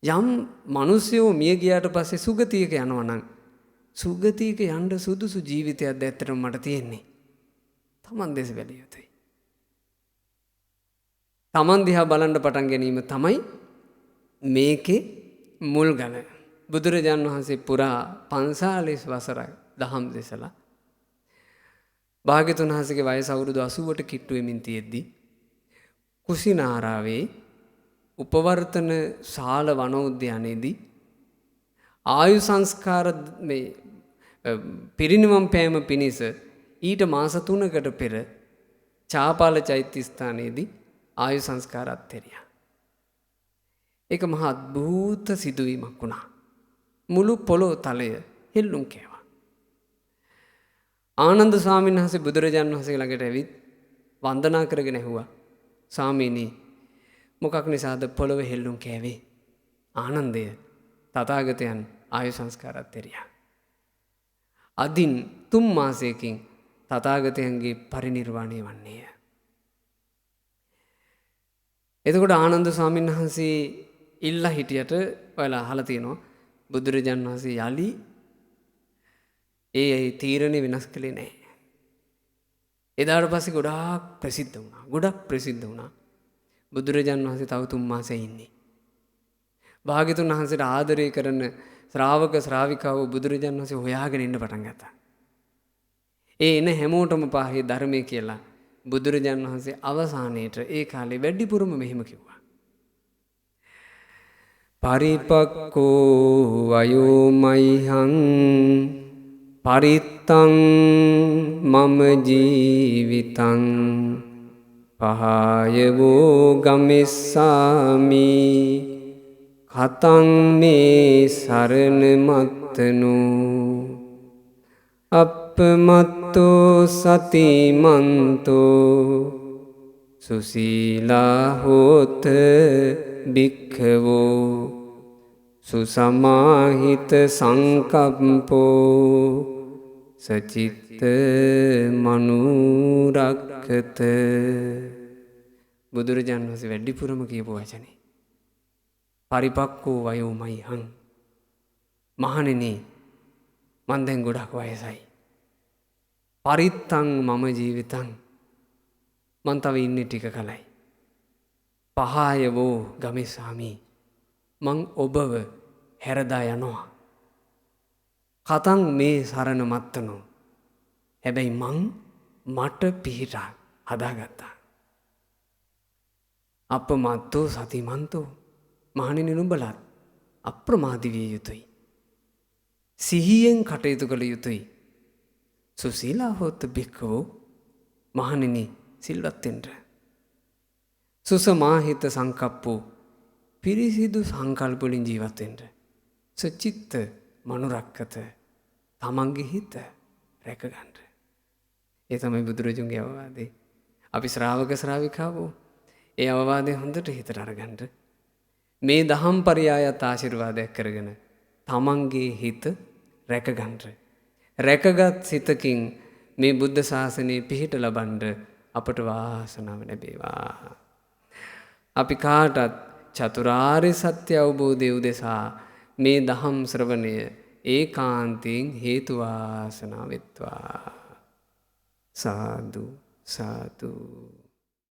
යම් මිනිස්සුયો මිය ගියාට පස්සේ සුගතියක යනවා නම් සුගතියක යන්න සුදුසු ජීවිතයක් ඇත්තටම මට තියෙන්නේ. තමන් දෙස බැලිය යුතුයි. තමන් දිහා බලන්න පටන් ගැනීම තමයි මේකේ මුල් ගල. බුදුරජාණන් වහන්සේ පුරා 45 වසරක් දහම් දෙසලා භාග්‍යතුන් වහන්සේගේ වයස අවුරුදු 80ට කිට්ටු වෙමින් තියෙද්දි කුසිනාරාවේ උපවර්තන ශාල වනෝද්‍යානයේදී ආයු සංස්කාර මේ පිරිනිවන් පෑම පිණිස ඊට මාස 3කට පෙර චාපාල චෛත්‍ය ස්ථානයේදී ආයු සංස්කාර අත්හැරියා. ඒක මහ අద్භූත සිදුවීමක් වුණා. මුළු පොළොව තලය හෙල්ලුම් කෑවා. ආනන්ද ස්වාමීන් වහන්සේ බුදුරජාණන් වහන්සේ ළඟට ඇවිත් වන්දනා කරගෙන ඇහුවා ස්වාමීනි මොකක් නිසාද පොළොව හෙල්ලුම් කෑවේ? ආනන්දය තථාගතයන් ආයු සංස්කාර අත්හැරියා. අදින් 3 මාසයකින් තථාගතයන්ගේ පරිනිර්වාණය වන්නේය. එතකොට ආනන්ද ස්වාමීන් වහන්සේ ඉල්ලා හිටියට ඔයාලා අහලා තියෙනවා බුදුරජාණන් වහන්සේ යලි ඒ තීරණය වෙනස් කළේ නැහැ. එදාට පස්සේ ගොඩාක් ප්‍රසිද්ධ වුණා. බුදුරජාණන් වහන්සේ තව 3 මාසෙයි ඉන්නේ. භාග්‍යතුන් වහන්සේට ආදරය කරන ශ්‍රාවක ශ්‍රාවිකාවෝ බුදුරජාණන් වහන්සේ හොයාගෙන ඉන්න පටන් ගත්තා. ඒ එන හැමෝටම පාහේ ධර්මයේ කියලා බුදුරජාණන් වහන්සේ අවසානයේට ඒ කාලේ වැඩිපුරම මෙහෙම කිව්වා. පරිපක්කෝ වයෝමයිහං පරිත්තං මම ජීවිතං පහයවෝ ගමෙස්සාමි කතං මේ සරණ මත්තනෝ අපමත්තෝ සතිමන්තෝ සුසීලා හෝත භික්ඛවෝ සුසමාහිත සංකප්පෝ සචිත්ත මනුරක්ඛත. බුදුරජාණන් වහන්සේ වැඩිපුරම කියපු වචනේ පරිපක්කෝ වයෝමයිහං. මහණෙනි මං දැන් ගොඩක් වයසයි. පරිත්තං මම ජීවිතං මං තව ඉන්නේ ටික කලයි. පහයවෝ ගමෙසාමි මං ඔබව හැරදා යනවා. කතං මේ සරණ මත්තනෝ හැබැයි මං මට පිහිට හදාගත්තා. අපමත්තෝ සතිමන්තෝ මහණෙනි නුඹලත් අප්‍රමාදී විය යුතුයි. සිහියෙන් කටයුතු කළ යුතුයි. සුසීලා හොත් භික්ඛවෝ මහණෙනි සිල්වත් වෙන්න. සුසමාහිත සංකප්පෝ පිරිසිදු සංකල්ප වලින් ජීවත් වෙන්න. සචිත්ත මනුරක්කත තමන්ගේ හිත රැක ගන්න. ඒ තමයි බුදුරජුන්ගේ අවවාදේ. අපි ශ්‍රාවක ශ්‍රාවිකාවෝ ඒ අවවාදේ හොඳට හිතට අරගන්න. මේ දහම් පරයයත් ආශිර්වාදයක් කරගෙන තමන්ගේ හිත රැක ගන්න. රැකගත් සිතකින් මේ බුද්ධ ශාසනයේ පිහිට ලබන්න අපට වාසනාව ලැබේවා. අපි කාටත් චතුරාර්ය සත්‍ය අවබෝධය උදෙසා මේ දහම් ශ්‍රවණය ඒකාන්තයෙන් හේතු වාසනා වෙත්වා. සාදු සාදු.